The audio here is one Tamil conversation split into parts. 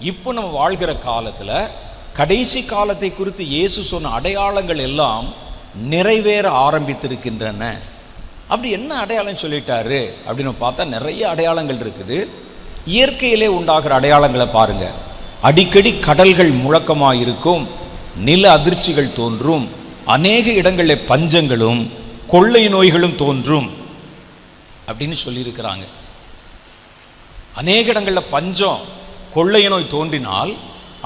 இப்போ நம்ம வாழ்கிற காலத்தில் கடைசி காலத்தை குறித்து இயேசு சொன்ன அடையாளங்கள் எல்லாம் நிறைவேற ஆரம்பித்திருக்கின்றன. அப்படி என்ன அடையாளம் சொல்லிட்டாரு அப்படின்னு பார்த்தா நிறைய அடையாளங்கள் இருக்குது. இயற்கையிலே உண்டாகிற அடையாளங்களை பாருங்க. அடிக்கடி கடல்கள் முழக்கமாக இருக்கும், நில அதிர்ச்சிகள் தோன்றும், அநேக இடங்களில் பஞ்சங்களும் கொள்ளை நோய்களும் தோன்றும் அப்படின்னு சொல்லியிருக்கிறாங்க. அநேக இடங்களில் பஞ்சம் கொள்ளை நோய் தோன்றினால்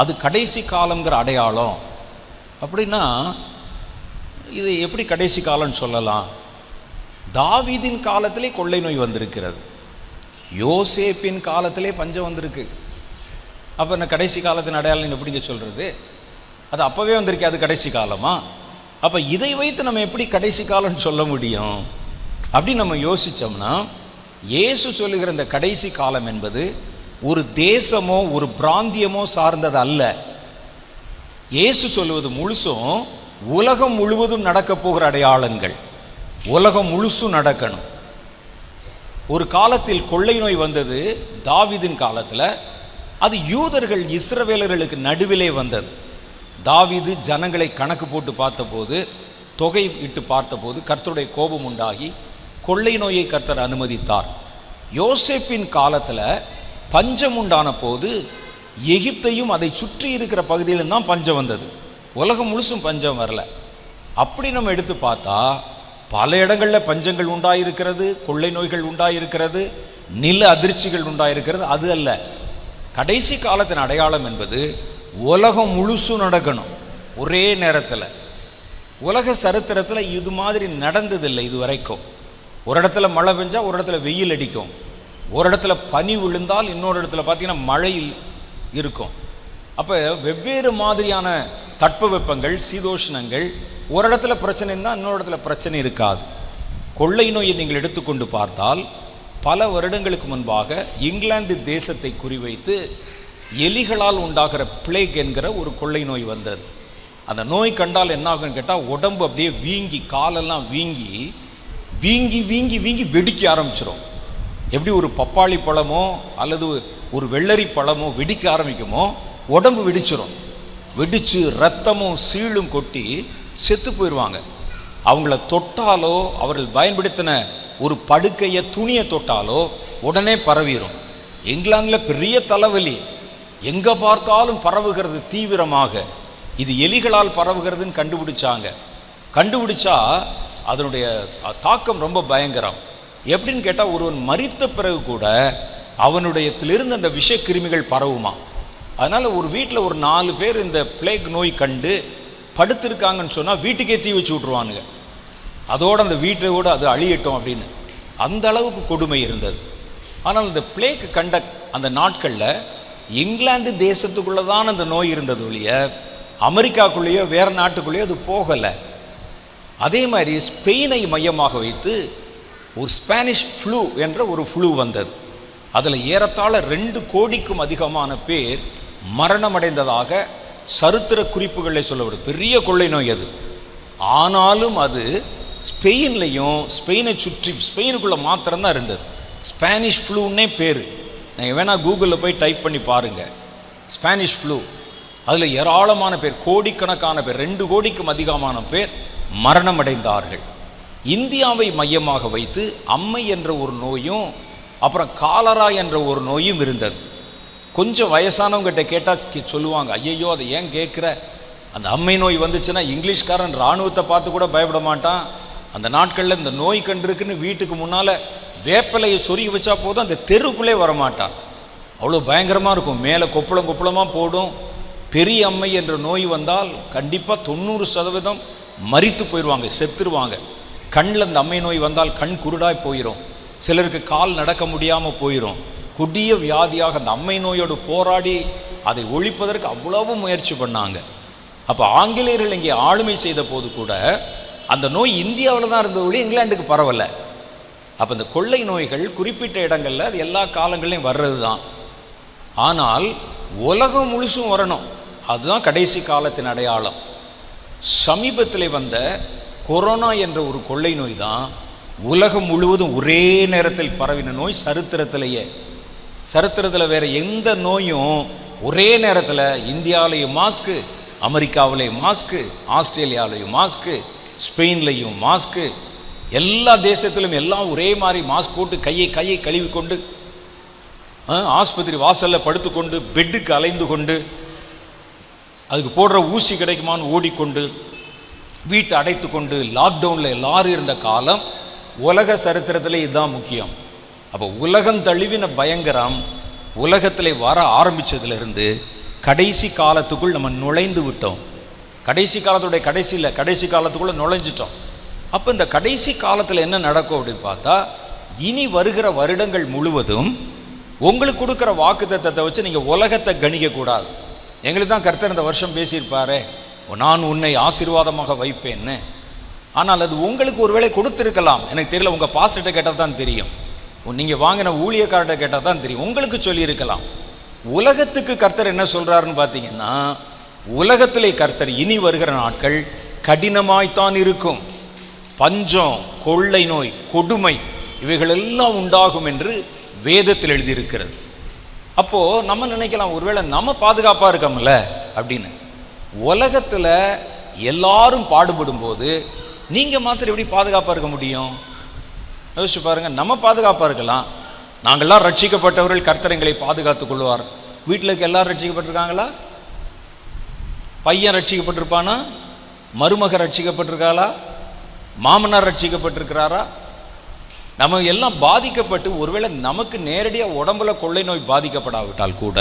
அது கடைசி காலங்கிற அடையாளம். அப்படின்னா இது எப்படி கடைசி காலம்னு சொல்லலாம்? தாவீதின் காலத்திலே கொள்ளை நோய் வந்திருக்கிறது, யோசேப்பின் காலத்திலே பஞ்சம் வந்திருக்கு. அப்போ என்ன கடைசி காலத்தின் அடையாளம் எப்படிங்க சொல்கிறது? அது அப்போவே வந்திருக்கு, அது கடைசி காலமா? அப்போ இதை வைத்து நம்ம எப்படி கடைசி காலம்னு சொல்ல முடியும்? அப்படின்னு நம்ம யோசித்தோம்னா, இயேசு சொல்லுகிற இந்த கடைசி காலம் என்பது ஒரு தேசமோ ஒரு பிராந்தியமோ சார்ந்தது அல்ல. இயேசு சொல்லுவது முழுசும் உலகம் முழுவதும் நடக்க போகிற அடையாளங்கள், உலகம் முழுசும் நடக்கணும். ஒரு காலத்தில் கொள்ளை நோய் வந்தது தாவீதின் காலத்தில். அது யூதர்கள் இஸ்ரவேலர்களுக்கு நடுவிலே வந்தது. தாவீது ஜனங்களை கணக்கு போட்டு பார்த்தபோது, தொகை இட்டு பார்த்தபோது கர்த்தருடைய கோபம் உண்டாகி கொள்ளை நோயை கர்த்தர் அனுமதித்தார். யோசேப்பின் காலத்தில் பஞ்சம் உண்டான போது எகிப்தையும் அதை சுற்றி இருக்கிற பகுதியிலும் தான் பஞ்சம் வந்தது, உலகம் முழுசும் பஞ்சம் வரல. அப்படி நம்ம எடுத்து பார்த்தா பல இடங்களில் பஞ்சங்கள் உண்டாயிருக்கிறது, கொள்ளை நோய்கள் உண்டாயிருக்கிறது, நில அதிர்ச்சிகள் உண்டாயிருக்கிறது. அது அல்ல கடைசி காலத்தின் அடையாளம் என்பது உலகம் முழுசும் நடக்கணும் ஒரே நேரத்தில். உலக சரித்திரத்தில் இது மாதிரி நடந்ததில்லை இது வரைக்கும். ஒரு இடத்துல மழை பெஞ்சால் ஒரு இடத்துல வெயில் அடிக்கும், ஒரு இடத்துல பனி விழுந்தால் இன்னொரு இடத்துல பார்த்தீங்கன்னா மழையில் இருக்கும். அப்போ வெவ்வேறு மாதிரியான தட்பவெப்பங்கள், சீதோஷ்ணங்கள், ஒரு இடத்துல பிரச்சனை இருந்தால் இன்னொரு இடத்துல பிரச்சனை இருக்காது. கொள்ளை நோயை நீங்கள் எடுத்துக்கொண்டு பார்த்தால் பல வருடங்களுக்கு முன்பாக இங்கிலாந்து தேசத்தை குறிவைத்து எலிகளால் உண்டாகிற பிளேக் என்கிற ஒரு கொள்ளை நோய் வந்தது. அந்த நோய் கண்டால் என்ன ஆகுன்னு கேட்டால் உடம்பு அப்படியே வீங்கி, காலெல்லாம் வீங்கி வீங்கி வீங்கி வீங்கி வெடிக்க ஆரம்பிச்சிடும். எப்படி ஒரு பப்பாளி பழமோ அல்லது ஒரு வெள்ளரி பழமோ வெடிக்க ஆரம்பிக்குமோ உடம்பு வெடிச்சிடும். வெடித்து ரத்தமும் சீழும் கொட்டி செத்து போயிடுவாங்க. அவங்கள தொட்டாலோ அவர்கள் பயன்படுத்தின ஒரு படுக்கையை, துணியை தொட்டாலோ உடனே பரவிடும். இங்கிலாந்தில் பெரிய தலைவலி, எங்கே பார்த்தாலும் பரவுகிறது தீவிரமாக. இது எலிகளால் பரவுகிறதுன்னு கண்டுபிடிச்சா அதனுடைய தாக்கம் ரொம்ப பயங்கரம். எப்படின்னு கேட்டால் ஒருவன் மரித்த பிறகு கூட அவனுடையத்திலிருந்து அந்த விஷக்கிருமிகள் பரவுமா. அதனால் ஒரு வீட்டில் ஒரு 4 பேர் இந்த பிளேக் நோய் கண்டு படுத்திருக்காங்கன்னு சொன்னால் வீட்டுக்கே தீ வச்சு விட்ருவானுங்க. அதோடு அந்த வீட்டோடு அது அழியட்டும் அப்படின்னு. அந்த அளவுக்கு கொடுமை இருந்தது. ஆனால் இந்த பிளேக் கண்ட அந்த நாட்களில் இங்கிலாந்து தேசத்துக்குள்ளே தான் அந்த நோய் இருந்தது ஒழிய அமெரிக்காக்குள்ளேயோ வேறு நாட்டுக்குள்ளேயோ அது போகலை. அதே மாதிரி ஸ்பெயினை மையமாக வைத்து ஒரு ஸ்பானிஷ் ஃப்ளூ என்ற ஒரு ஃப்ளூ வந்தது. அதில் ஏறத்தாழ 2 கோடிக்கும் அதிகமான பேர் மரணமடைந்ததாக சரித்திர குறிப்புகளில் சொல்லப்படுது. பெரிய கொள்ளை நோய் அது. ஆனாலும் அது ஸ்பெயின்லையும் ஸ்பெயினை சுற்றி ஸ்பெயினுக்குள்ளே மாத்திரம்தான் இருந்தது. ஸ்பானிஷ் ஃப்ளூன்னே பேர். நீங்கள் வேணால் கூகுளில் போய் டைப் பண்ணி பாருங்கள், ஸ்பானிஷ் ஃப்ளூ. அதில் ஏராளமான பேர், கோடிக்கணக்கான பேர், 2 கோடிக்கும் அதிகமான பேர் மரணமடைந்தார்கள். இந்தியாவை மையமாக வைத்து அம்மை என்ற ஒரு நோயும் அப்புறம் காலரா என்ற ஒரு நோயும் இருந்தது. கொஞ்சம் வயசானவங்ககிட்ட கேட்டால் சொல்லுவாங்க, ஐயையோ அதை ஏன் கேட்குற, அந்த அம்மை நோய் வந்துச்சுன்னா இங்கிலீஷ்காரன் இராணுவத்தை பார்த்து கூட பயப்பட மாட்டான். அந்த நாட்களில் இந்த நோய் கண்டிருக்குன்னு வீட்டுக்கு முன்னால் வேப்பலையை சொருகி வச்சா போதும், அந்த தெருக்குள்ளே வரமாட்டான். அவ்வளோ பயங்கரமாக இருக்கும். மேலே கொப்பளமாக போடும். பெரிய அம்மை என்ற நோய் வந்தால் கண்டிப்பாக 90% மரித்து போயிடுவாங்க, செத்துருவாங்க. கண்ணில் அந்த அம்மை நோய் வந்தால் கண் குருடாய் போயிடும். சிலருக்கு கால் நடக்க முடியாமல் போயிடும். கொடிய வியாதியாக அந்த அம்மை நோயோடு போராடி அதை ஒழிப்பதற்கு அவ்வளவு முயற்சி பண்ணாங்க. அப்போ ஆங்கிலேயர்கள் இங்கே ஆளுமை செய்த போது கூட அந்த நோய் இந்தியாவில் தான் இருந்தது ஒழிய இங்கிலாந்துக்கு பரவலை. அப்போ இந்த கொள்ளை நோய்கள் குறிப்பிட்ட இடங்களில் அது எல்லா காலங்களையும் வர்றது தான். ஆனால் உலகம் முழுசும் வரணும், அதுதான் கடைசி காலத்தின் அடையாளம். சமீபத்தில் வந்த கொரோனா என்ற ஒரு கொள்ளை நோய் தான் உலகம் முழுவதும் ஒரே நேரத்தில் பரவின நோய். சரித்திரத்தில் வேறு எந்த நோயும் ஒரே நேரத்தில் இந்தியாவிலையும் மாஸ்க்கு, அமெரிக்காவிலையும் மாஸ்க்கு, ஆஸ்திரேலியாவிலையும் மாஸ்க்கு, ஸ்பெயின்லையும் மாஸ்க்கு, எல்லா தேசத்திலும் எல்லாம் ஒரே மாதிரி மாஸ்க் போட்டு கையை கழுவி கொண்டு ஆஸ்பத்திரி வாசலில் படுத்துக்கொண்டு பெட்டுக்கு அலைந்து கொண்டு அதுக்கு போடுற ஊசி கிடைக்குமான்னு ஓடிக்கொண்டு வீட்டை அடைத்து கொண்டு லாக்டவுனில் எல்லாரும் இருந்த காலம் உலக சரித்திரத்தில் இதுதான் முக்கியம். அப்போ உலகம் தழுவின பயங்கரம் உலகத்தில் வர ஆரம்பித்ததுலேருந்து கடைசி காலத்துக்குள் நம்ம நுழைந்து விட்டோம். கடைசி காலத்துடைய கடைசி காலத்துக்குள்ளே நுழைஞ்சிட்டோம். அப்போ இந்த கடைசி காலத்தில் என்ன நடக்கும் அப்படின்னு பார்த்தா, இனி வருகிற வருடங்கள் முழுவதும் உங்களுக்கு கொடுக்குற வாக்குத்தத்தத்தை வச்சு நீங்கள் உலகத்தை கணிக்கக்கூடாது. எங்களுக்கு தான் கர்த்தர் இந்த வருஷம் பேசியிருப்பாரு, நான் உன்னை ஆசீர்வாதமாக வைப்பேன்னு. ஆனால் அது உங்களுக்கு ஒருவேளை கொடுத்துருக்கலாம், எனக்கு தெரியல. உங்கள் பாஸ்டர்கிட்ட கேட்டால் தான் தெரியும், நீங்கள் வாங்கின ஊழியக்கார்ட்ட கேட்டால் தான் தெரியும். உங்களுக்கு சொல்லியிருக்கலாம். உலகத்துக்கு கர்த்தர் என்ன சொல்கிறாருன்னு பார்த்தீங்கன்னா, உலகத்திலே கர்த்தர் இனி வருகிற நாட்கள் கடினமாய்த்தான் இருக்கும். பஞ்சம், கொள்ளை நோய், கொடுமை இவைகள் எல்லாம் உண்டாகும் என்று வேதத்தில் எழுதியிருக்கிறது. அப்போது நம்ம நினைக்கலாம், ஒருவேளை நம்ம பாதுகாப்பாக இருக்கோம்ல அப்படின்னு. உலகத்தில் எல்லாரும் பாடுபடும் போது நீங்கள் மாத்திரம் எப்படி பாதுகாப்பாக இருக்க முடியும்? யோசிச்சு பாருங்கள். நம்ம பாதுகாப்பாக இருக்கலாம். நாங்கள்லாம் ரட்சிக்கப்பட்டவர்கள், கர்த்தர் எங்களை பாதுகாத்துக் கொள்வார். வீட்டில் இருக்க எல்லாரும் ரட்சிக்கப்பட்டிருக்காங்களா? பையன் ரட்சிக்கப்பட்டிருப்பானா? மருமக ரட்சிக்கப்பட்டிருக்காளா? மாமனார் ரட்சிக்கப்பட்டிருக்கிறாரா? நம்ம எல்லாம் பாதிக்கப்பட்டு, ஒருவேளை நமக்கு நேரடியாக உடம்புல கொள்ளை நோய் பாதிக்கப்படாவிட்டால் கூட,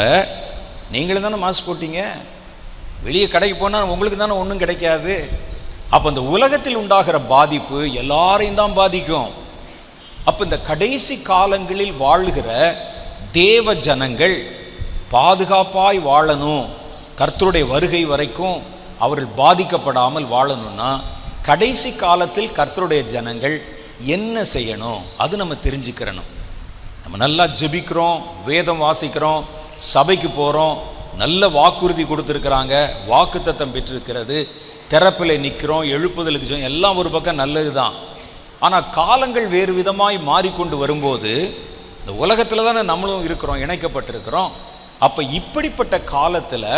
நீங்களும் தானே மாஸ்க் போட்டீங்க. வெளியே கடைக்கு போனால் உங்களுக்கு தானே ஒன்றும் கிடைக்காது. அப்போ இந்த உலகத்தில் உண்டாகிற பாதிப்பு எல்லாரையும் தான் பாதிக்கும். அப்போ இந்த கடைசி காலங்களில் வாழுகிற தேவ ஜனங்கள் பாதுகாப்பாய் வாழணும், கர்த்தருடைய வருகை வரைக்கும் அவர்கள் பாதிக்கப்படாமல் வாழணும்னா, கடைசி காலத்தில் கர்த்தருடைய ஜனங்கள் என்ன செய்யணும் அது நம்ம தெரிஞ்சுக்கிறணும். நம்ம நல்லா ஜெபிக்கிறோம், வேதம் வாசிக்கிறோம், சபைக்கு போகிறோம், நல்ல வாக்குறுதி கொடுத்துருக்குறாங்க, வாக்குத்தத்தம் பெற்றிருக்கிறது, திறப்பில் நிற்கிறோம், எழுப்புதலுக்கு எல்லாம் ஒரு பக்கம் நல்லது தான். ஆனால் காலங்கள் வேறு விதமாய் மாறிக்கொண்டு வரும்போது, இந்த உலகத்தில் தானே நம்மளும் இருக்கிறோம், இணைக்கப்பட்டிருக்கிறோம். அப்போ இப்படிப்பட்ட காலத்தில்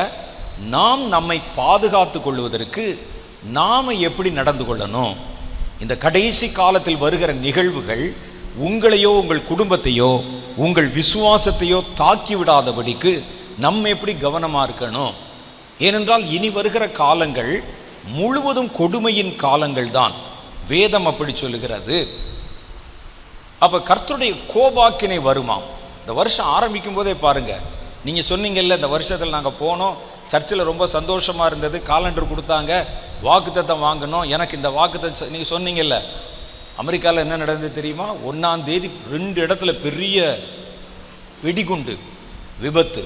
நாம் நம்மை பாதுகாத்து கொள்வதற்கு நாம் எப்படி நடந்து கொள்ளணும்? இந்த கடைசி காலத்தில் வருகிற நிகழ்வுகள் உங்களையோ உங்கள் குடும்பத்தையோ உங்கள் விசுவாசத்தையோ தாக்கி விடாதபடிக்கு நம்ம எப்படி கவனமாக இருக்கணும்? ஏனென்றால் இனி வருகிற காலங்கள் முழுவதும் கொடுமையின் காலங்கள் தான், வேதம் அப்படி சொல்லுகிறது. அப்போ கர்த்தருடைய கோபாக்கினை வருமாம். இந்த வருஷம் ஆரம்பிக்கும் போதே பாருங்க, நீங்கள் சொன்னீங்கல்ல, இந்த வருஷத்தில் நாங்கள் போனோம், சர்ச்சில் ரொம்ப சந்தோஷமாக இருந்தது, காலண்டர் கொடுத்தாங்க, வாக்குத்தத்தம் வாங்கணும், எனக்கு இந்த வாக்குத்தத்தம் நீங்கள் சொன்னீங்கல்ல. அமெரிக்காவில் என்ன நடந்தது தெரியுமா? 1ஆம் தேதி 2 இடத்துல பெரிய வெடிகுண்டு விபத்து.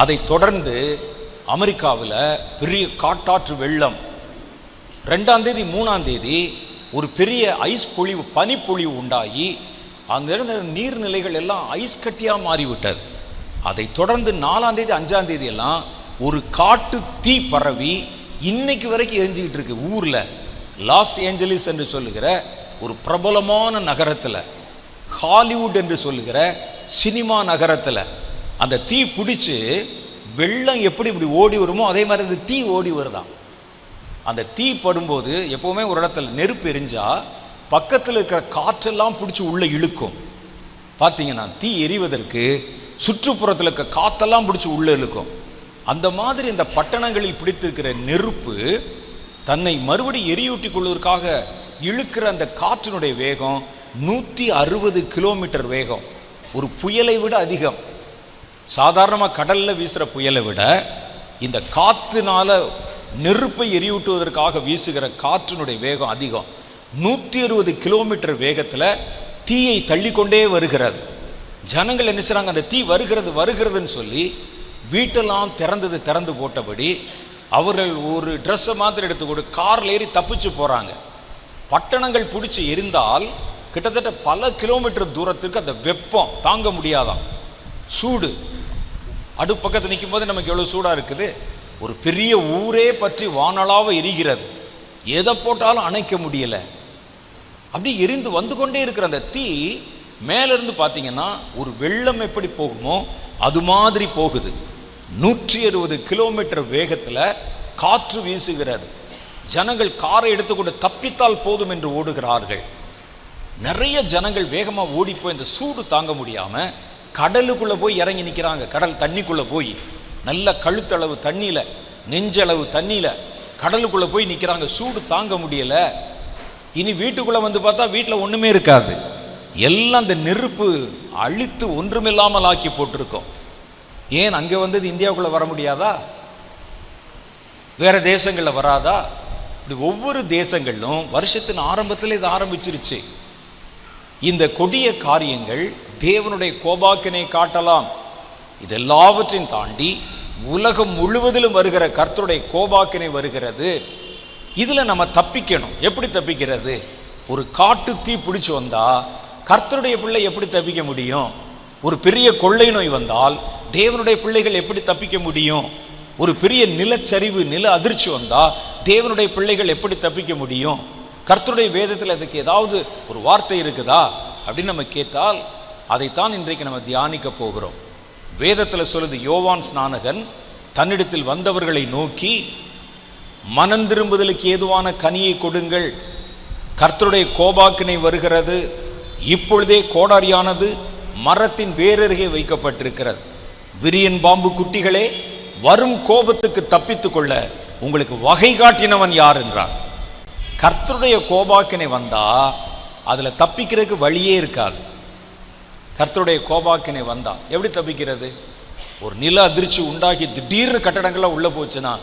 அதை தொடர்ந்து அமெரிக்காவில் பெரிய காட்டாற்று வெள்ளம். 2ஆம் தேதி 3ஆம் தேதி ஒரு பெரிய ஐஸ் பொழிவு, பனிப்பொழிவு உண்டாகி அங்கே இருந்த நீர்நிலைகள் எல்லாம் ஐஸ் கட்டியாக மாறிவிட்டது. அதை தொடர்ந்து 4ஆம் தேதி 5ஆம் தேதி எல்லாம் ஒரு காட்டு தீ பரவி இன்னைக்கு வரைக்கும் எரிஞ்சிக்கிட்டு இருக்கு. ஊரில் லாஸ் ஏஞ்சலிஸ் என்று சொல்லுகிற ஒரு பிரபலமான நகரத்தில், ஹாலிவுட் என்று சொல்லுகிற சினிமா நகரத்தில் அந்த தீ பிடிச்சி வெள்ளம் எப்படி இப்படி ஓடி வருமோ அதே மாதிரி அந்த தீ ஓடி வருதான். அந்த தீ படும்போது எப்போவுமே ஒரு இடத்துல நெருப்பு எரிஞ்சா பக்கத்தில் இருக்கிற காற்றெல்லாம் பிடிச்சி உள்ளே இழுக்கும். பார்த்தீங்கன்னா தீ எரிவதற்கு சுற்றுப்புறத்தில் இருக்க காற்றெல்லாம் பிடிச்சி உள்ளே இழுக்கும். அந்த மாதிரி இந்த பட்டணங்களில் பிடித்திருக்கிற நெருப்பு தன்னை மறுபடி எரியூட்டி கொள்வதற்காக இழுக்கிற அந்த காற்றினுடைய வேகம் 160 கிலோமீட்டர் வேகம். ஒரு புயலை விட அதிகம். சாதாரணமாக கடலில் வீசுகிற புயலை விட இந்த காற்றுனால நெருப்பை எரியூட்டுவதற்காக வீசுகிற காற்றினுடைய வேகம் அதிகம். 160 கிலோமீட்டர் வேகத்தில் தீயை தள்ளிக்கொண்டே வருகிறது. ஜனங்கள் என்ன செய்கிறாங்க, அந்த தீ வருகிறதுன்னு சொல்லி வீட்டெல்லாம் திறந்து போட்டபடி அவர்கள் ஒரு ட்ரெஸ்ஸை மாத்திரம் எடுத்துக்கொண்டு காரில் ஏறி தப்பிச்சு போகிறாங்க. பட்டணங்கள் பிடிச்சி எரிந்தால் கிட்டத்தட்ட பல கிலோமீட்டர் தூரத்திற்கு அந்த வெப்பம் தாங்க முடியாதான். சூடு அடுப்பக்கத்தில் நிற்கும் போது நமக்கு எவ்வளோ சூடாக இருக்குது. ஒரு பெரிய ஊரே பற்றி வானளாவ எரிகிறது, எதை போட்டாலும் அணைக்க முடியலை. அப்படி எரிந்து வந்து கொண்டே இருக்கிற அந்த தீ மேலிருந்து பார்த்தீங்கன்னா ஒரு வெள்ளம் எப்படி போகுமோ அது மாதிரி போகுது. 160 கிலோமீட்டர் வேகத்தில் காற்று வீசுகிறது. ஜனங்கள் காரை எடுத்துக்கொண்டு தப்பித்தால் போதும் என்று ஓடுகிறார்கள். நிறைய ஜனங்கள் வேகமாக ஓடிப்போய் இந்த சூடு தாங்க முடியாமல் கடலுக்குள்ளே போய் இறங்கி நிற்கிறாங்க. கடல் தண்ணிக்குள்ளே போய் நல்ல கழுத்தளவு தண்ணியில், நெஞ்சளவு தண்ணியில் கடலுக்குள்ளே போய் நிற்கிறாங்க. சூடு தாங்க முடியலை. இனி வீட்டுக்குள்ளே வந்து பார்த்தா வீட்டில் ஒன்றுமே இருக்காது. எல்லாம் அந்த நெருப்பு அழித்து ஒன்றுமில்லாமல் ஆக்கி போட்டிருக்கோம். ஏன் அங்கே வந்தது இந்தியாவுக்குள்ளே வர முடியாதா? வேறு தேசங்களில் வராதா? இப்படி ஒவ்வொரு தேசங்களிலும் வருஷத்தின் ஆரம்பத்தில் இது ஆரம்பிச்சிருச்சு. இந்த கொடிய காரியங்கள் தேவனுடைய கோபாக்கினை காட்டலாம். இதெல்லாவற்றையும் தாண்டி உலகம் முழுவதிலும் வருகிற கர்த்தருடைய கோபாக்கினை வருகிறது. இதில் நம்ம தப்பிக்கணும். எப்படி தப்பிக்கிறது? ஒரு காட்டு தீ பிடிச்சி வந்தால் கர்த்தருடைய பிள்ளை எப்படி தப்பிக்க முடியும்? ஒரு பெரிய கொள்ளை நோய் வந்தால் தேவனுடைய பிள்ளைகள் எப்படி தப்பிக்க முடியும்? ஒரு பெரிய நிலச்சரிவு, நில அதிர்ச்சி வந்தால் தேவனுடைய பிள்ளைகள் எப்படி தப்பிக்க முடியும்? கர்த்தருடைய வேதத்தில் அதுக்கு ஏதாவது ஒரு வார்த்தை இருக்குதா அப்படின்னு நம்ம கேட்டால் அதைத்தான் இன்றைக்கு நம்ம தியானிக்க போகிறோம். வேதத்தில் சொல்லுது, யோவான் ஸ்நானகன் தன்னிடத்தில் வந்தவர்களை நோக்கி மனம் திரும்புதலுக்கு ஏதுவான கனியை கொடுங்கள், கர்த்தருடைய கோபாக்கினை வருகிறது, இப்பொழுதே கோடாரியானது மரத்தின் வேரருகே வைக்கப்பட்டிருக்கிறது, விரியன் பாம்பு குட்டிகளே, வரும் கோபத்துக்கு தப்பித்து கொள்ள உங்களுக்கு வகை காட்டினவன் யார் என்றார். கர்த்தருடைய கோபாக்கினை வந்தா அதில் தப்பிக்கிறதுக்கு வழியே இருக்காது. கர்த்தருடைய கோபாக்கினை வந்தா எப்படி தப்பிக்கிறது? ஒரு நில அதிர்ச்சி உண்டாகி திடீர்னு கட்டடங்கள்லாம் உள்ளே போச்சுன்னா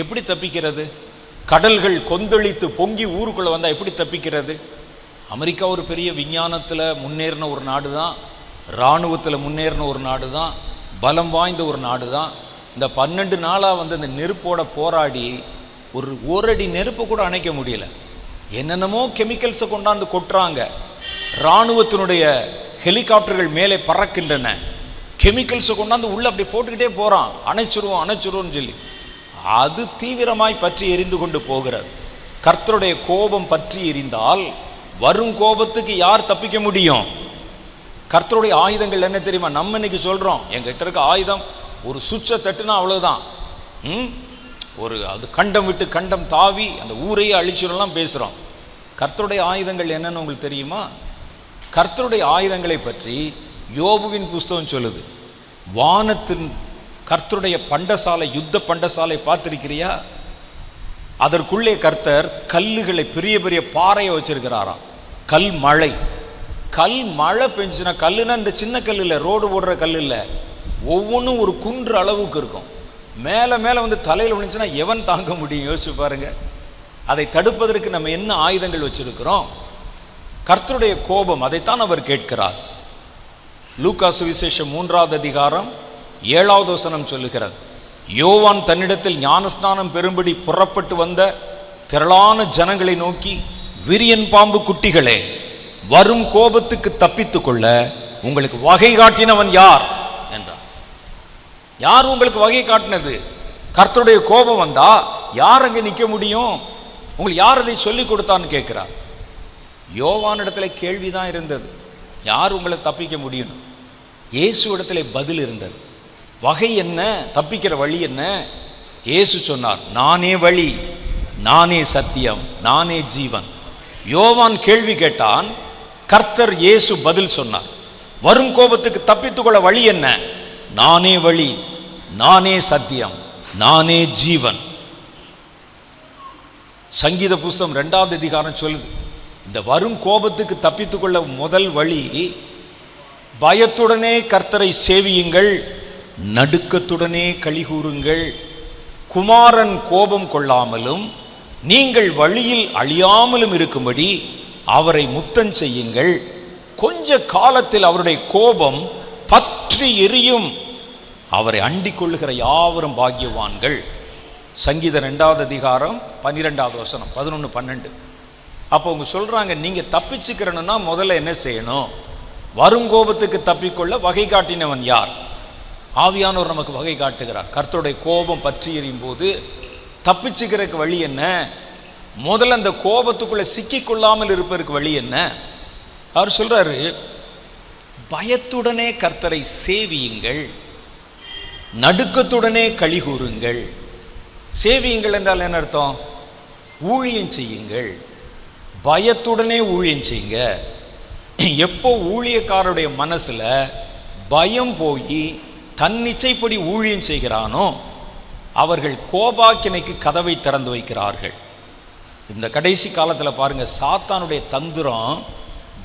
எப்படி தப்பிக்கிறது? கடல்கள் கொந்தளித்து பொங்கி ஊருக்குள்ளே வந்தால் எப்படி தப்பிக்கிறது? அமெரிக்கா ஒரு பெரிய விஞ்ஞானத்தில் முன்னேறின ஒரு நாடு தான், இராணுவத்தில் முன்னேறின ஒரு நாடு தான், பலம் வாய்ந்த ஒரு நாடு தான். இந்த 12 நாளாக வந்து இந்த நெருப்போட போராடி ஒரு அடி நெருப்பை கூட அணைக்க முடியல. என்னென்னமோ கெமிக்கல்ஸை கொண்டாந்து கொட்டுறாங்க. இராணுவத்தினுடைய ஹெலிகாப்டர்கள் மேலே பறக்கின்றன. கெமிக்கல்ஸை கொண்டாந்து உள்ளே அப்படி போட்டுக்கிட்டே போகிறான். அணைச்சிருவோம்னு சொல்லி அது தீவிரமாய் பற்றி எரிந்து கொண்டு போகிறது. கர்த்தருடைய கோபம் பற்றி எரிந்தால் வரும் கோபத்துக்கு யார் தப்பிக்க முடியும்? கர்த்தருடைய ஆயுதங்கள் என்ன தெரியுமா? நம்ம இன்னைக்கு சொல்கிறோம் எங்கிட்ட இருக்க ஆயுதம் ஒரு சுவிட்சை தட்டுனா அவ்வளோதான், அது கண்டம் விட்டு கண்டம் தாவி அந்த ஊரையே அழிச்சிடலாம் பேசுகிறோம். கர்த்தருடைய ஆயுதங்கள் என்னன்னு உங்களுக்கு தெரியுமா? கர்த்தருடைய ஆயுதங்களை பற்றி யோபுவின் புஸ்தகம் சொல்லுது. வானத்தின் கர்த்தருடைய பண்டசாலை, யுத்த பண்டசாலை பார்த்திருக்கிறியா? அதற்குள்ளே கர்த்தர் கல்லுகளை, பெரிய பெரிய பாறையை வச்சிருக்கிறாராம். கல் மழை பெஞ்சுன்னா, கல்லுனா இந்த சின்ன கல் இல்லை, ரோடு போடுற கல் இல்லை, ஒவ்வொன்றும் ஒரு குன்று அளவுக்கு இருக்கும். மேலே வந்து தலையில் விழுந்துச்சுன்னா எவன் தாங்க முடியும்? யோசிச்சு பாருங்க. அதை தடுப்பதற்கு நம்ம என்ன ஆயுதங்கள் வச்சிருக்கிறோம்? கர்த்தருடைய கோபம், அதைத்தான் அவர் கேட்கிறார். லூக்கா சுவிசேஷம் 3வது அதிகாரம் 7வது வசனம் சொல்லுகிறது, யோவான் தன்னிடத்தில் ஞானஸ்நானம் பெறும்படி புறப்பட்டு வந்த திரளான ஜனங்களை நோக்கி, விரியன் பாம்பு குட்டிகளே, வரும் கோபத்துக்கு தப்பித்து கொள்ள உங்களுக்கு வகை காட்டினவன் யார் என்றார். யார் உங்களுக்கு வகை காட்டினது? கர்த்தருடைய கோபம் வந்தா யார் அங்கே நிற்க முடியும்? உங்களுக்கு யார் அதை சொல்லி கொடுத்தான்னு கேட்கிறார். யோவானிடத்துல கேள்விதான் இருந்தது, யார் உங்களை தப்பிக்க முடியும்? இயேசு இடத்துல பதில் இருந்தது. வகை என்ன? தப்பிக்கிற வழி என்ன? இயேசு சொன்னார், நானே வழி, நானே சத்தியம், நானே ஜீவன். யோவான் கேள்வி கேட்டான், கர்த்தர் இயேசு பதில் சொன்னார். வரும் கோபத்துக்கு தப்பித்துக்கொள்ள வழி என்ன? நானே வழி, நானே சத்தியம், நானே ஜீவன். சங்கீத புஸ்தகம் 2வது அதிகாரம் சொல்லுது, இந்த வரும் கோபத்துக்கு தப்பித்துக்கொள்ள முதல் வழி, பயத்துடனே கர்த்தரை சேவியுங்கள், நடுக்கத்துடனே களிகூறுங்கள், குமாரன் கோபம் கொள்ளாமலும் நீங்கள் வழியில் அழியாமலும் இருக்கும்படி அவரை முத்தம் செய்யுங்கள், கொஞ்ச காலத்தில் அவருடைய கோபம் பற்றி எரியும், அவரை அண்டிக் கொள்ளுகிற யாவரும் பாக்கியவான்கள். சங்கீதம் 2வது அதிகாரம் 12வது வசனம் 11, 12. அப்போ அவங்க சொல்றாங்க, நீங்க தப்பிச்சுக்கிறணும்னா முதல்ல என்ன செய்யணும்? வரும் கோபத்துக்கு தப்பிக்கொள்ள வகை காட்டினவன் யார்? ஆவியானவர் நமக்கு வகை காட்டுகிறார். கர்த்தருடைய கோபம் பற்றி எறியும் போது தப்பிச்சுக்கிறதுக்கு வழி என்ன? முதல்ல அந்த கோபத்துக்குள்ள சிக்கிக்கொள்ளாமல் இருப்பதற்கு வழி என்ன? அவர் சொல்றாரு, பயத்துடனே கர்த்தரை சேவியுங்கள். நடுக்கத்துடனே களி கூறுங்கள். சேவியுங்கள் என்றால் என்ன அர்த்தம்? ஊழியம் செய்யுங்கள். பயத்துடனே ஊழியம் செய்யுங்க. எப்போ ஊழியக்காரருடைய மனசுல பயம் போய் தன்னிச்சைப்படி ஊழியம் செய்கிறானோ அவர்கள் கோபாக்கினைக்கு கதவை திறந்து வைக்கிறார்கள். இந்த கடைசி காலத்தில் பாருங்க, சாத்தானுடைய தந்திரம்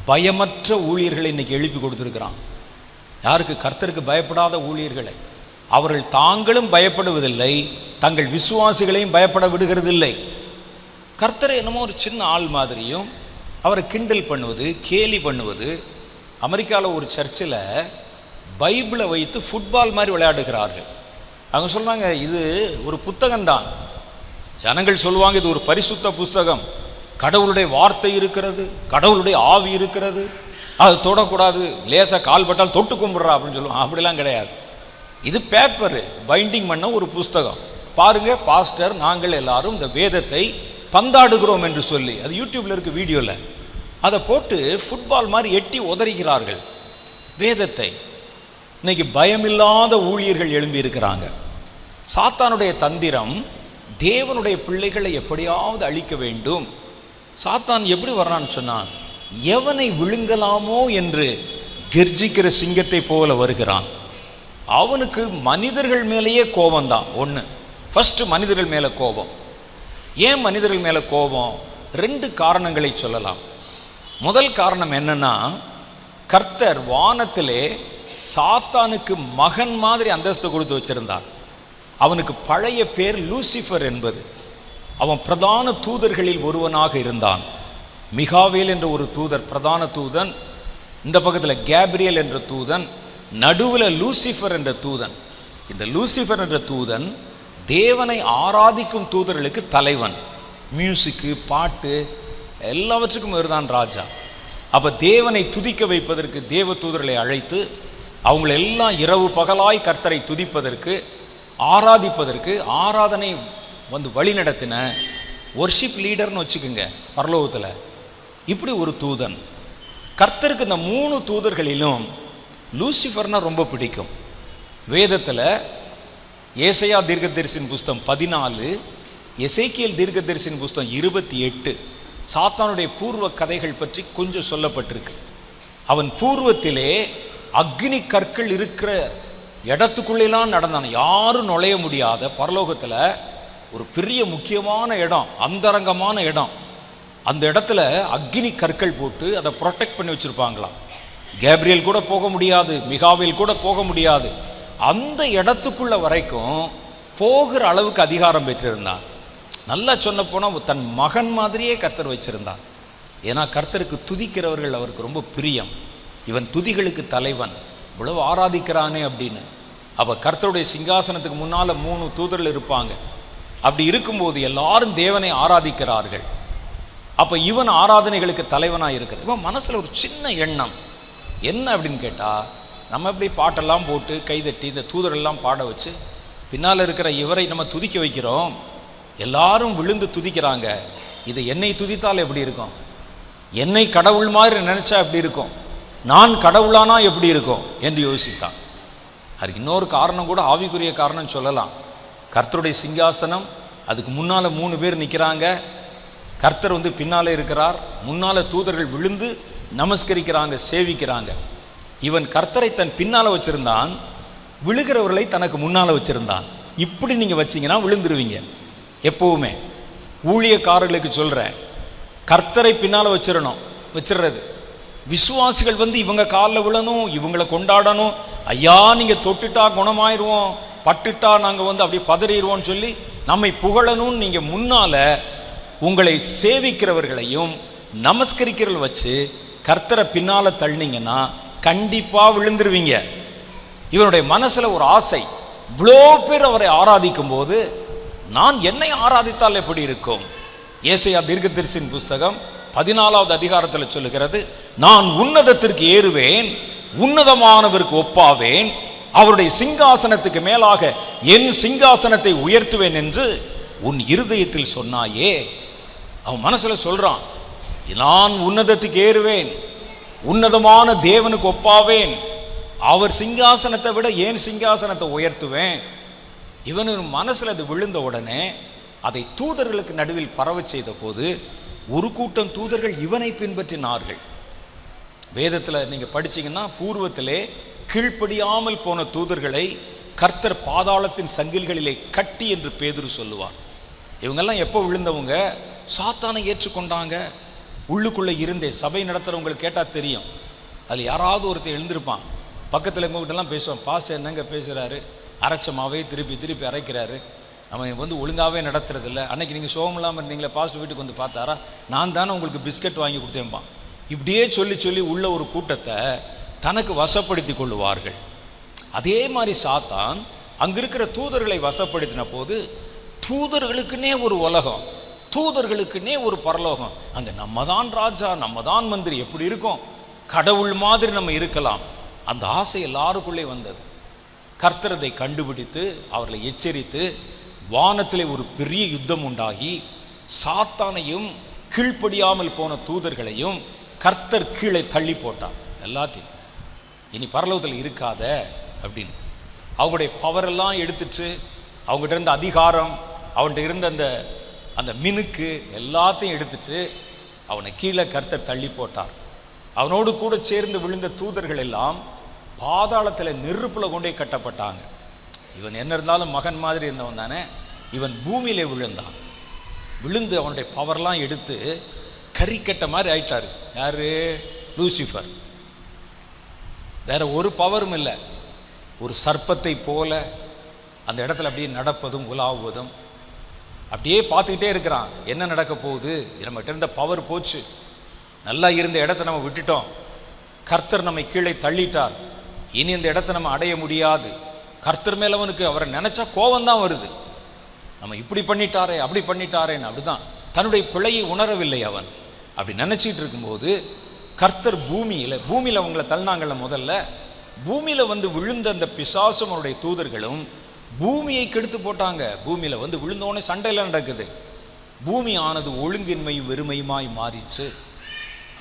பயமற்ற ஊழியர்களை இன்னைக்கு எழுப்பி கொடுத்துருக்கிறான். யாருக்கு? கர்த்தருக்கு பயப்படாத ஊழியர்களை. அவர்கள் தாங்களும் பயப்படுவதில்லை, தங்கள் விசுவாசிகளையும் பயப்பட விடுகிறதில்லை. கர்த்தரை என்னமோ ஒரு சின்ன ஆள் மாதிரியும் அவரை கிண்டல் பண்ணுவது, கேலி பண்ணுவது. அமெரிக்காவில் ஒரு சர்ச்சில் பைபிளை வைத்து ஃபுட்பால் மாதிரி விளையாடுகிறார்கள். அவங்க சொல்கிறாங்க, இது ஒரு புத்தகம்தான். ஜனங்கள் சொல்லுவாங்க, இது ஒரு பரிசுத்த புஸ்தகம், கடவுளுடைய வார்த்தை இருக்கிறது, கடவுளுடைய ஆவி இருக்கிறது, அது தொடக்கூடாது, லேசாக கால் பட்டால் தொட்டு கும்பிட்றா அப்படின்னு சொல்லுவாங்க. அப்படிலாம் கிடையாது. இது பேப்பரு பைண்டிங் பண்ண ஒரு புஸ்தகம். பாருங்க, பாஸ்டர் நாங்கள் எல்லாரும் இந்த வேதத்தை பந்தாடுகிறோம் என்று சொல்லி, அது யூடியூப்ல இருக்கு வீடியோவில், அதை போட்டு ஃபுட்பால் மாதிரி எட்டி உதறிகிறார்கள் வேதத்தை. இன்னைக்கு பயமில்லாத ஊழியர்கள் எழும்பி இருக்கிறாங்க. சாத்தானுடைய தந்திரம் தேவனுடைய பிள்ளைகளை எப்படியாவது அழிக்க வேண்டும். சாத்தான் எப்படி வர்றான்னு சொன்னான், எவனை விழுங்கலாமோ என்று கெர்ஜிக்கிற சிங்கத்தை போல வருகிறான். அவனுக்கு மனிதர்கள் மேலேயே கோபம்தான். ஒன்று, ஃபர்ஸ்ட் மனிதர்கள் மேலே கோபம். ஏன் மனிதர்கள் மேலே கோபம்? 2 காரணங்களை சொல்லலாம். முதல் காரணம் என்னன்னா, கர்த்தர் வானத்திலே சாத்தானுக்கு மகன் மாதிரி அந்தஸ்து கொடுத்து வச்சிருந்தார். அவனுக்கு பழைய பேர் லூசிஃபர் என்பது. அவன் பிரதான தூதர்களில் ஒருவனாக இருந்தான். மிகாவேல் என்ற ஒரு தூதர் பிரதான தூதன், இந்த பக்கத்தில் கேப்ரியல் என்ற தூதன், நடுவில் லூசிஃபர் என்ற தூதன். இந்த லூசிஃபர் என்ற தூதன் தேவனை ஆராதிக்கும் தூதர்களுக்கு தலைவன். மியூசிக்கு, பாட்டு எல்லாவற்றுக்கும் இவர்தான் ராஜா. அப்போ தேவனை துதிக்க வைப்பதற்கு தேவ தூதர்களை அழைத்து அவங்களெல்லாம் இரவு பகலாய் கர்த்தரை துதிப்பதற்கு, ஆராதிப்பதற்கு, ஆராதனை வழி நடத்தின ஒர்ஷிப் லீடர்னு வச்சுக்கோங்க பரலோகத்தில். இப்படி ஒரு தூதன். கர்த்தருக்கு இந்த 3 தூதர்களிலும் லூசிஃபர்னா ரொம்ப பிடிக்கும். வேதத்தில் ஏசாயா தீர்க்கதரிசியின் புஸ்தகம் 14, எசேக்கியேல் தீர்க்கதரிசியின் புஸ்தகம் 28 சாத்தானுடைய பூர்வ கதைகள் பற்றி கொஞ்சம் சொல்லப்பட்டிருக்கு. அவன் பூர்வத்திலே அக்னி கற்கள் இருக்கிற இடத்துக்குள்ளெல்லாம் நடந்தான். யாரும் நுழைய முடியாத பரலோகத்தில் ஒரு பெரிய முக்கியமான இடம், அந்தரங்கமான இடம். அந்த இடத்துல அக்னி கற்கள் போட்டு அதை ப்ரொடெக்ட் பண்ணி வச்சுருப்பாங்களாம். கேப்ரியல் கூட போக முடியாது, மிகாவேல் கூட போக முடியாது. அந்த இடத்துக்குள்ள வரைக்கும் போகிற அளவுக்கு அதிகாரம் பெற்றிருந்தான். நல்லா சொன்ன போனால் தன் மகன் மாதிரியே கர்த்தர் வச்சிருந்தார். ஏன்னா கர்த்தருக்கு துதிக்கிறவர்கள் அவருக்கு ரொம்ப பிரியம். இவன் துதிகளுக்கு தலைவன், இவ்வளவு ஆராதிக்கிறானே அப்படின்னு. அப்போ கர்த்தருடைய சிங்காசனத்துக்கு முன்னால் 3 தூதர்கள் இருப்பாங்க. அப்படி இருக்கும்போது எல்லாரும் தேவனை ஆராதிக்கிறார்கள். அப்போ இவன் ஆராதனைகளுக்கு தலைவனாக இருக்கிறான். இவன் மனசில் ஒரு சின்ன எண்ணம் என்ன அப்படின்னு கேட்டால், நம்ம எப்படி பாட்டெல்லாம் போட்டு கைதட்டி இந்த தூதரெல்லாம் பாட வச்சு பின்னால் இருக்கிற இவரை நம்ம துதிக்க வைக்கிறோம், எல்லாரும் விழுந்து துதிக்கிறாங்க. இது என்னை துதித்தால் எப்படி இருக்கும்? என்னை கடவுள் மாதிரி நினச்சா எப்படி இருக்கும்? நான் கடவுளானா எப்படி இருக்கும் என்று யோசித்தான். அதுக்கு இன்னொரு காரணம் கூட, ஆவிக்குரிய காரணம் சொல்லலாம். கர்த்தருடைய சிங்காசனம், அதுக்கு முன்னால் 3 பேர் நிற்கிறாங்க. கர்த்தர் பின்னால் இருக்கிறார். முன்னால் தூதர்கள் விழுந்து நமஸ்கரிக்கிறாங்க, சேவிக்கிறாங்க. இவன் கர்த்தரை தன் பின்னால் வச்சிருந்தான், விழுகிறவர்களை தனக்கு முன்னால் வச்சிருந்தான். இப்படி நீங்கள் வச்சிங்கன்னா விழுந்துருவீங்க. எப்போவுமே ஊழியக்காரர்களுக்கு சொல்கிறேன், கர்த்தரை பின்னால் வச்சிடுறது. விசுவாசிகள் இவங்க காலில் விழணும், இவங்களை கொண்டாடணும். ஐயா நீங்கள் தொட்டுட்டா குணமாயிருவோம், பட்டுட்டா நாங்கள் அப்படியே பதறிடுவோம்னு சொல்லி நம்மை புகழணும்னு நீங்கள் முன்னால் உங்களை சேவிக்கிறவர்களையும் நமஸ்கரிக்கிறவர்கள் வச்சு கர்த்தரை பின்னால் தள்ளினீங்கன்னா கண்டிப்பாக விழுந்துருவீங்க. இவனுடைய மனசில் ஒரு ஆசை, இவ்வளோ பேர் அவரை ஆராதிக்கும் போது நான் என்னை ஆராதித்தால் எப்படி இருக்கும்? ஏசாயா தீர்க்கதரிசியின் புஸ்தகம் 14வது அதிகாரத்தில் சொல்லுகிறது, நான் உன்னதத்திற்கு ஏறுவேன், உன்னதமானவருக்கு ஒப்பாவேன், அவருடைய சிங்காசனத்துக்கு மேலாக என் சிங்காசனத்தை உயர்த்துவேன் என்று உன் இருதயத்தில் சொன்னாயே. அவன் மனசுல சொல்றான், நான் உன்னதத்துக்கு ஏறுவேன், உன்னதமான தேவனுக்கு ஒப்பாவேன், அவர் சிங்காசனத்தை விட ஏன் சிங்காசனத்தை உயர்த்துவேன். இவனு மனசில் அது விழுந்த உடனே அதை தூதர்களுக்கு நடுவில் பரவ செய்த போது ஒரு கூட்டம் தூதர்கள் இவனை பின்பற்றினார்கள். வேதத்தில் நீங்கள் படிச்சீங்கன்னா பூர்வத்திலே கீழ்ப்படியாமல் போன தூதர்களை கர்த்தர் பாதாளத்தின் சங்கில்களிலே கட்டி என்று பேதுரு சொல்லுவார். இவங்கெல்லாம் எப்போ விழுந்தவங்க? சாத்தானை ஏற்றுக்கொண்டாங்க. உள்ளுக்குள்ளே இருந்தே சபை நடத்துகிறவங்களுக்கு கேட்டால் தெரியும். அதில் யாராவது ஒருத்தர் எழுந்திருப்பான், பக்கத்தில் எங்ககிட்டலாம் பேசுவான், பாஸ்டர் என்னங்க பேசுகிறாரு, அரைச்சமாவே திருப்பி திருப்பி அரைக்கிறாரு, நம்ம ஒழுங்காகவே நடத்துறதில்ல. அன்னைக்கு நீங்கள் சோகம் இல்லாமல் இருந்தீங்களே, பாஸ்டர் வீட்டுக்கு வந்து பார்த்தாரா, நான் தானே உங்களுக்கு பிஸ்கட் வாங்கி கொடுத்தேன்பான். இப்படியே சொல்லி சொல்லி உள்ள ஒரு கூட்டத்தை தனக்கு வசப்படுத்தி கொள்ளுவார்கள். அதே மாதிரி சாத்தான் அங்கே இருக்கிற தூதர்களை வசப்படுத்தின போது தூதர்களுக்குன்னே ஒரு உலகம், தூதர்களுக்குன்னே ஒரு பரலோகம், அங்கே நம்ம தான் ராஜா, நம்ம தான் மந்திரி, எப்படி இருக்கும், கடவுள் மாதிரி நம்ம இருக்கலாம், அந்த ஆசை எல்லாருக்குள்ளே வந்தது. கர்த்தர் அதை கண்டுபிடித்து அவர்களை எச்சரித்து வானத்திலே ஒரு பெரிய யுத்தம் உண்டாகி சாத்தானையும் கீழ்ப்படியாமல் போன தூதர்களையும் கர்த்தர் கீழே தள்ளி போட்டார். எல்லாத்தையும் இனி பரலோகத்தில் இருக்காத அப்படின்னு அவங்களுடைய பவரெல்லாம் எடுத்துட்டு, அவங்ககிட்ட இருந்த அதிகாரம், அவன்கிட்ட இருந்த அந்த அந்த மினுக்கு எல்லாத்தையும் எடுத்துட்டு அவனை கீழே கர்த்தர் தள்ளி போட்டார். அவனோடு கூட சேர்ந்து விழுந்த தூதர்கள் எல்லாம் பாதாளத்தில் நெருப்பில் கொண்டே கட்டப்பட்டாங்க. இவன் என்ன இருந்தாலும் மகன் மாதிரி இருந்தவன் தானே, இவன் பூமியிலே விழுந்தான். விழுந்து அவனுடைய பவர்லாம் எடுத்து கறிக்கட்ட மாதிரி ஆயிட்டாரு. யாரு? லூசிஃபர். வேற ஒரு பவரும் இல்லை. ஒரு சர்ப்பத்தை போல அந்த இடத்துல அப்படியே நடப்பதும் உலாவுவதும் அப்படியே பார்த்துக்கிட்டே இருக்கிறான். என்ன நடக்க போகுது, நம்மகிட்ட இருந்த பவர் போச்சு, நல்லா இருந்த இடத்த நம்ம விட்டுட்டோம், கர்த்தர் நம்மை கீழே தள்ளிட்டார், இனி இந்த இடத்த நம்ம அடைய முடியாது. கர்த்தர் மேலே அவனுக்கு அவரை நினச்சா கோபம்தான் வருது. நம்ம இப்படி பண்ணிட்டாரே அப்படி பண்ணிட்டாரேன்னு அப்படிதான். தன்னுடைய பிழையை உணரவில்லை அவன். அப்படி நினச்சிட்டு இருக்கும்போது கர்த்தர் பூமியில் அவங்கள தள்ளினாங்கள்ல, முதல்ல பூமியில் விழுந்த அந்த பிசாசும் அவருடைய தூதர்களும் பூமியை கெடுத்து போட்டாங்க. பூமியில் விழுந்தோடனே சண்டையில் நடக்குது. பூமி ஆனது ஒழுங்கின்மையும் வெறுமையுமாய் மாறிச்சு.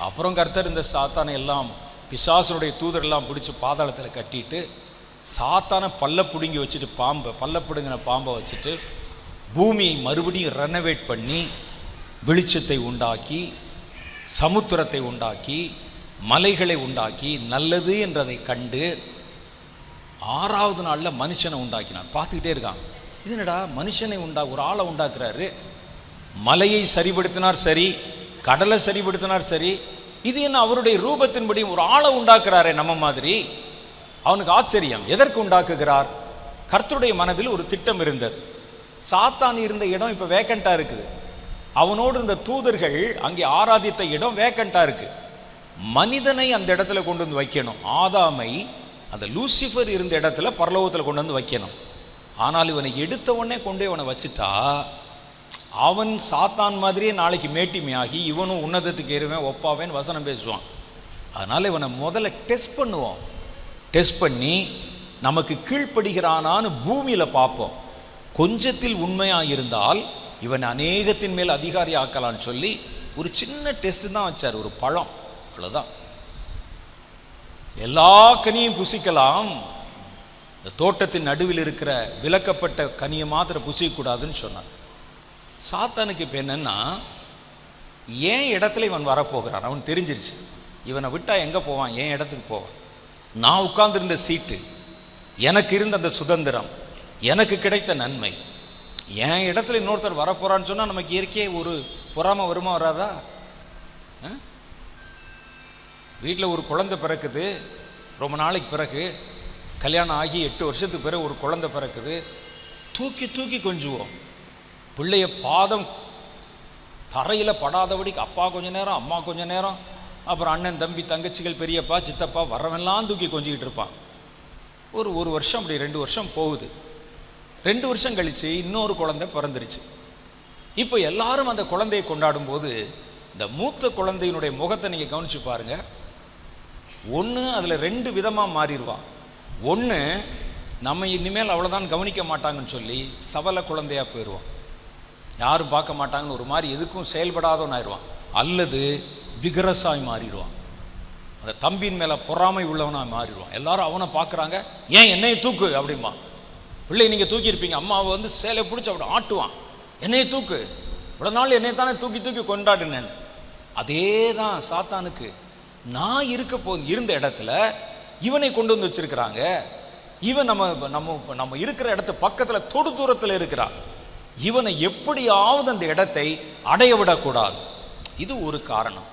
அப்புறம் கர்த்தர் இந்த சாத்தானை எல்லாம் பிசாசனுடைய தூதரெல்லாம் பிடிச்சி பாதாளத்தில் கட்டிட்டு சாத்தானை பல்ல பிடுங்கி வச்சுட்டு பல்ல பிடுங்கின பாம்பை வச்சுட்டு பூமியை மறுபடியும் ரெனோவேட் பண்ணி வெளிச்சத்தை உண்டாக்கி சமுத்திரத்தை உண்டாக்கி மலைகளை உண்டாக்கி நல்லது என்றதை கண்டு 6வது நாளில் மனுஷனை உண்டாக்கினான். பார்த்துக்கிட்டே இருக்கான். இதுனடா மனுஷனை ஒரு ஆளை உண்டாக்குறாரு, மலையை சரிபடுத்தினார் சரி, கடலை சரிபடுத்தினார் சரி, இது என்ன அவருடைய ரூபத்தின்படி ஒரு ஆளை உண்டாக்குறாரே நம்ம மாதிரி. அவனுக்கு ஆச்சரியம். எதற்கு உண்டாக்குகிறார்? கர்த்தருடைய மனதில் ஒரு திட்டம் இருந்தது. சாத்தான் இருந்த இடம் இப்போ வேக்கண்டா இருக்குது. அவனோடு இந்த தூதர்கள் அங்கே ஆராதித்த இடம் வேக்கண்டா இருக்கு. மனிதனை அந்த இடத்துல கொண்டு வந்து வைக்கணும். ஆதாமை அந்த லூசிஃபர் இருந்த இடத்துல பரலோகத்தில் கொண்டு வந்து வைக்கணும். ஆனால் இவனை எடுத்த உடனே கொண்டு இவனை வச்சுட்டா அவன் சாத்தான் மாதிரியே நாளைக்கு மேட்டிமையாகி இவனும் உன்னதத்துக்கு ஏறுவேன் ஒப்பாவேன் வசனம் பேசுவான். அதனால் இவனை முதல்ல டெஸ்ட் பண்ணுவோம். டெஸ்ட் பண்ணி நமக்கு கீழ்ப்படுகிறானான்னு பூமியில் பார்ப்போம். கொஞ்சத்தில் உண்மையாக இருந்தால் இவன் அநேகத்தின் மேல் அதிகாரி ஆக்கலான்னு சொல்லி ஒரு சின்ன டெஸ்ட் தான் வச்சார். ஒரு பழம், அவ்வளோதான். எல்லா கனியும் புசிக்கலாம், இந்த தோட்டத்தின் நடுவில் இருக்கிற விலக்கப்பட்ட கனியை மாத்திரம் புசிக்கக்கூடாதுன்னு சொன்னார். சாத்தானுக்கு இப்போ என்னன்னா, ஏன் இடத்துல இவன் வரப்போகிறான் அவன் தெரிஞ்சிருச்சு. இவனை விட்டால் எங்கே போவான்? என் இடத்துக்கு போவான். நான் உட்கார்ந்துருந்த சீட்டு, எனக்கு இருந்த அந்த சுதந்திரம், எனக்கு கிடைத்த நன்மை, என் இடத்துல இன்னொருத்தர் வரப்போகிறான்னு சொன்னால் நமக்கு இயற்கையே ஒரு பொறாமை வருமா வராதா? வீட்டில் ஒரு குழந்தை பிறக்குது, ரொம்ப நாளைக்கு பிறகு கல்யாணம் ஆகி 8 வருஷத்துக்கு பிறகு ஒரு குழந்தை பிறக்குது, தூக்கி தூக்கி கொஞ்சுவோம். பிள்ளைய பாதம் தரையில் படாதபடிக்கு அப்பா கொஞ்சம் நேரம், அம்மா கொஞ்சம் நேரம், அப்புறம் அண்ணன் தம்பி தங்கச்சிகள் பெரியப்பா சித்தப்பா வரவெல்லாம் தூக்கி கொஞ்சிக்கிட்டு இருப்பான். ஒரு வருஷம் அப்படி 2 வருஷம் போகுது. 2 வருஷம் கழித்து இன்னொரு குழந்தை பிறந்துருச்சு. இப்போ எல்லாரும் அந்த குழந்தையை கொண்டாடும் போது இந்த மூத்த குழந்தையினுடைய முகத்தை நீங்கள் கவனித்து பாருங்கள். ஒன்று அதில் 2 விதமாக மாறிடுவான். ஒன்று நம்ம இனிமேல் அவ்வளோதான் கவனிக்க மாட்டாங்கன்னு சொல்லி சவல குழந்தையாக போயிடுவான், யாரும் பார்க்க மாட்டாங்கன்னு ஒரு மாதிரி எதுக்கும் செயல்படாதவன் ஆயிடுவான். அல்லது விகரசாய் மாறிடுவான். அந்த தம்பியின் மேலே பொறாமை உள்ளவனாக மாறிடுவான். எல்லாரும் அவனை பார்க்குறாங்க, ஏன் என்னையை தூக்கு அப்படிம்பா. பிள்ளை நீங்கள் தூக்கியிருப்பீங்க, அம்மாவை வந்து சேலை பிடிச்சி அப்படி ஆட்டுவான், என்னையை தூக்கு, இவ்வளோ நாள் என்னை தானே தூக்கி தூக்கி கொண்டாடினேன்னு. அதே தான் சாத்தானுக்கு. நான் இருந்த இடத்துல இவனை கொண்டு வந்து வச்சிருக்கிறாங்க. இவன் நம்ம இருக்கிற இடத்து பக்கத்தில் தொடு தூரத்தில் இருக்கிறான். இவனை எப்படியாவது அந்த இடத்தை அடைய விடக்கூடாது. இது ஒரு காரணம்.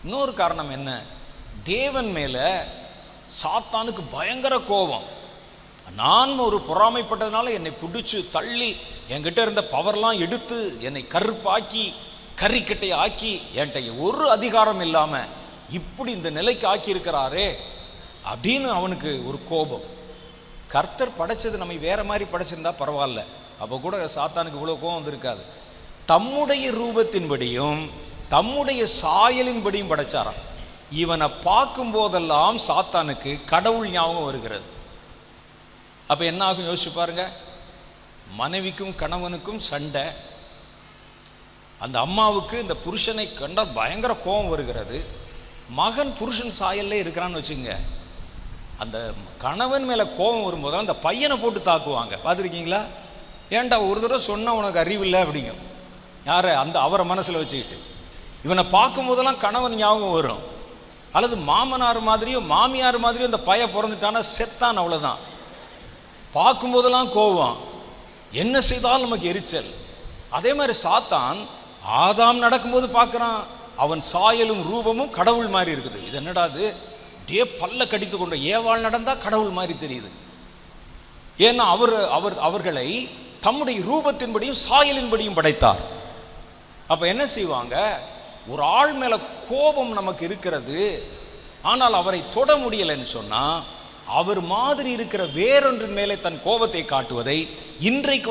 இன்னொரு காரணம் என்ன? தேவன் மேலே சாத்தானுக்கு பயங்கர கோபம். நான் ஒரு பொறாமைப்பட்டதுனால என்னை பிடிச்சி தள்ளி என்கிட்ட இருந்த பவர்லாம் எடுத்து என்னை கருப்பாக்கி கறிக்கட்டை ஆக்கி என்கிட்ட ஒரு அதிகாரம் இல்லாமல் இப்படி இந்த நிலைக்கு ஆக்கி இருக்கிறாரே அப்படின்னு அவனுக்கு ஒரு கோபம். கர்த்தர் படைச்சது நம்ம வேற மாதிரி படைச்சிருந்தா பரவாயில்ல, அப்போ கூட சாத்தானுக்கு இவ்வளோ கோபம் வந்திருக்காது. தம்முடைய ரூபத்தின்படியும் தம்முடைய சாயலின்படியும் படைச்சாராம். இவனை பார்க்கும் போதெல்லாம் சாத்தானுக்கு கடவுள் ஞாபகம் வருகிறது. அப்போ என்ன ஆகும் யோசிச்சு பாருங்க. மனைவிக்கும் கணவனுக்கும் சண்டை. அந்த அம்மாவுக்கு இந்த புருஷனை கண்டால் பயங்கர கோபம் வருகிறது. மகன் புருஷன் சாயல்லே இருக்கிறான்னு வச்சுங்க, அந்த கணவன் மேலே கோபம் வரும்போது அந்த பையனை போட்டு தாக்குவாங்க. பார்த்துருக்கீங்களா? ஏன்டா ஒரு தடவை சொன்னால் உனக்கு அறிவில்லை அப்படிங்கும். யாரை? அந்த அவரை மனசில் வச்சுக்கிட்டு. இவனை பார்க்கும் போதெல்லாம் கணவன் ஞாபகம் வரும். அல்லது மாமனார் மாதிரியோ மாமியார் மாதிரியோ அந்த பையன் பிறந்துட்டானா செத்தான், அவ்வளோதான். பார்க்கும்போதெல்லாம் கோபம், என்ன செய்தாலும் நமக்கு எரிச்சல். அதே மாதிரி சாத்தான் ஆதாம் நடக்கும்போது பார்க்குறான், அவன் சாயலும் ரூபமும் கடவுள் மாதிரி இருக்குது. இது என்னடா அது? டே பல்ல கடித்து கொண்ட ஏவாள் நடந்தால் கடவுள் மாதிரி தெரியுது. ஏன்னா அவர்களை தம்முடைய ரூபத்தின்படியும் சாயலின்படியும் படைத்தார். அப்போ என்ன செய்வாங்க? ஒரு ஆள் மேலே கோபம் நமக்கு இருக்கிறது, ஆனால் அவரை தொட முடியலைன்னு சொன்னால் அவர் மாதிரி இருக்கிற வேறொன்றின் மேலே தன் கோபத்தை காட்டுவதை இன்றைக்கு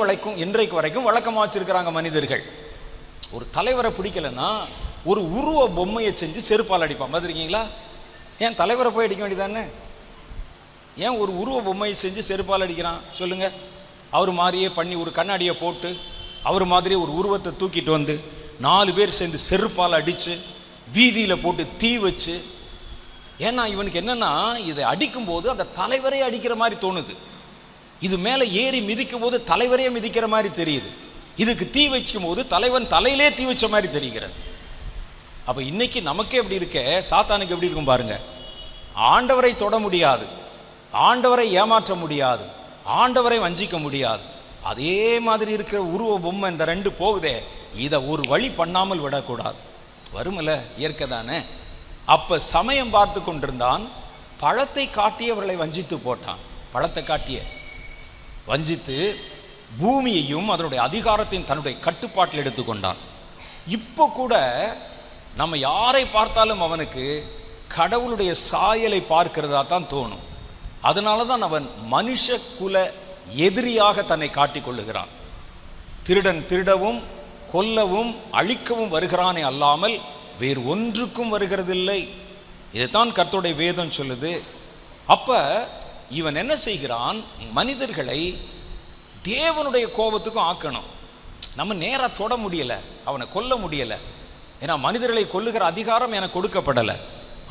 வரைக்கும் வழக்கமாக வச்சிருக்கிறாங்க மனிதர்கள். ஒரு தலைவரை பிடிக்கலைன்னா ஒரு உருவ பொம்மையை செஞ்சு செருப்பால் அடிப்பான். பார்த்துருக்கீங்களா? ஏன் தலைவரை போய் அடிக்க வேண்டியதானே? ஏன் ஒரு உருவ பொம்மையை செஞ்சு செருப்பால் அடிக்கிறான் சொல்லுங்க? அவர் மாதிரியே பண்ணி ஒரு கண்ணாடியை போட்டு அவர் மாதிரியே ஒரு உருவத்தை தூக்கிட்டு வந்து 4 பேர் சேர்ந்து செருப்பால் அடித்து வீதியில் போட்டு தீ வச்சு. ஏன்னா இவனுக்கு என்னன்னா, இதை அடிக்கும்போது அந்த தலைவரே அடிக்கிற மாதிரி தோணுது. இது மேலே ஏறி மிதிக்கும் போது தலைவரே மிதிக்கிற மாதிரி தெரியுது. இதுக்கு தீ வைக்கும் போது தலைவன் தலையிலே தீ வச்ச மாதிரி தெரிகிறது. அப்போ இன்னைக்கு நமக்கே எப்படி இருக்க, சாத்தானுக்கு எப்படி இருக்கும் பாருங்க. ஆண்டவரை தொட முடியாது, ஆண்டவரை ஏமாற்ற முடியாது, ஆண்டவரை வஞ்சிக்க முடியாது. அதே மாதிரி இருக்கிற உருவ பொம்மை இந்த 2 போகுதே, இதை ஒரு வழி பண்ணாமல் விடக்கூடாது. வருமல்ல, இயற்கை தானே. அப்போ சமயம் பார்த்து கொண்டிருந்தான், பழத்தை காட்டியவர்களை வஞ்சித்து போட்டான். பழத்தை காட்டிய வஞ்சித்து பூமியையும் அதனுடைய அதிகாரத்தையும் தன்னுடைய கட்டுப்பாட்டில் எடுத்துக்கொண்டான். இப்போ கூட நம்ம யாரை பார்த்தாலும் அவனுக்கு கடவுளுடைய சாயலை பார்க்கிறதா தான் தோணும். அதனால தான் அவன் மனுஷ குல எதிரியாக தன்னை காட்டிக்கொள்ளுகிறான். திருடன் திருடவும் கொல்லவும் அழிக்கவும் வருகிறானே அல்லாமல் வேறு ஒன்றுக்கும் வருகிறதில்லை. இதைத்தான் கர்த்தருடைய வேதம் சொல்லுது. அப்ப இவன் என்ன செய்கிறான்? மனிதர்களை தேவனுடைய கோபத்துக்கும் ஆக்கணும். நம்ம நேராக தொட முடியலை, அவனை கொல்ல முடியலை. ஏன்னா மனிதர்களை கொல்லுகிற அதிகாரம் எனக்கு கொடுக்கப்படலை.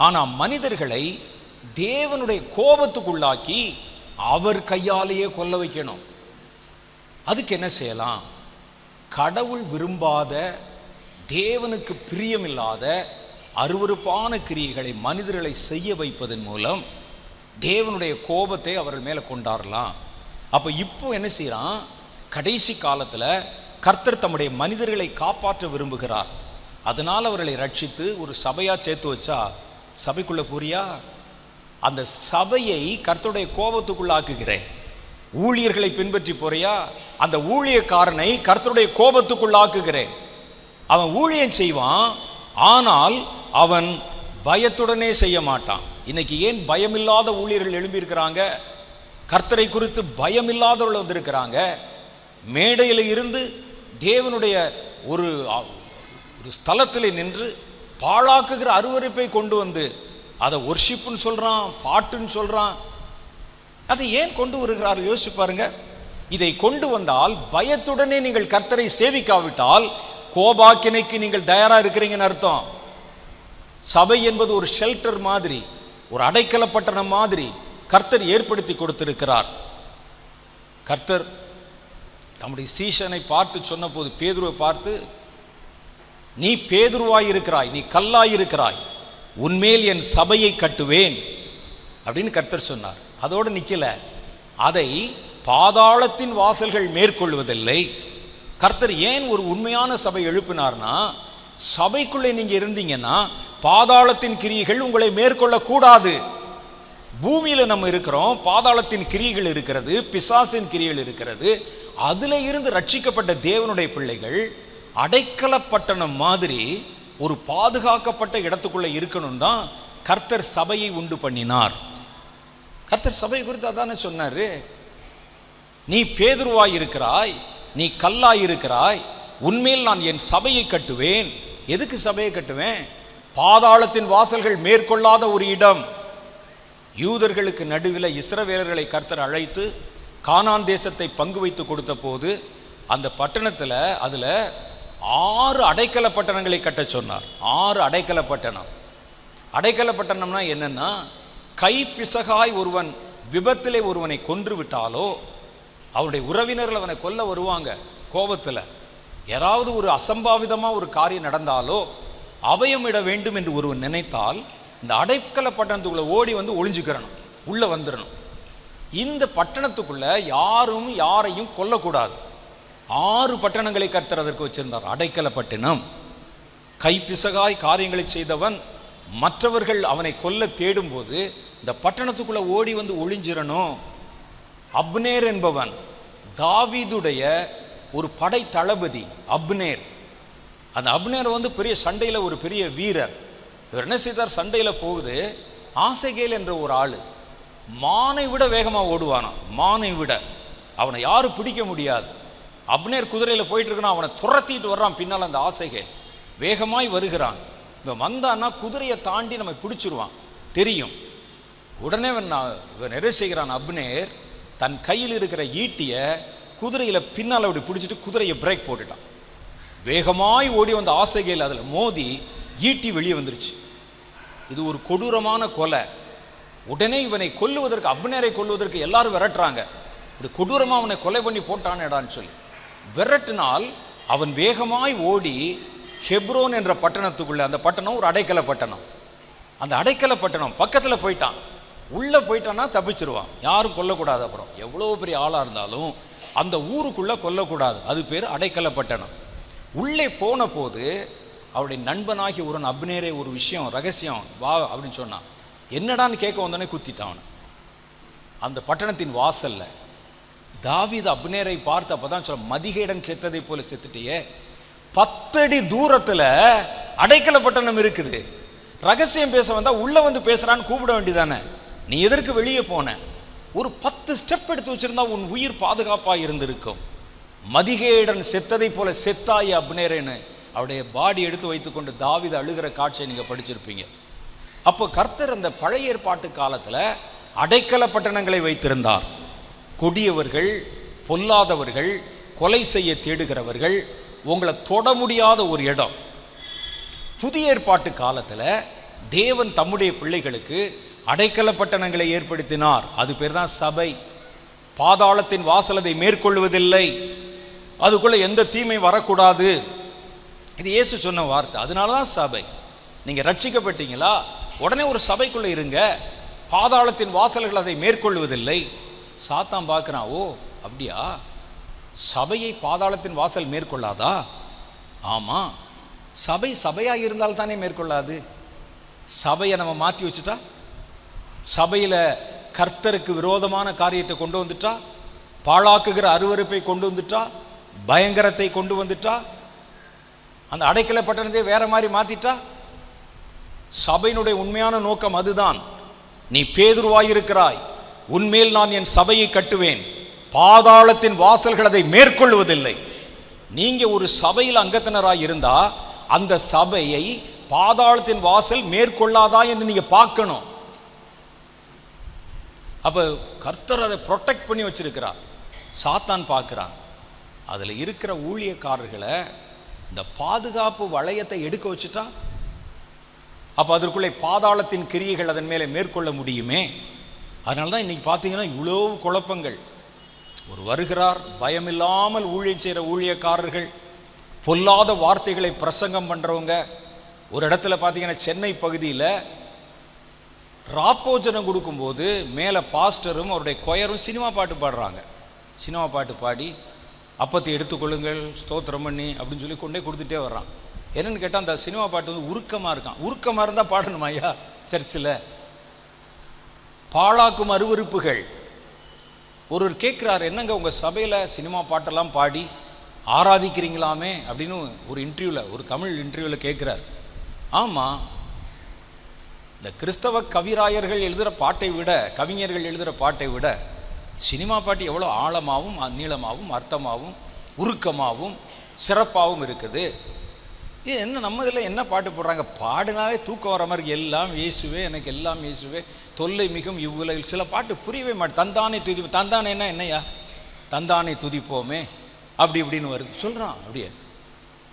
ஆனால் மனிதர்களை தேவனுடைய கோபத்துக்குள்ளாக்கி அவர் கையாலேயே கொல்ல வைக்கணும். அதுக்கு என்ன செய்யலாம்? கடவுள் விரும்பாத, தேவனுக்கு பிரியமில்லாத அருவருப்பான கிரியைகளை மனிதர்களை செய்ய வைப்பதன் மூலம் தேவனுடைய கோபத்தை அவர்கள் மேலே கொண்டாடலாம். அப்போ இப்போ என்ன செய்யறான்? கடைசி காலத்தில் கர்த்தர் தம்முடைய மனிதர்களை காப்பாற்ற விரும்புகிறார். அதனால் அவர்களை ரட்சித்து ஒரு சபையாக சேர்த்து வச்சா சபைக்குள்ளே போறியா? அந்த சபையை கர்த்தருடைய கோபத்துக்குள்ளாக்குகிறேன். ஊழியர்களை பின்பற்றி போறியா? அந்த ஊழியக்காரனை கர்த்தருடைய கோபத்துக்குள்ளாக்குகிறேன். அவன் ஊழியம் செய்வான், ஆனால் அவன் பயத்துடனே செய்ய மாட்டான். இன்னைக்கு ஏன் பயமில்லாத ஊழியர்கள் எழும்பியிருக்கிறாங்க? கர்த்தரை குறித்து பயமில்லாதவர்கள் வந்திருக்கிறாங்க. மேடையில் இருந்து தேவனுடைய ஒரு ஸ்தலத்தில் நின்று பாழாக்குகிற அருவருப்பை கொண்டு வந்து அதை ஒர்ஷிப்புன்னு சொல்கிறான், பாட்டுன்னு சொல்கிறான். அதை ஏன் கொண்டு வருகிறார் யோசிச்சு பாருங்க. இதை கொண்டு வந்தால் பயத்துடனே நீங்கள் கர்த்தரை சேவிக்காவிட்டால் கோபாக்கினைக்கு நீங்கள் தயாராக இருக்கிறீங்கன்னு அர்த்தம். சபை என்பது ஒரு ஷெல்டர் மாதிரி. ஒரு அடைக்கல பட்டணம் மாதிரி கர்த்தர் ஏற்படுத்தி கொடுத்திருக்கிறார். கர்த்தர் தம்முடைய சீஷனை பார்த்து சொன்ன போது, பேதுருவை பார்த்து, நீ பேதுருவாய் இருக்கிறாய், நீ கல்லாய் இருக்கிறாய், உன்மேல் என் சபையை கட்டுவேன் அப்படின்னு கர்த்தர் சொன்னார். அதோடு நிக்கல, அதை பாதாளத்தின் வாசல்கள் மேற்கொள்வதில்லை. கர்த்தர் ஏன் ஒரு உண்மையான சபை எழுப்பினார்னா, சபைக்குள்ளே நீங்க இருந்தீங்கன்னா பாதாளத்தின் கிரியைகள் உங்களை மேற்கொள்ள கூடாது. பூமியில நம்ம இருக்கிறோம், பாதாளத்தின் கிரியைகள் இருக்கிறது, பிசாசின் கிரியைகள் இருக்கிறது. அதுல இருந்து ரட்சிக்கப்பட்ட தேவனுடைய பிள்ளைகள் அடைக்கல பட்டணம் மாதிரி ஒரு பாதுகாக்கப்பட்ட இடத்துக்குள்ள இருக்கணும் தான் கர்த்தர் சபையை உண்டு பண்ணினார். கர்த்தர் சபை குறித்து அதானே சொன்னாரு, நீ பேதுருவாய் இருக்கிறாய், நீ கல்லாய் இருக்கிறாய், உன்மேல் நான் என் சபையை கட்டுவேன். எதுக்கு சபையை கட்டுவேன்? பாதாளத்தின் வாசல்கள் மேற்கொள்ளாத ஒரு இடம். யூதர்களுக்கு நடுவில் இஸ்ரவேலர்களை கர்த்தர் அழைத்து கானான் தேசத்தை பங்கு வைத்து கொடுத்த போது அந்த பட்டணத்தில் அதில் 6 அடைக்கல பட்டணங்களை கட்ட சொன்னார். 6 அடைக்கல பட்டணம். அடைக்கல பட்டணம்னா என்னன்னா, கை பிசகாய் ஒருவன் விபத்திலே ஒருவனை கொன்று விட்டாலோ, அவருடைய உறவினர்கள் அவனை கொல்ல வருவாங்க கோபத்தில், யாராவது ஒரு அசம்பாவிதமாக ஒரு காரியம் நடந்தாலோ அபயம் இட வேண்டும் என்று ஒருவன் நினைத்தால் இந்த அடைக்கல பட்டணத்துக்குள்ளே ஓடி வந்து ஒளிஞ்சுக்கிறணும், உள்ளே வந்துடணும். இந்த பட்டணத்துக்குள்ள யாரும் யாரையும் கொல்லக்கூடாது. 6 பட்டணங்களை கர்த்தர் அதற்கு வச்சிருந்தார். அடைக்கல பட்டணம். கைப்பிசகாய் காரியங்களை செய்தவன் மற்றவர்கள் அவனை கொல்ல தேடும்போது இந்த பட்டணத்துக்குள்ள ஓடி வந்து ஒளிஞ்சிடணும். அப்னேர் என்பவன் தாவீதுடைய ஒரு படை தளபதி. அப்னேர், அந்த அப்னேர் வந்து பெரிய சண்டையில் ஒரு பெரிய வீரர். இவர் என்ன செய்தார், சண்டையில் போகுது, ஆசகேல் என்ற ஒரு ஆள் மானை விட வேகமாக ஓடுவானான். மானை விட அவனை யாரும் பிடிக்க முடியாது. அப்னேர் குதிரையில் போயிட்டு இருக்கான், அவனை துரத்திட்டு வர்றான் பின்னால். அந்த ஆசகேல் வேகமாய் வருகிறான். இவன் வந்தான்னா குதிரையை தாண்டி நம்ம பிடிச்சிருவான் தெரியும். உடனே இவன் என்ன செய்கிறான், அப்னேர் தன் கையில் இருக்கிற ஈட்டிய குதிரையில் பின்னால் அப்படி பிடிச்சிட்டு குதிரையை பிரேக் போட்டுட்டான். வேகமாய் ஓடி வந்த ஆசகேல் அதில் மோதி ஈட்டி வெளியே வந்துருச்சு. இது ஒரு கொடூரமான கொலை. உடனே இவனை கொல்லுவதற்கு, அப்னேரை கொல்லுவதற்கு எல்லாரும் விரட்டுறாங்க. இப்படி கொடூரமாக அவனை கொலை பண்ணி போட்டானேடான்னு சொல்லி விரட்டினால் அவன் வேகமாய் ஓடி ஹெப்ரோன் என்ற பட்டணத்துக்குள்ள, அந்த பட்டணம் ஒரு அடைக்கல பட்டணம், அந்த அடைக்கல பட்டணம் பக்கத்தில் போயிட்டான். உள்ளே போயிட்டான்னா தப்பிச்சிருவான், யாரும் கொல்லக்கூடாது. அப்புறம் எவ்வளோ பெரிய ஆளாக இருந்தாலும் அந்த ஊருக்குள்ளே கொல்லக்கூடாது. அது பேர் அடைக்கல பட்டணம். உள்ளே போன போது அவருடைய நண்பனாகி ஒரு அப்னேரே ஒரு விஷயம் ரகசியம் வா அப்படின்னு சொன்னான். என்னடான்னு கேட்க வந்தோடனே குத்திட்டான். அந்த பட்டணத்தின் வாசல்ல தாவீது அப்னேரை பார்த்து அப்பதான் சொல்ல, மதிகேடன் செத்ததை போல செத்துட்டியே, 10 அடி தூரத்தில் அடைக்கல பட்டணம் இருக்குது. ரகசியம் பேச வந்தா உள்ள வந்து பேசுறான்னு கூப்பிட வேண்டியதானே, நீ எதற்கு வெளியே போன? ஒரு 10 ஸ்டெப் எடுத்து வச்சிருந்தா உன் உயிர் பாதுகாப்பா இருந்திருக்கும். மதிகேடன் செத்ததை போல செத்தாய் அப்னேரேன்னு அவருடைய பாடி எடுத்து வைத்துக்கொண்டு தாவீது அழுகிற காட்சியை நீங்க படிச்சிருப்பீங்க. அப்போ கர்த்தர் அந்த பழைய ஏற்பாட்டு காலத்தில் அடைக்கல பட்டணங்களை வைத்திருந்தார். கொடியவர்கள், பொல்லாதவர்கள், கொலை செய்ய தேடுகிறவர்கள், உங்களை தொட முடியாத ஒரு இடம். புதிய ஏற்பாட்டு காலத்தில் தேவன் தம்முடைய பிள்ளைகளுக்கு அடைக்கல பட்டணங்களை ஏற்படுத்தினார். அது பேர் தான் சபை. பாதாளத்தின் வாசல் அதை மேற்கொள்வதில்லை, அதுக்குள்ள எந்த தீமை வரக்கூடாது. இது இயேசு சொன்ன வார்த்தை. அதனால தான் சபை. நீங்கள் ரட்சிக்கப்பட்டீங்களா, உடனே ஒரு சபைக்குள்ளே இருங்க. பாதாளத்தின் வாசல்கள் அதை மேற்கொள்வதில்லை. சாத்தான் பார்க்குறான், ஓ அப்படியா, சபையை பாதாளத்தின் வாசல் மேற்கொள்ளாதா? ஆமாம், சபை சபையாக இருந்தால் தானே மேற்கொள்ளாது. சபையை நம்ம மாற்றி வச்சுட்டா, சபையில் கர்த்தருக்கு விரோதமான காரியத்தை கொண்டு வந்துட்டா, பாழாக்குகிற அருவருப்பை கொண்டு வந்துட்டா, பயங்கரத்தை கொண்டு வந்துட்டா, அந்த அடைக்கல பட்டணத்தை வேற மாதிரி மாத்திட்டா. சபையினுடைய உண்மையான நோக்கம் அதுதான். நீ பேதுருவாயிருக்கிறாய், உன்மேல் நான் என் சபையை கட்டுவேன், பாதாளத்தின் வாசல்கள் அதை மேற்கொள்வதில்லை. நீங்க ஒரு சபையில் அங்கத்தினராய் இருந்தா அந்த சபையை பாதாளத்தின் வாசல் மேற்கொள்ளாதா என்று நீங்க பார்க்கணும். அப்ப கர்த்தர் அதை ப்ரொடெக்ட் பண்ணி வச்சிருக்கிறார். சாத்தான் பார்க்கிறான், அதுல இருக்கிற ஊழியக்காரர்களை இந்த பாதுகாப்பு வளையத்தை எடுக்க வச்சுட்டா அப்போ அதற்குள்ளே பாதாளத்தின் கிரியைகள் அதன் மேலே மேற்கொள்ள முடியுமே. அதனால தான் இன்றைக்கி பார்த்தீங்கன்னா இவ்வளோ குழப்பங்கள். ஒரு வருகிறார், பயமில்லாமல் ஊழியம் செய்கிற ஊழியக்காரர்கள், பொல்லாத வார்த்தைகளை பிரசங்கம் பண்ணுறவங்க. ஒரு இடத்துல பார்த்தீங்கன்னா சென்னை பகுதியில் ராப்போஜனம் கொடுக்கும்போது மேலே பாஸ்டரும் அவருடைய கொயரும் சினிமா பாட்டு பாடுறாங்க. சினிமா பாட்டு பாடி அப்பத்தை எடுத்துக்கொள்ளுங்கள் ஸ்தோத்திரம் பண்ணி அப்படின்னு சொல்லி கொண்டே கொடுத்துட்டே வர்றான். என்னென்னு கேட்டால் அந்த சினிமா பாட்டு வந்து உருக்கமாக இருக்கான். உருக்கமாக இருந்தால் பாடணுமா ஐயா சர்ச்சில்? பாழாக்கும் அருவருப்புகள். ஒருவர் கேட்குறாரு, என்னங்க உங்கள் சபையில் சினிமா பாட்டெல்லாம் பாடி ஆராதிக்கிறீங்களாமே அப்படின்னு ஒரு இன்டர்வியூவில், ஒரு தமிழ் இன்டர்வியூவில் கேட்குறார். ஆமாம், இந்த கிறிஸ்தவ கவிராயர்கள் எழுதுகிற பாட்டை விட, கவிஞர்கள் எழுதுகிற பாட்டை விட சினிமா பாட்டு எவ்வளோ ஆழமாகவும் நீளமாகவும் அர்த்தமாகவும் உருக்கமாகவும் சிறப்பாகவும் இருக்குது. இது என்ன நம்ம இதில் என்ன பாட்டு போடுறாங்க? பாடினாலே தூக்கம் வர மாதிரி, எல்லாம் இயேசுவே எனக்கு எல்லாம் இயேசுவே தொல்லை மிகும் இவ்வுலகில். சில பாட்டு புரியவே மாட்டேன். தந்தானே துதி, தந்தானேன்னா என்னையா? தந்தானே துதிப்போமே அப்படி இப்படின்னு வருது சொல்கிறான். அப்படியே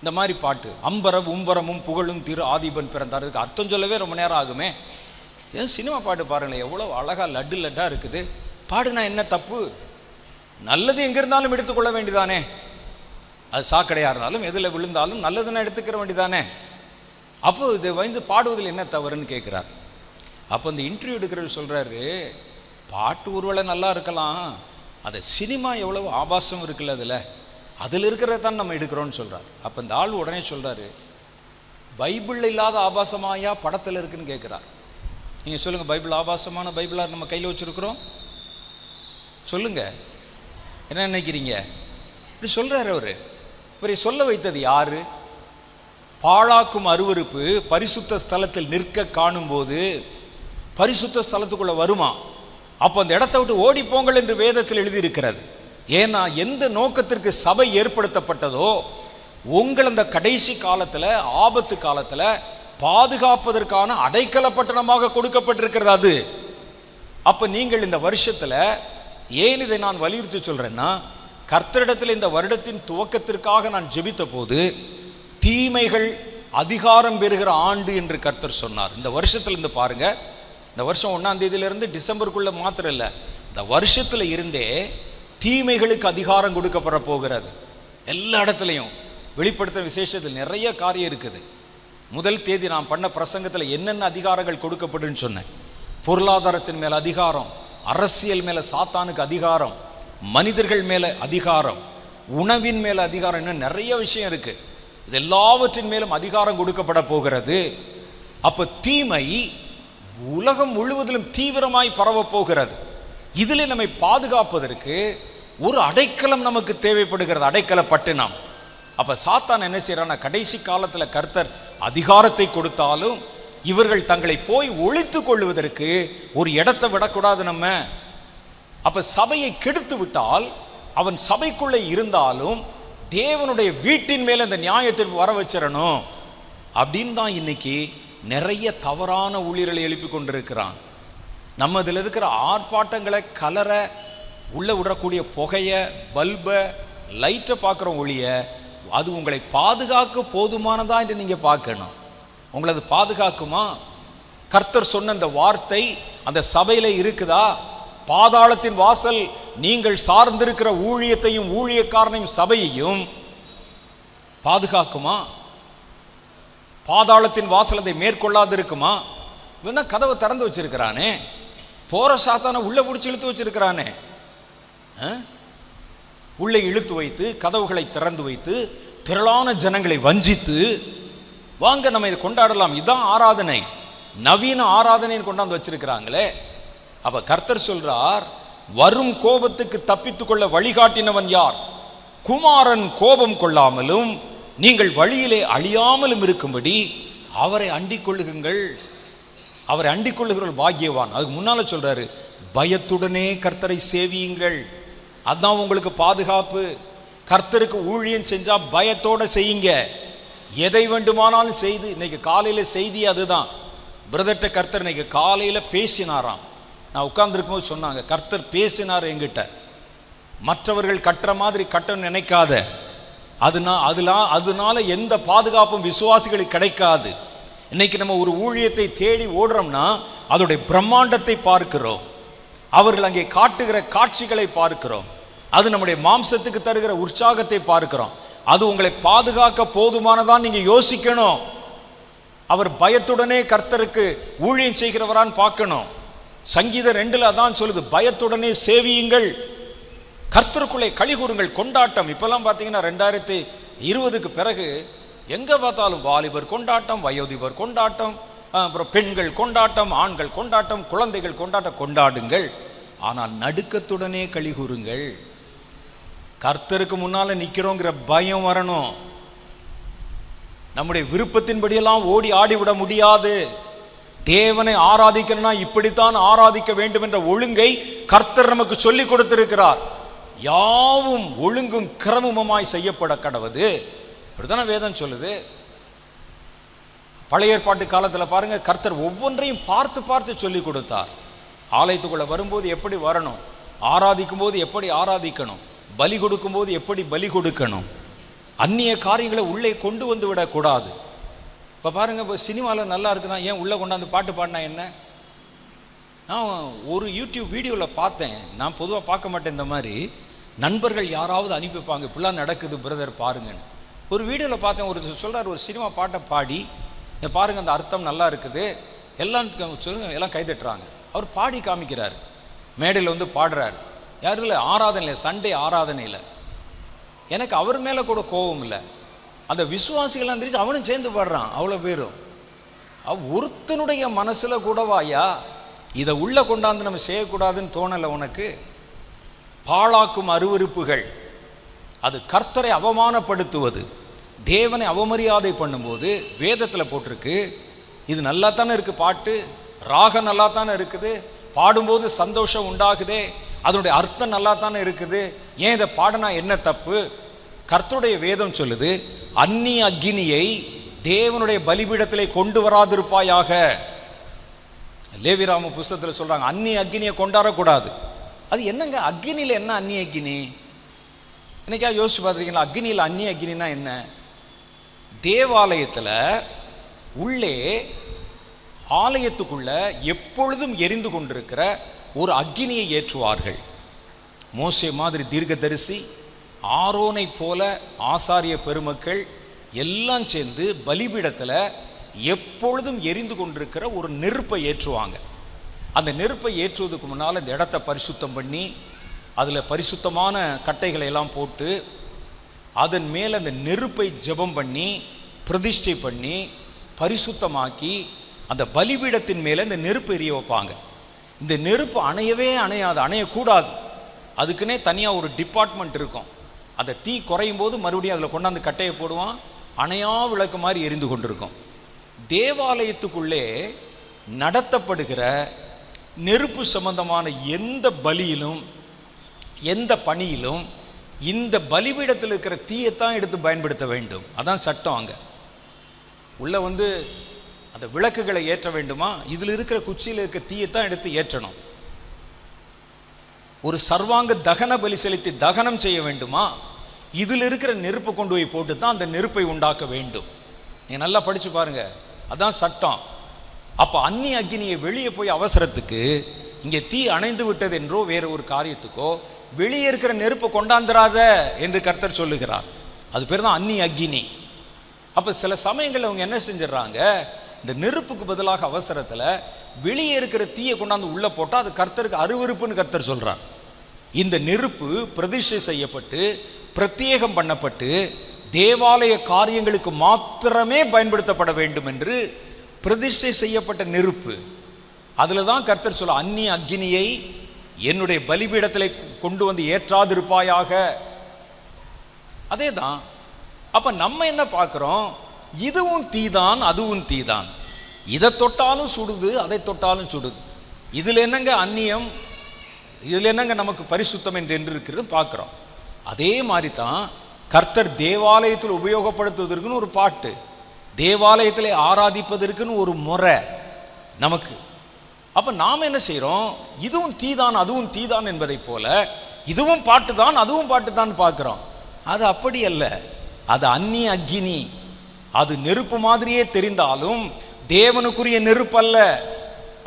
இந்த மாதிரி பாட்டு, அம்பரம் உம்பரமும் புகழும் திரு ஆதிபன் பிறந்தார், இதுக்கு அர்த்தம் சொல்லவே ரொம்ப நேரம் ஆகுமே. ஏன் சினிமா பாட்டு பாருங்களேன், எவ்வளோ அழகாக லட்டு லட்டாக இருக்குது. பாடுனா என்ன தப்பு? நல்லது எங்கே இருந்தாலும் எடுத்துக்கொள்ள வேண்டியதானே. அது சாக்கடையாக இருந்தாலும் எதில் விழுந்தாலும் நல்லதுன்னா எடுத்துக்கிற வேண்டியதானே. அப்போ இது வந்து பாடுவதில் என்ன தவறுன்னு கேட்குறார். அப்போ இந்த இன்டர்வியூ எடுக்கிறவர் சொல்கிறாரு, பாட்டு ஒருவேளை நல்லா இருக்கலாம், அதை சினிமா எவ்வளோ ஆபாசம் இருக்குல்ல அதில் இருக்கிறத தான் நம்ம எடுக்கிறோன்னு சொல்கிறார். அப்போ இந்த ஆள் உடனே சொல்கிறாரு, பைபிளில் இல்லாத ஆபாசமாயா படத்தில் இருக்குன்னு கேட்குறார். நீங்கள் சொல்லுங்கள், பைபிள் ஆபாசமான பைபிளாக நம்ம கையில் வச்சுருக்குறோம்? சொல்லுங்கள், என்ன நினைக்கிறீங்க? இப்படி சொல்கிறார் அவர். இவரை சொல்ல வைத்தது யார்? பாழாக்கும் அருவருப்பு பரிசுத்த ஸ்தலத்தில் நிற்க காணும்போது பரிசுத்த ஸ்தலத்துக்குள்ளே வருமா? அப்போ அந்த இடத்த விட்டு ஓடி போங்கள் என்று வேதத்தில் எழுதியிருக்கிறது. ஏன்னா எந்த நோக்கத்திற்கு சபை ஏற்படுத்தப்பட்டதோ உங்கள் அந்த கடைசி காலத்தில், ஆபத்து காலத்தில் பாதுகாப்பதற்கான அடைக்கல பட்டணமாக கொடுக்கப்பட்டிருக்கிறது அது. அப்போ நீங்கள் இந்த வருஷத்தில் ஏன் இதை நான் வலியுறுத்தி சொல்கிறேன்னா, கர்த்தரிடத்தில் இந்த வருடத்தின் துவக்கத்திற்காக நான் ஜெபித்த போது தீமைகள் அதிகாரம் பெறுகிற ஆண்டு என்று கர்த்தர் சொன்னார். இந்த வருஷத்துல இருந்து பாருங்க, இந்த வருஷம் 1ஆம் தேதியிலிருந்து டிசம்பருக்குள்ள மாத்திரம் இல்லை, இந்த வருஷத்துல இருந்தே தீமைகளுக்கு அதிகாரம் கொடுக்கப்பட போகிறது. எல்லா இடத்துலையும் வெளிப்படுத்த விசேஷத்தில் நிறைய காரியம் இருக்குது. முதல் தேதி நான் பண்ண பிரசங்கத்தில் என்னென்ன அதிகாரங்கள் கொடுக்கப்படுன்னு சொன்னேன். பொருளாதாரத்தின் மேல அதிகாரம், அரசியல் மேல சாத்தானுக்கு அதிகாரம், மனிதர்கள் மேல அதிகாரம், உணவின் மேல அதிகாரம், இன்னும் நிறைய விஷயம் இருக்கு. இது எல்லாவற்றின் மேலும் அதிகாரம் கொடுக்கப்பட போகிறது. அப்ப தீமை உலகம் முழுவதிலும் தீவிரமாய் பரவ போகிறது. இதில் நம்மை பாதுகாப்பதற்கு ஒரு அடைக்கலம் நமக்கு தேவைப்படுகிறது, அடைக்கல பட்டினம். அப்ப சாத்தான் என்ன செய்யறான்னா, கடைசி காலத்தில் கர்த்தர் அதிகாரத்தை கொடுத்தாலும் இவர்கள் தங்களை போய் ஒளித்து கொள்வதற்கு ஒரு இடத்தை விடக்கூடாது நம்ம. அப்ப சபையை கெடுத்து விட்டால் அவன் சபைக்குள்ளே இருந்தாலும் தேவனுடைய வீட்டின் மேல இந்த நியாயத்திற்கு வர வச்சிடணும் அப்படின்னு தான் இன்னைக்கு நிறைய தவறான ஊழியர்களை எழுப்பி கொண்டிருக்கிறான். நம்ம இதில் இருக்கிற ஆர்ப்பாட்டங்களை, கலரை, உள்ள விடக்கூடிய புகைய, பல்ப, லைட்டை பார்க்குறோம் ஒழிய அது உங்களை பாதுகாக்க போதுமானதா என்று நீங்க பார்க்கணும். உங்களது பாதுகாக்குமா? கர்த்தர் சொன்ன அந்த வார்த்தை அந்த சபையில இருக்குதா? பாதாளத்தின் வாசல் நீங்கள் சார்ந்திருக்கிற ஊழியத்தையும் ஊழியக்காரனையும் சபையையும் பாதுகாக்குமா? பாதாளத்தின் வாசல் அதை மேற்கொள்ளாது இருக்குமா? வேணா கதவை திறந்து வச்சிருக்கிறானே, போற சாத்தான உள்ள பிடிச்சி இழுத்து வச்சிருக்கிறானே, உள்ளே இழுத்து வைத்து கதவுகளை திறந்து வைத்து திரளான ஜனங்களை வஞ்சித்து, வாங்க நம்ம இதை கொண்டாடலாம், இதான் ஆராதனை, நவீன ஆராதனைன்னு கொண்டாந்து வச்சிருக்கிறாங்களே. அப்ப கர்த்தர் சொல்றார், வரும் கோபத்துக்கு தப்பித்துக் கொள்ள வழிகாட்டினவன் யார்? குமாரன் கோபம் கொள்ளாமலும் நீங்கள் வழியிலே அழியாமலும் இருக்கும்படி அவரை அண்டிக் கொள்ளுங்கள். அவரை அண்டிக் கொள்ளுகிறவர்கள் பாக்கியவான். அதுக்கு முன்னால சொல்றாரு, பயத்துடனே கர்த்தரை சேவியுங்கள், அதான் உங்களுக்கு பாதுகாப்பு. கர்த்தருக்கு ஊழியம் செஞ்சா பயத்தோட செய்யுங்க, எதை வேண்டுமானாலும் செய்து. இன்னைக்கு காலையில செய்தி அதுதான். பிரதர்ட்ட கர்த்தர் இன்னைக்கு காலையில பேசினாராம். நான் உட்கார்ந்துருக்கும் போது சொன்னாங்க, கர்த்தர் பேசினார் என்கிட்ட. மற்றவர்கள் கட்டுற மாதிரி கட்டணும் நினைக்காத, அதனால எந்த பாதுகாப்பும் விசுவாசிகளுக்கு கிடைக்காது. இன்னைக்கு நம்ம ஒரு ஊழியத்தை தேடி ஓடுறோம்னா அதோடைய பிரம்மாண்டத்தை பார்க்கிறோம், அவர்கள் அங்கே காட்டுகிற காட்சிகளை பார்க்கிறோம், அது நம்முடைய மாம்சத்துக்கு தருகிற உற்சாகத்தை பார்க்கிறோம். அது உங்களை பாதுகாக்க போதுமானதான் நீங்க யோசிக்கணும். அவர் பயத்துடனே கர்த்தருக்கு ஊழியம் செய்கிறவரான்னு பார்க்கணும். சங்கீதம் 2 அதான் சொல்லுது, பயத்துடனே சேவியுங்கள், கர்த்தருக்குள்ளே களி கூறுங்கள். கொண்டாட்டம் இப்பெல்லாம் பார்த்தீங்கன்னா 2020க்கு பிறகு எங்கே பார்த்தாலும் வாலிபர் கொண்டாட்டம், வயோதிபர் கொண்டாட்டம், அப்புறம் பெண்கள் கொண்டாட்டம், ஆண்கள் கொண்டாட்டம், குழந்தைகள் கொண்டாட்டம். கொண்டாடுங்கள், ஆனால் நடுக்கத்துடனே களி கூறுங்கள். கர்த்தருக்கு முன்னால நிற்கிறோங்கிற பயம் வரணும். நம்முடைய விருப்பத்தின்படியெல்லாம் ஓடி ஆடிவிட முடியாது. தேவனை ஆராதிக்கணும்னா இப்படித்தான் ஆராதிக்க வேண்டும் என்ற ஒழுங்கை கர்த்தர் நமக்கு சொல்லி கொடுத்திருக்கிறார். யாவும் ஒழுங்கும் கிரமமாய் செய்யப்பட கடவது, அப்படித்தான வேதம் சொல்லுது. பழைய ஏற்பாட்டு காலத்தில் பாருங்க, கர்த்தர் ஒவ்வொன்றையும் பார்த்து பார்த்து சொல்லி கொடுத்தார். ஆலயத்துக்குள்ள வரும்போது எப்படி வரணும், ஆராதிக்கும் போது எப்படி ஆராதிக்கணும், பலி கொடுக்கும் போது எப்படி பலி கொடுக்கணும், அந்நிய காரியங்களை உள்ளே கொண்டு வந்து விடக்கூடாது. இப்போ பாருங்கள், இப்போ சினிமாவில் நல்லா இருக்குன்னா ஏன் உள்ளே கொண்டாந்து பாட்டு பாடினா என்ன? நான் ஒரு யூடியூப் வீடியோவில் பார்த்தேன், நான் பொதுவாக பார்க்க மாட்டேன் இந்த மாதிரி, நண்பர்கள் யாராவது அனுப்பிப்பாங்க இப்படிலாம் நடக்குது பிரதர் பாருங்கன்னு. ஒரு வீடியோவில் பார்த்தேன், ஒரு சொல்கிறார், ஒரு சினிமா பாட்டை பாடி பாருங்கள் அந்த அர்த்தம் நல்லா இருக்குது, எல்லாம் எல்லாம் கைதட்டுறாங்க. அவர் பாடி காமிக்கிறார், மேடையில் வந்து பாடுறாரு. யாரும் இல்லை, ஆராதனையில், சண்டே ஆராதனையில். எனக்கு அவர் மேலே கூட கோபம் இல்லை, அந்த விசுவாசிகள்லாம் தெரிஞ்சு அவனும் சேர்ந்து பாடுறான். அவ்வளோ பேரும் ஒருத்தனுடைய மனசில் கூடவாயா இதை உள்ளே கொண்டாந்து நம்ம செய்யக்கூடாதுன்னு தோணலை உனக்கு? பாழாக்கும் அருவருப்புகள், அது கர்த்தரை அவமானப்படுத்துவது, தேவனை அவமரியாதை பண்ணும்போது வேதத்தில் போட்டிருக்கு. இது நல்லா தானே இருக்குது, பாட்டு ராகம் நல்லா தானே இருக்குது, பாடும்போது சந்தோஷம் உண்டாகுதே, அதனுடைய அர்த்தம் நல்லா தானே இருக்குது, ஏன் இதை பாடினா என்ன தப்பு? கர்த்தருடைய வேதம் சொல்லுது, அந்நிய அக்கினியை தேவனுடைய பலிபீடத்திலே கொண்டு வராதிருப்பாயாக. லேவியராம புஸ்தகத்தில் சொல்றாங்க, அந்நிய அக்கினியை கொண்டாடக்கூடாது. அது என்னங்க அக்னியில் என்ன அந்நிய அக்னி? என்னைக்கா யோசிச்சு பார்த்துருக்கீங்களா? அக்னியில் அந்நிய அக்னினா என்ன? தேவாலயத்தில் உள்ளே ஆலயத்துக்குள்ள எப்பொழுதும் எரிந்து கொண்டிருக்கிற ஒரு அக்னியை ஏற்றுவார்கள். மோசே மாதிரி தீர்க்கதரிசி, ஆரோனை போல ஆசாரிய பெருமக்கள் எல்லாம் சேர்ந்து பலிபீடத்தில் எப்பொழுதும் எரிந்து கொண்டிருக்கிற ஒரு நெருப்பை ஏற்றுவாங்க. அந்த நெருப்பை ஏற்றுவதற்கு முன்னால் இந்த இடத்தை பரிசுத்தம் பண்ணி அதில் பரிசுத்தமான கட்டைகளை எல்லாம் போட்டு அதன் மேலே அந்த நெருப்பை ஜெபம் பண்ணி பிரதிஷ்டை பண்ணி பரிசுத்தமாக்கி அந்த பலிபீடத்தின் மேலே இந்த நெருப்பு எரிய வைப்பாங்க. இந்த நெருப்பு அணையவே அணையாது, அணையக்கூடாது. அதுக்குன்னே தனியாக ஒரு டிபார்ட்மெண்ட் இருக்கும். அந்த தீ குறையும் போது மறுபடியும் அதில் கொண்டாந்து கட்டையை போடுவான், அணையா விளக்கு மாதிரி எரிந்து கொண்டிருக்கும். தேவாலயத்துக்குள்ளே நடத்தப்படுகிற நெருப்பு சம்பந்தமான எந்த பலியிலும் எந்த பணியிலும் இந்த பலிபீடத்தில் இருக்கிற தீயைத்தான் எடுத்து பயன்படுத்த வேண்டும். அதான் சட்டம். அங்கே உள்ள வந்து அந்த விளக்குகளை ஏற்ற வேண்டுமா, இதில் இருக்கிற குச்சியில் இருக்கிற தீயைத்தான் எடுத்து ஏற்றணும். ஒரு சர்வாங்க தகன பலி செலுத்தி தகனம் செய்ய வேண்டுமா, இதில் இருக்கிற நெருப்பை கொண்டு போய் போட்டு தான் அந்த நெருப்பை உண்டாக்க வேண்டும். நீங்கள் நல்லா படித்து பாருங்க, அதான் சட்டம். அப்போ அந்நிய அக்னியை வெளியே போய் அவசரத்துக்கு இங்கே தீ அணைந்து விட்டது என்றோ வேறு ஒரு காரியத்துக்கோ வெளியே இருக்கிற நெருப்பை கொண்டாந்துராத என்று கர்த்தர் சொல்லுகிறார். அது பேர் தான் அந்நிய அக்னி. அப்போ சில சமயங்களில் அவங்க என்ன செஞ்சிடறாங்க, இந்த நெருப்புக்கு பதிலாக அவசரத்தில் வெளியே இருக்கிற தீயை கொண்டாந்து உள்ளே போட்டால் அது கர்த்தருக்கு அருவருப்புன்னு கர்த்தர் சொல்கிறார். இந்த நெருப்பு பிரதிஷ்டை செய்யப்பட்டு பிரத்யேகம் பண்ணப்பட்டு தேவாலய காரியங்களுக்கு மாத்திரமே பயன்படுத்தப்பட வேண்டும் என்று பிரதிஷ்டை செய்யப்பட்ட நெருப்பு. அதில் தான் கர்த்தர் சொல்ல, அந்நிய அக்னியை என்னுடைய பலிபீடத்தில் கொண்டு வந்து ஏற்றாதிருப்பாயாக. அதே தான். அப்போ நம்ம என்ன பார்க்குறோம், இதுவும் தீதான் அதுவும் தீதான், இதை தொட்டாலும் சுடுது அதை தொட்டாலும் சுடுது. இதில் என்னங்க அந்நியம், இதில் என்னங்க நமக்கு பரிசுத்தம் என்று இருக்கிறது பார்க்குறோம். அதே மாதிரி தான் கர்த்தர் தேவாலயத்தில் உபயோகப்படுத்துவதற்குன்னு ஒரு பாட்டு, தேவாலயத்தில் ஆராதிப்பதற்குன்னு ஒரு முறை நமக்கு. அப்போ நாம் என்ன செய்கிறோம், இதுவும் தீதான் அதுவும் தீதான் என்பதை போல இதுவும் பாட்டு தான் அதுவும் பாட்டு தான் பார்க்குறோம். அது அப்படி அல்ல, அது அந்நிய அக்னி. அது நெருப்பு மாதிரியே தெரிந்தாலும் தேவனுக்குரிய நெருப்பு அல்ல.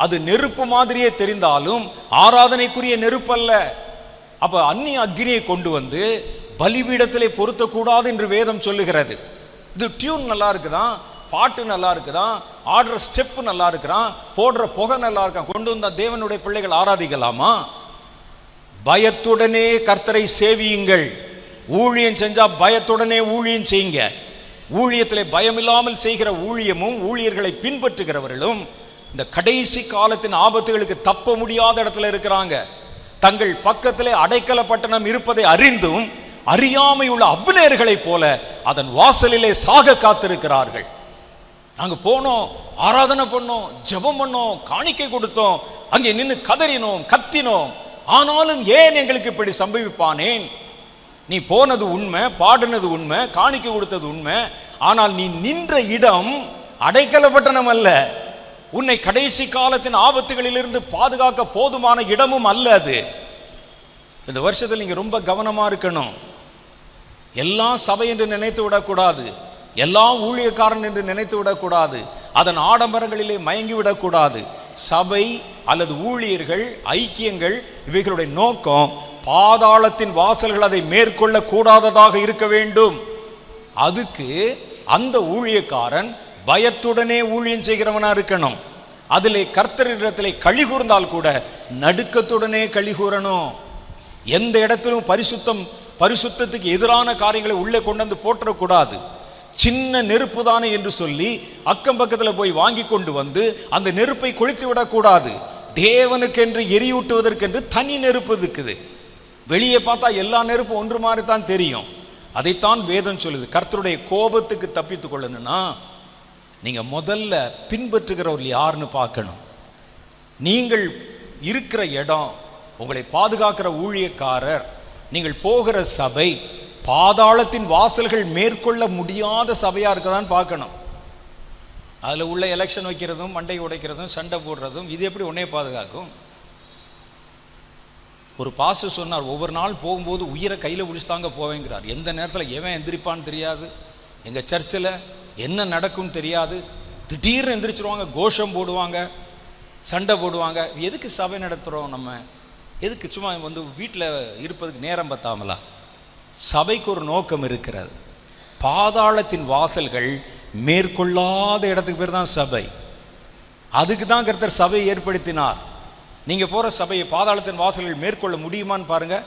அது நெருப்பு மாதிரியே தெரிந்தாலும் ஆராதனைக்குரிய நெருப்பு அல்ல. அப்ப அந்நிய அக்னியை கொண்டு வந்து பலிபீடத்திலே பொருத்தக்கூடாது என்று வேதம் சொல்லுகிறது. இது டியூன் நல்லா இருக்குதான், பாட்டு நல்லா இருக்குதான், ஆடுற ஸ்டெப் நல்லா இருக்கிறான், போடுற புகை நல்லா இருக்கான், கொண்டு வந்த தேவனுடைய பிள்ளைகள் ஆராதிக்கலாமா? பயத்துடனே கர்த்தரை சேவியுங்கள். ஊழியம் செஞ்சா பயத்துடனே ஊழியம் செய்யுங்க. ஊழியத்திலே பயமில்லாமல் செய்கிற ஊழியமும் ஊழியர்களை பின்பற்றுகிறவர்களும் இந்த கடைசி காலத்தின் ஆபத்துகளுக்கு தப்ப முடியாத இடத்துல இருக்கிறாங்க. தங்கள் பக்கத்திலே அடைக்கல பட்டணம் இருப்பதை அறிந்தும் அறியாமை உள்ள அப்னேர்களைப் போல அதன் வாசலிலே சாக காத்திருக்கிறார்கள். நாங்க போனோம், ஆராதனை பண்ணோம், ஜெபம் பண்ணோம், காணிக்கை கொடுத்தோம், அங்கே நின்று கதறினோம், கத்தினோம், ஆனாலும் ஏன் எங்களுக்கு இப்படி சம்பவிப்பானேன்? நீ போனது உண்மை, பாடினது உண்மை, காணிக்கை கொடுத்தது உண்மை, ஆனால் நீ நின்ற இடம் அடைக்கல பட்டணம் அல்ல. உன்னை கடைசி காலத்தின் ஆபத்துகளிலிருந்து பாதுகாக்க போதுமான இடமும் அல்ல அது. இந்த வருஷத்தில் நீங்க ரொம்ப கவனமா இருக்கணும். எல்லாம் சபை என்று நினைத்து விடக்கூடாது, எல்லாம் ஊழியக்காரன் என்று நினைத்து விடக்கூடாது, அதன் ஆடம்பரங்களிலே மயங்கி விடக்கூடாது. சபை அல்லது ஊழியர்கள், ஐக்கியங்கள், இவைகளுடைய நோக்கம் பாதாளத்தின் வாசல்கள் அதை மேற்கொள்ள கூடாததாக இருக்க வேண்டும். அதுக்கு அந்த ஊழியக்காரன் பயத்துடனே ஊழியம் செய்கிறவனா இருக்கணும். அதிலே கர்த்தரிடத்திலே களி கூர்ந்தால் கூட நடுக்கத்துடனே களி கூறணும். எந்த இடத்திலும் பரிசுத்தத்துக்கு எதிரான காரியங்களை உள்ளே கொண்டு வந்து போற்றக்கூடாது. சின்ன நெருப்பு தானே என்று சொல்லி அக்கம் பக்கத்தில் போய் வாங்கி கொண்டு வந்து அந்த நெருப்பை கொளுத்தி விடக்கூடாது. தேவனுக்கென்று எரியூட்டுவதற்கென்று தனி நெருப்பு இருக்குது. வெளியே பார்த்தா எல்லா நெருப்பும் ஒன்று மாதிரி தான் தெரியும். அதைத்தான் வேதம் சொல்லுது. கர்த்தருடைய கோபத்துக்கு தப்பித்துக் கொள்ளணும்னா நீங்க முதல்ல பின்பற்றுகிறவர்கள் யாருன்னு பார்க்கணும். நீங்கள் இருக்கிற இடம், உங்களை பாதுகாக்கிற ஊழியக்காரர், நீங்கள் போகிற சபை பாதாளத்தின் வாசல்கள் மேற்கொள்ள முடியாத சபையா இருக்கதான் பார்க்கணும். அதில் உள்ள எலெக்ஷன் வைக்கிறதும், மண்டை உடைக்கிறதும், சண்டை போடுறதும், இது எப்படி உன்னைய பாதுகாக்கும்? ஒரு பாஸ்டர் சொன்னார், ஒவ்வொரு நாள் போகும்போது உயிரை கையில் பிடிச்சிட்டாங்க போவேங்கிறார். எந்த நேரத்தில் எவன் எந்திரிப்பான்னு தெரியாது, எங்கள் சர்ச்சில் என்ன நடக்கும் தெரியாது, திடீர்னு எந்திரிச்சிருவாங்க, கோஷம் போடுவாங்க, சண்டை போடுவாங்க. எதுக்கு சபை நடத்துகிறோம்? நம்ம எதுக்கு சும்மா வந்து வீட்டில் இருப்பதுக்கு நேரம் பத்தாமலா? சபைக்கு ஒரு நோக்கம் இருக்கிறது. பாதாளத்தின் வாசல்கள் மேற்கொள்ளாத இடத்துக்கு பேர் தான் சபை. அதுக்கு தான் கர்த்தர் சபையை ஏற்படுத்தினார். நீங்கள் போகிற சபையை பாதாளத்தின் வாசல்கள் மேற்கொள்ள முடியுமான்னு பாருங்கள்.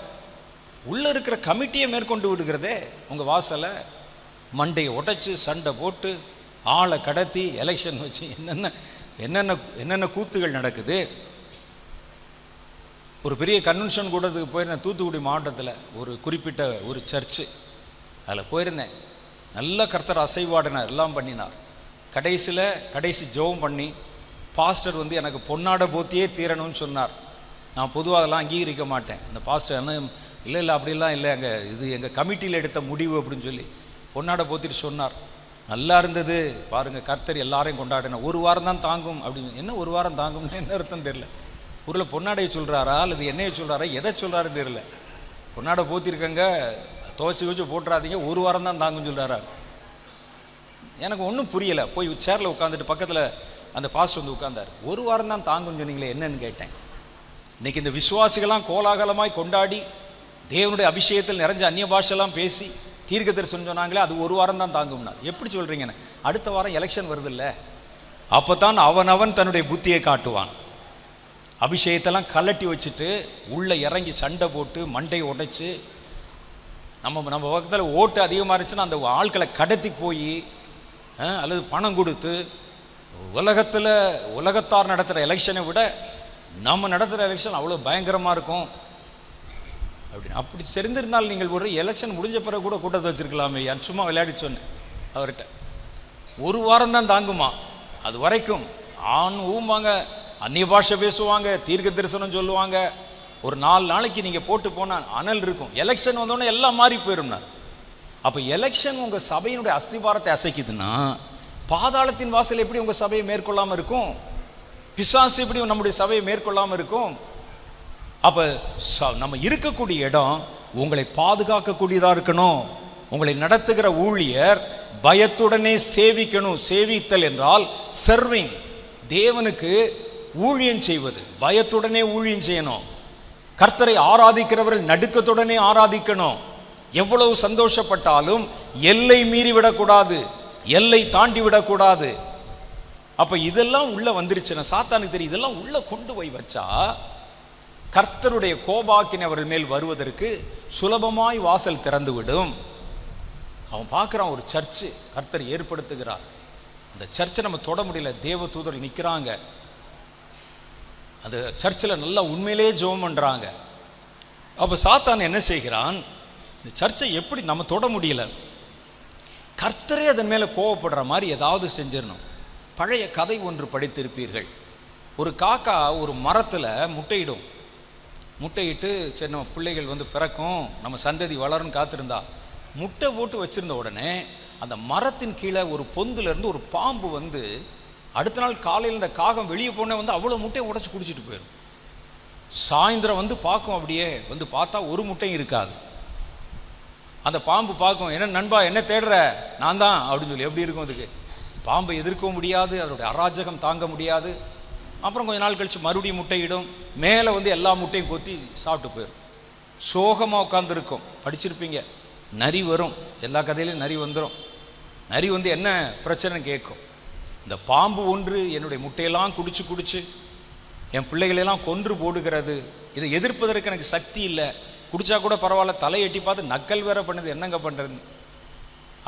உள்ளே இருக்கிற கமிட்டியை மேற்கொண்டு விடுகிறதே உங்கள் வாசலை. மண்டையை உடைச்சி சண்டை போட்டு ஆளை கடத்தி எலெக்ஷன் வச்சு என்னென்ன கூத்துகள் நடக்குது. ஒரு பெரிய கன்வென்ஷன் கூடத்துக்கு போயிருந்தேன், தூத்துக்குடி மாவட்டத்தில் ஒரு குறிப்பிட்ட ஒரு சர்ச்சு. அதில் போயிருந்தேன். நல்ல கர்த்தர் அசைவாடினார், எல்லாம் பண்ணினார். கடைசி ஜெபம் பண்ணி பாஸ்டர் வந்து எனக்கு பொன்னாடை போத்தியே தீரணும்னு சொன்னார். நான் பொதுவாக அதெல்லாம் அங்கீகரிக்க மாட்டேன். அந்த பாஸ்டர் என்ன, இல்லை அப்படிலாம் இல்லை, இது எங்கள் கமிட்டியில் எடுத்த முடிவு அப்படின்னு சொல்லி பொன்னாடை போத்திட்டு சொன்னார். நல்லா இருந்தது பாருங்கள், கர்த்தர் எல்லாரையும் கொண்டாடினா. ஒரு வாரம் தான் தாங்கும் அப்படின்னு. என்ன ஒரு வாரம் தாங்கும்னு என்ன அர்த்தம் தெரியல. ஊரில் பொன்னாடையை சொல்கிறாரா அல்லது என்னையை சொல்கிறாரா, எதை சொல்கிறாரு தெரியல. பொன்னாடை போத்திருக்கங்க, துவச்சி போட்டுறாதீங்க, ஒரு வாரம் தான் தாங்குன்னு சொல்கிறாரா. எனக்கு ஒன்றும் புரியலை. போய் சேரில் உட்காந்துட்டு பக்கத்தில் அந்த பாஸ்டர் வந்து உட்கார்ந்தார். ஒரு வாரம் தான் தாங்குன்னு சொன்னீங்களே, என்னன்னு கேட்டேன். இன்னைக்கு இந்த விசுவாசிகள்லாம் கோலாகலமாய் கொண்டாடி தேவனுடைய அபிஷேகத்தில் நிறைஞ்ச அந்நிய பாஷெல்லாம் பேசி தீர்க்க தரிசனம் சொன்னாங்களே, அது ஒரு வாரம் தான் தாங்கும்னார். எப்படி சொல்கிறீங்கன்னு? அடுத்த வாரம் எலெக்ஷன் வருது இல்லை, அப்போ தான் அவன் தன்னுடைய புத்தியை காட்டுவான். அபிஷேகத்தெல்லாம் கலட்டி வச்சுட்டு உள்ளே இறங்கி சண்டை போட்டு மண்டையை உடைச்சி நம்ம பக்கத்தில் ஓட்டு அதிகமாக இருந்துச்சுன்னா அந்த ஆட்களை கடத்தி போய் அல்லது பணம் கொடுத்து உலகத்தார் நடத்துகிற எலெக்ஷனை விட நம்ம நடத்துகிற எலெக்ஷன் அவ்வளோ பயங்கரமாக இருக்கும் அப்படின்னு. அப்படி தெரிந்திருந்தால் நீங்கள் ஒரு எலெக்ஷன் முடிஞ்ச பிறகு கூட கூட்டத்தை வச்சுருக்கலாமே. சும்மா விளையாடி சொன்னேன் அவர்கிட்ட. ஒரு வாரம் தான் தாங்குமா, அது வரைக்கும் ஊம்பாங்க, அந்நிய பாஷை பேசுவாங்க, தீர்க்க தரிசனம் சொல்லுவாங்க. ஒரு 4 நாளைக்கு நீங்கள் போட்டு போனால் அனல் இருக்கும். எலெக்ஷன் வந்தோடனே எல்லாம் மாறி போயிடும்னார். அப்போ எலெக்ஷன் உங்கள் சபையினுடைய அஸ்திபாரத்தை அசைக்குதுன்னா பாதாளத்தின் வாசல் எப்படி உங்கள் சபையை மேற்கொள்ளாமல் இருக்கும்? பிசாசு எப்படி நம்முடைய சபையை மேற்கொள்ளாமல் இருக்கும்? அப்போ நம்ம இருக்கக்கூடிய இடம் உங்களை பாதுகாக்கக்கூடியதாக இருக்கணும். உங்களை நடத்துகிற ஊழியர் பயத்துடனே சேவிக்கணும். சேவித்தல் என்றால் சர்விங், தேவனுக்கு ஊழியம் செய்வது. பயத்துடனே ஊழியம் செய்யணும். கர்த்தரை ஆராதிக்கிறவர்கள் நடுக்கத்துடனே ஆராதிக்கணும். எவ்வளவு சந்தோஷப்பட்டாலும் எல்லை மீறி விடக்கூடாது, எல்லை தாண்டி விடக்கூடாது. அப்ப இதெல்லாம் உள்ள வந்துருச்சுன்னா சாத்தானுக்கு தெரியும், இதெல்லாம் உள்ள கொண்டு போய் வச்சா கர்த்தருடைய கோபாக்கினை அவர்கள் மேல் வருவதற்கு சுலபமாய் வாசல் திறந்து விடும். அவன் பார்க்குறான், ஒரு சர்ச்சு கர்த்தர் ஏற்படுத்துகிறார். அந்த சர்ச்சை நம்ம தொட முடியல, தேவ தூதர்கள் நிற்கிறாங்க. அந்த சர்ச்சில் நல்லா உண்மையிலே ஜெபம் பண்ணுறாங்க. அப்போ சாத்தான் என்ன செய்கிறான், இந்த சர்ச்சை எப்படி நம்ம தொட முடியல, கர்த்தரே அதன் மேலே கோவப்படுற மாதிரி ஏதாவது செஞ்சிடணும். பழைய கதை ஒன்று படித்திருப்பீர்கள். ஒரு காக்கா ஒரு மரத்தில் முட்டையிடும். முட்டையிட்டு சரி நம்ம பிள்ளைகள் வந்து பிறக்கும், நம்ம சந்ததி வளரும்னு காத்திருந்தா முட்டை போட்டு வச்சுருந்த உடனே அந்த மரத்தின் கீழே ஒரு பொந்துலேருந்து ஒரு பாம்பு வந்து அடுத்த நாள் காலையில் இந்த காகம் வெளியே போனே வந்து அவ்வளோ முட்டையை உடச்சி குடிச்சிட்டு போயிடும். சாயந்தரம் வந்து பார்க்கும், அப்படியே வந்து பார்த்தா ஒரு முட்டையும் இருக்காது. அந்த பாம்பு பார்க்கும், என்ன நண்பா என்ன தேடுற, நான் தான் அப்படின்னு சொல்லி. எப்படி இருக்கும் அதுக்கு? பாம்பை எதிர்க்கவும் முடியாது, அதோடைய அராஜகம் தாங்க முடியாது. அப்புறம் கொஞ்ச நாள் கழித்து மறுபடியும் முட்டையிடும். மேலே வந்து எல்லா முட்டையும் கொத்தி சாப்பிட்டு போயிடும். சோகமாக உட்காந்துருக்கும். படிச்சிருப்பீங்க, நரி வரும், எல்லா கதையிலையும் நரி வந்துடும். நரி வந்து என்ன பிரச்சனை கேட்கும், இந்த பாம்பு ஒன்று என்னுடைய முட்டையெல்லாம் குடிச்சு என் பிள்ளைகளெல்லாம் கொன்று போடுகிறது, இதை எதிர்ப்பதற்கு எனக்கு சக்தி இல்லை, குடித்தா கூட பரவாயில்ல, தலையெட்டி பார்த்து நக்கல் வேற பண்ணுது, என்னங்க பண்ணுறதுன்னு.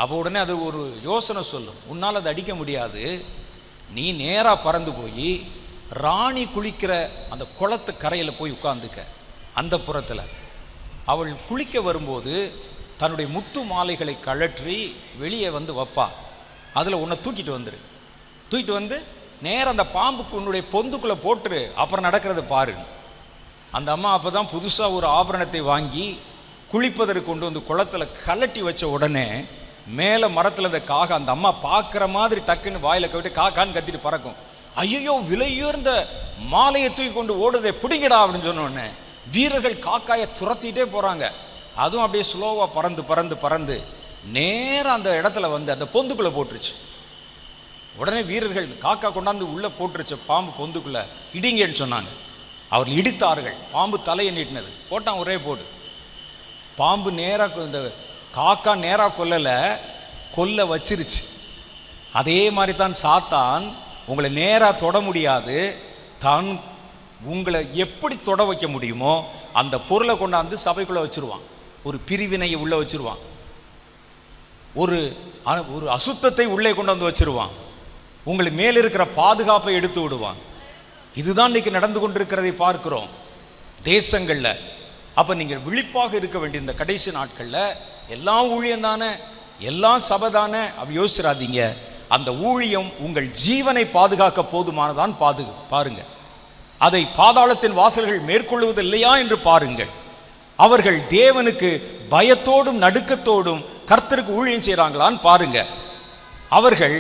அப்போ உடனே அது ஒரு யோசனை சொல்லும், உன்னால் அதை அடிக்க முடியாது, நீ நேராக பறந்து போய் ராணி குளிக்கிற அந்த குளத்து கரையில் போய் உட்கார்ந்துக்க. அந்த புறத்தில் அவள் குளிக்க வரும்போது தன்னுடைய முத்து மாலைகளை கழற்றி வெளியே வந்து வைப்பா. அதில் உன்னை தூக்கிட்டு வந்துரு, தூக்கிட்டு வந்து நேராக அந்த பாம்புக்கு உன்னுடைய பொந்துக்குள்ளே போட்டுரு, அப்புறம் நடக்கிறது பாரு. அந்த அம்மா அப்போ தான் புதுசாக ஒரு ஆபரணத்தை வாங்கி குளிப்பதற்கு கொண்டு வந்து குளத்தில் கலட்டி வச்ச உடனே மேலே மரத்தில் இந்த காக்கா அந்த அம்மா பார்க்குற மாதிரி டக்குன்னு வாயில் கவிட்டு காக்கான்னு கத்திட்டு பறக்கும். ஐயோ விலையுயர்ந்த மாலையை தூக்கி கொண்டு ஓடுதே, பிடிங்கடா அப்படின்னு சொன்ன உடனே வீரர்கள் காக்காயை துரத்திட்டே போகிறாங்க. அதுவும் அப்படியே ஸ்லோவாக பறந்து பறந்து பறந்து நேராக அந்த இடத்துல வந்து அந்த பொந்துக்குள்ளே போட்டுருச்சு. உடனே வீரர்கள் காக்கா கொண்டாந்து உள்ளே போட்டுருச்சு பாம்பு பொந்துக்குள்ளே, இடிங்கன்னு சொன்னாங்க. அவர்கள் இடித்தார்கள். பாம்பு தலையை நீட்டினது, போட்டான் ஒரே போடு. பாம்பு நேராக இந்த காக்கா நேராக கொல்ல வச்சிருச்சு. அதே மாதிரி தான் சாத்தான் உங்களை நேராக தொட முடியாது, தான் உங்களை எப்படி தொட வைக்க முடியுமோ அந்த பொருளை கொண்டாந்து சபைக்குள்ளே வச்சுருவான், ஒரு பிரிவினையை உள்ளே வச்சுருவான், ஒரு அசுத்தத்தை உள்ளே கொண்டு வந்து வச்சுருவான், உங்களை மேல் இருக்கிற பாதுகாப்பை எடுத்து விடுவான். இதுதான் இன்றைக்கி நடந்து கொண்டிருக்கிறதை பார்க்கிறோம் தேசங்களில். அப்போ நீங்கள் விழிப்பாக இருக்க வேண்டிய இந்த கடைசி நாட்களில் எல்லாம் ஊழியம் தானே, எல்லாம் சபை தானே அப்படி யோசிச்சிடாதீங்க. அந்த ஊழியம் உங்கள் ஜீவனை பாதுகாக்க போதுமானதான் பாருங்க. அதை பாதாளத்தின் வாசல்கள் மேற்கொள்வது இல்லையா என்று பாருங்கள். அவர்கள் தேவனுக்கு பயத்தோடும் நடுக்கத்தோடும் கர்த்தருக்கு ஊழியம் செய்கிறாங்களான்னு பாருங்க. அவர்கள்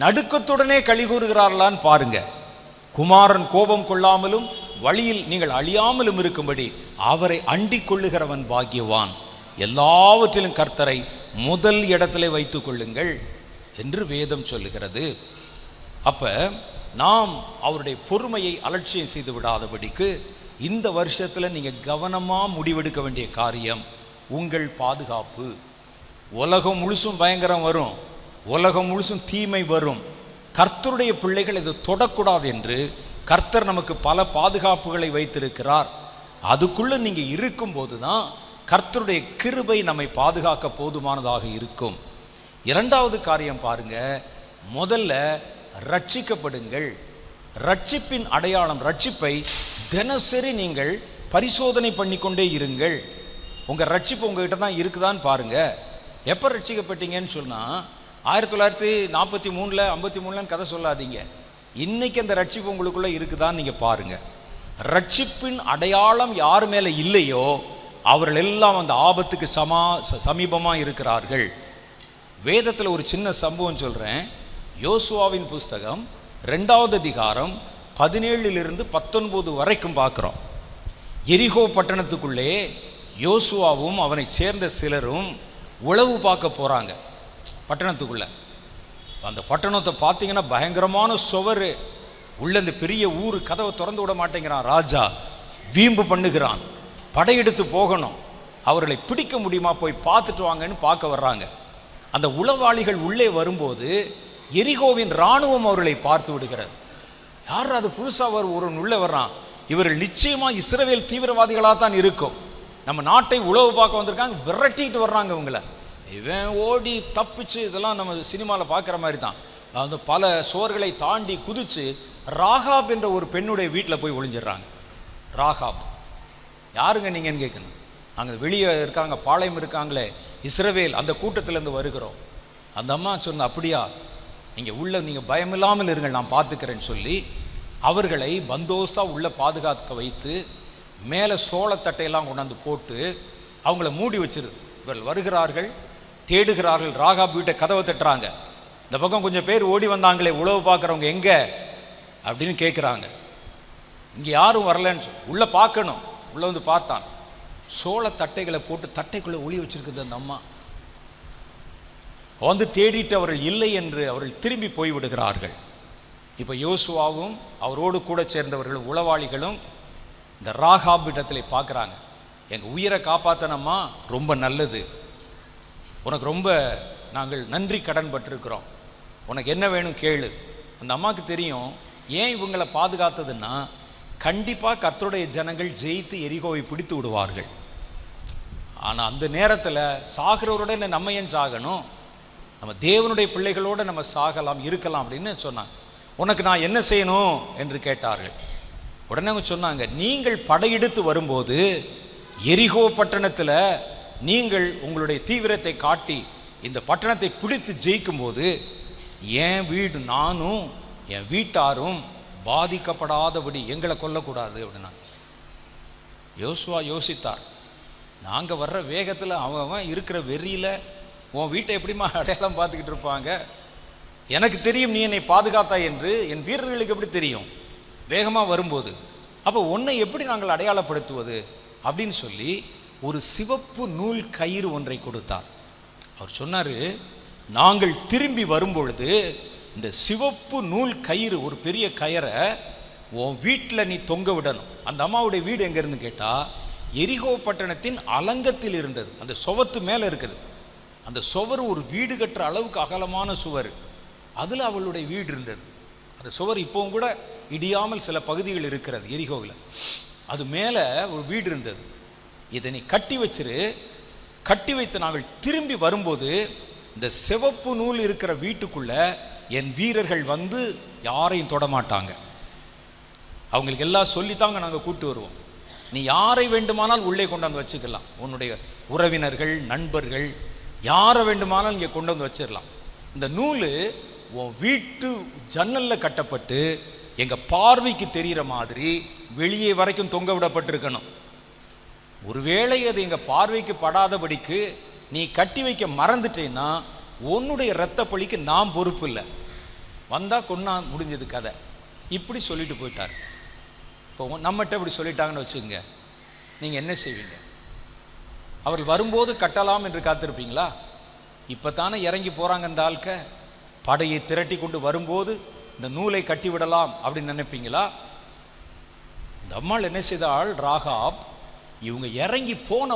நடுக்கத்துடனே களி கூறுகிறார்களான்னு பாருங்க. குமாரன் கோபம் கொள்ளாமலும் வழியில் நீங்கள் அழியாமலும் இருக்கும்படி அவரை அண்டிக் கொள்ளுகிறவன் பாக்கியவான். எல்லாவற்றிலும் கர்த்தரை முதல் இடத்திலே வைத்துக் கொள்ளுங்கள் என்று வேதம் சொல்லுகிறது. அப்ப நாம் அவருடைய பொறுமையை அலட்சியம் செய்து விடாதபடிக்கு இந்த வருஷத்தில் நீங்கள் கவனமாக முடிவெடுக்க வேண்டிய காரியம் உங்கள் பாதுகாப்பு. உலகம் முழுசும் பயங்கரம் வரும், உலகம் முழுசும் தீமை வரும். கர்த்தருடைய பிள்ளைகள் இதை தொடக்கூடாது என்று கர்த்தர் நமக்கு பல பாதுகாப்புகளை வைத்திருக்கிறார். அதுக்குள்ளே நீங்கள் இருக்கும்போது தான் கர்த்தருடைய கிருபை நம்மை பாதுகாக்க போதுமானதாக இருக்கும். இரண்டாவது காரியம் பாருங்க, முதல்ல ரட்சிக்கப்படுங்கள். ரட்சிப்பின் அடையாளம், ரட்சிப்பை தினசரி நீங்கள் பரிசோதனை பண்ணிக்கொண்டே இருங்கள். உங்கள் ரட்சிப்பு உங்ககிட்ட தான் இருக்குதான்னு பாருங்கள். எப்போ ரட்சிக்கப்பட்டீங்கன்னு சொன்னால் 1943 53 கதை சொல்லாதீங்க. இன்றைக்கி அந்த ரட்சிப்பு உங்களுக்குள்ளே இருக்குதான்னு நீங்கள் பாருங்கள். ரட்சிப்பின் அடையாளம் யார் மேலே இல்லையோ அவர்கள் எல்லாம் அந்த ஆபத்துக்கு சமீபமாக இருக்கிறார்கள். வேதத்தில் ஒரு சின்ன சம்பவம் சொல்கிறேன். யோசுவாவின் புஸ்தகம் 2வது அதிகாரம் 17 - 19 வரைக்கும் பார்க்குறோம். எரிகோ பட்டணத்துக்குள்ளே யோசுவாவும் அவனை சேர்ந்த சிலரும் உளவு பார்க்க போகிறாங்க பட்டணத்துக்குள்ளே. அந்த பட்டணத்தை பார்த்தீங்கன்னா பயங்கரமான சுவர், உள்ள இந்த பெரிய ஊர், கதவை திறந்து விட மாட்டேங்கிறான் ராஜா, வீம்பு பண்ணுகிறான். படையெடுத்து போகணும், அவர்களை பிடிக்க முடியுமா, போய் பார்த்துட்டு வாங்கன்னு பார்க்க வர்றாங்க. அந்த உளவாளிகள் உள்ளே வரும்போது எரிகோவின் இராணுவம் அவர்களை பார்த்து விடுகிறது. யார் அது புதுசாக ஒரு உள்ளே வர்றான், இவர்கள் நிச்சயமாக இஸ்ரவேல் தீவிரவாதிகளாக தான் இருக்கும், நம்ம நாட்டை உளவு பார்க்க வந்திருக்காங்க, விரட்டிட்டு வர்றாங்க இவங்களை. இவன் ஓடி தப்பிச்சு, இதெல்லாம் நம்ம சினிமாவில் பார்க்குற மாதிரி தான். அந்த பல சோர்களை தாண்டி குதிச்சு ராகாப் என்ற ஒரு பெண்ணுடைய வீட்டில் போய் ஒளிஞ்சிடுறாங்க. ராகாப் யாருங்க நீங்கன்னு கேட்கணும். நாங்கள் வெளியே இருக்காங்க, பாளையம் இருக்காங்களே இஸ்ரவேல், அந்த கூட்டத்திலேருந்து வருகிறோம். அந்த அம்மா சொன்ன, அப்படியா, நீங்கள் உள்ள நீங்கள் பயமில்லாமல் இருங்கள், நான் பார்த்துக்கிறேன்னு சொல்லி அவர்களை பந்தோஸ்தாக உள்ளே பாதுகாக்க வைத்து மேலே சோளத்தட்டையெல்லாம் கொண்டாந்து போட்டு அவங்கள மூடி வச்சிருது. இவர்கள் வருகிறார்கள், தேடுகிறார்கள், ராகாப் வீட்டை கதவை தட்டுறாங்க. இந்த பக்கம் கொஞ்சம் பேர் ஓடி வந்தாங்களே உளவு பார்க்குறவங்க எங்கே அப்படின்னு கேட்குறாங்க. இங்கே யாரும் வரலன்னு சொல்லி உள்ளே பார்க்கணும். உள்ளே வந்து பார்த்தான், சோளத்தட்டைகளை போட்டு தட்டைக்குள்ளே ஒளி வச்சிருக்குது அந்த அம்மா. வந்து தேடிட்டு அவர்கள் இல்லை என்று அவர்கள் திரும்பி போய்விடுகிறார்கள். இப்போ யோசுவாவும் அவரோடு கூட சேர்ந்தவர்களும் உளவாளிகளும் இந்த ராகாப் இடத்துல பார்க்குறாங்க, எங்கள் உயிரை காப்பாற்றினம்மா, ரொம்ப நல்லது, உனக்கு ரொம்ப நாங்கள் நன்றி கடன் பட்டிருக்கிறோம், உனக்கு என்ன வேணும் கேளு. அந்த அம்மாவுக்கு தெரியும் ஏன் இவங்களை பாதுகாத்ததுன்னா, கண்டிப்பாக கர்த்தருடைய ஜனங்கள் ஜெயித்து எரிகோவை பிடித்து விடுவார்கள். ஆனால் அந்த நேரத்தில் சாகிறவருடைய நம்ம ஏன் சாகணும், நம்ம தேவனுடைய பிள்ளைகளோடு நம்ம சாகலாம், இருக்கலாம் அப்படின்னு சொன்னாங்க. உனக்கு நான் என்ன செய்யணும் என்று கேட்டார்கள். உடனே அவங்க சொன்னாங்க, நீங்கள் படையெடுத்து வரும்போது எரிகோ பட்டணத்தில் நீங்கள் உங்களுடைய தீவிரத்தை காட்டி இந்த பட்டணத்தை பிடித்து ஜெயிக்கும் போது என் வீடு, நானும் என் வீட்டாரும் பாதிக்கப்படாதபடி எங்களை கொல்லக்கூடாது அப்படின்னா. யோசுவா யோசித்தார், நாங்கள் வர்ற வேகத்தில் அவன் இருக்கிற வெறியில் உன் வீட்டை எப்படிமா அடையாளம் பார்த்துக்கிட்டு இருப்பாங்க, எனக்கு தெரியும் நீ என்னை பாதுகாத்தா என்று, என் வீரர்களுக்கு எப்படி தெரியும் வேகமாக வரும்போது, அப்போ உன்னை எப்படி நாங்கள் அடையாளப்படுத்துவது அப்படின்னு சொல்லி ஒரு சிவப்பு நூல் கயிறு ஒன்றை கொடுத்தார். அவர் சொன்னார், நாங்கள் திரும்பி வரும்பொழுது இந்த சிவப்பு நூல் கயிறு, ஒரு பெரிய கயிறை உன் வீட்டில் நீ தொங்க விடணும். அந்த அம்மாவுடைய வீடு எங்கேருந்து கேட்டால் எரிகோ பட்டணத்தின் அலங்கத்தில் இருந்தது, அந்த சுவத்து மேலே இருக்குது. அந்த சுவர் ஒரு வீடு கட்டுற அளவுக்கு அகலமான சுவர், அதில் அவளுடைய வீடு இருந்தது. அந்த சுவர் இப்போவும் கூட இடியாமல் சில பகுதிகள் இருக்கிறது எரிகோவில், அது மேலே ஒரு வீடு இருந்தது. இதை நீ கட்டி வச்சிரு, கட்டி வைத்து நாங்கள் திரும்பி வரும்போது இந்த சிவப்பு நூல் இருக்கிற வீட்டுக்குள்ள என் வீரர்கள் வந்து யாரையும் தொடமாட்டாங்க, அவங்களுக்கு எல்லாம் சொல்லித்தாங்க நாங்கள் கூட்டு வருவோம், நீ யாரை வேண்டுமானால் உள்ளே கொண்டாந்து வச்சுக்கலாம், உன்னுடைய உறவினர்கள் நண்பர்கள் யாரை வேண்டுமானால் இங்கே கொண்டு வந்து வச்சிடலாம். இந்த நூல் உன் வீட்டு ஜன்னலில் கட்டப்பட்டு எங்கள் பார்வைக்கு தெரிகிற மாதிரி வெளியே வரைக்கும் தொங்க விடப்பட்டிருக்கணும். ஒருவேளை அது எங்கள் பார்வைக்கு படாதபடிக்கு நீ கட்டி வைக்க மறந்துட்டேன்னா உன்னுடைய இரத்த பழிக்கு நான் பொறுப்பு இல்லை, வந்தால் கொன்னா முடிஞ்சது கதை. இப்படி சொல்லிட்டு போயிட்டார். இப்போ நம்மகிட்ட இப்படி சொல்லிட்டாங்கன்னு வச்சுக்கோங்க, நீங்கள் என்ன செய்வீங்க? அவர்கள் வரும்போது கட்டலாம் என்று காத்திருப்பீங்களா? இப்போ தானே இறங்கி போகிறாங்க இந்த ஆட்க, படையை திரட்டி கொண்டு வரும்போது இந்த நூலை கட்டி விடலாம் அப்படின்னு நினைப்பீங்களா? இந்த அம்மாள் என்ன செய்தாள், ராகாப் இவங்க இறங்கி போன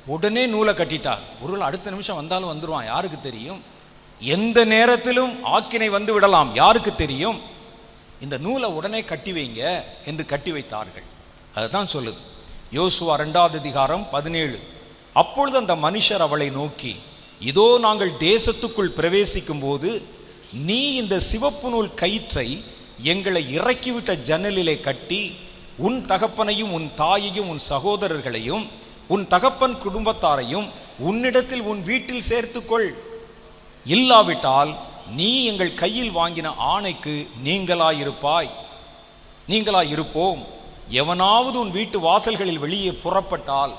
உடனே நூலை கட்டிட்டார். ஒரு அடுத்த நிமிஷம் வந்தாலும் வந்துடுவான், யாருக்கு தெரியும்? எந்த நேரத்திலும் ஆக்கினை வந்து விடலாம், யாருக்கு தெரியும்? இந்த நூலை உடனே கட்டி வைங்க என்று கட்டி வைத்தார்கள். அதுதான் சொல்லுது யோசுவா 2வது அதிகாரம் 17. அப்பொழுது அந்த மனுஷர் அவளை நோக்கி, இதோ நாங்கள் தேசத்துக்குள் பிரவேசிக்கும் போது நீ இந்த சிவப்பு நூல் கயிற்றை எங்களை இறக்கிவிட்ட ஜன்னலிலே கட்டி உன் தகப்பனையும் உன் தாயையும் உன் சகோதரர்களையும் உன் தகப்பன் குடும்பத்தாரையும் உன்னிடத்தில் உன் வீட்டில் சேர்த்துக்கொள், இல்லாவிட்டால் நீ எங்கள் கையில் வாங்கின ஆணைக்கு நீங்களாயிருப்போம். எவனாவது உன் வீட்டு வாசல்களில் வெளியே புறப்பட்டால்,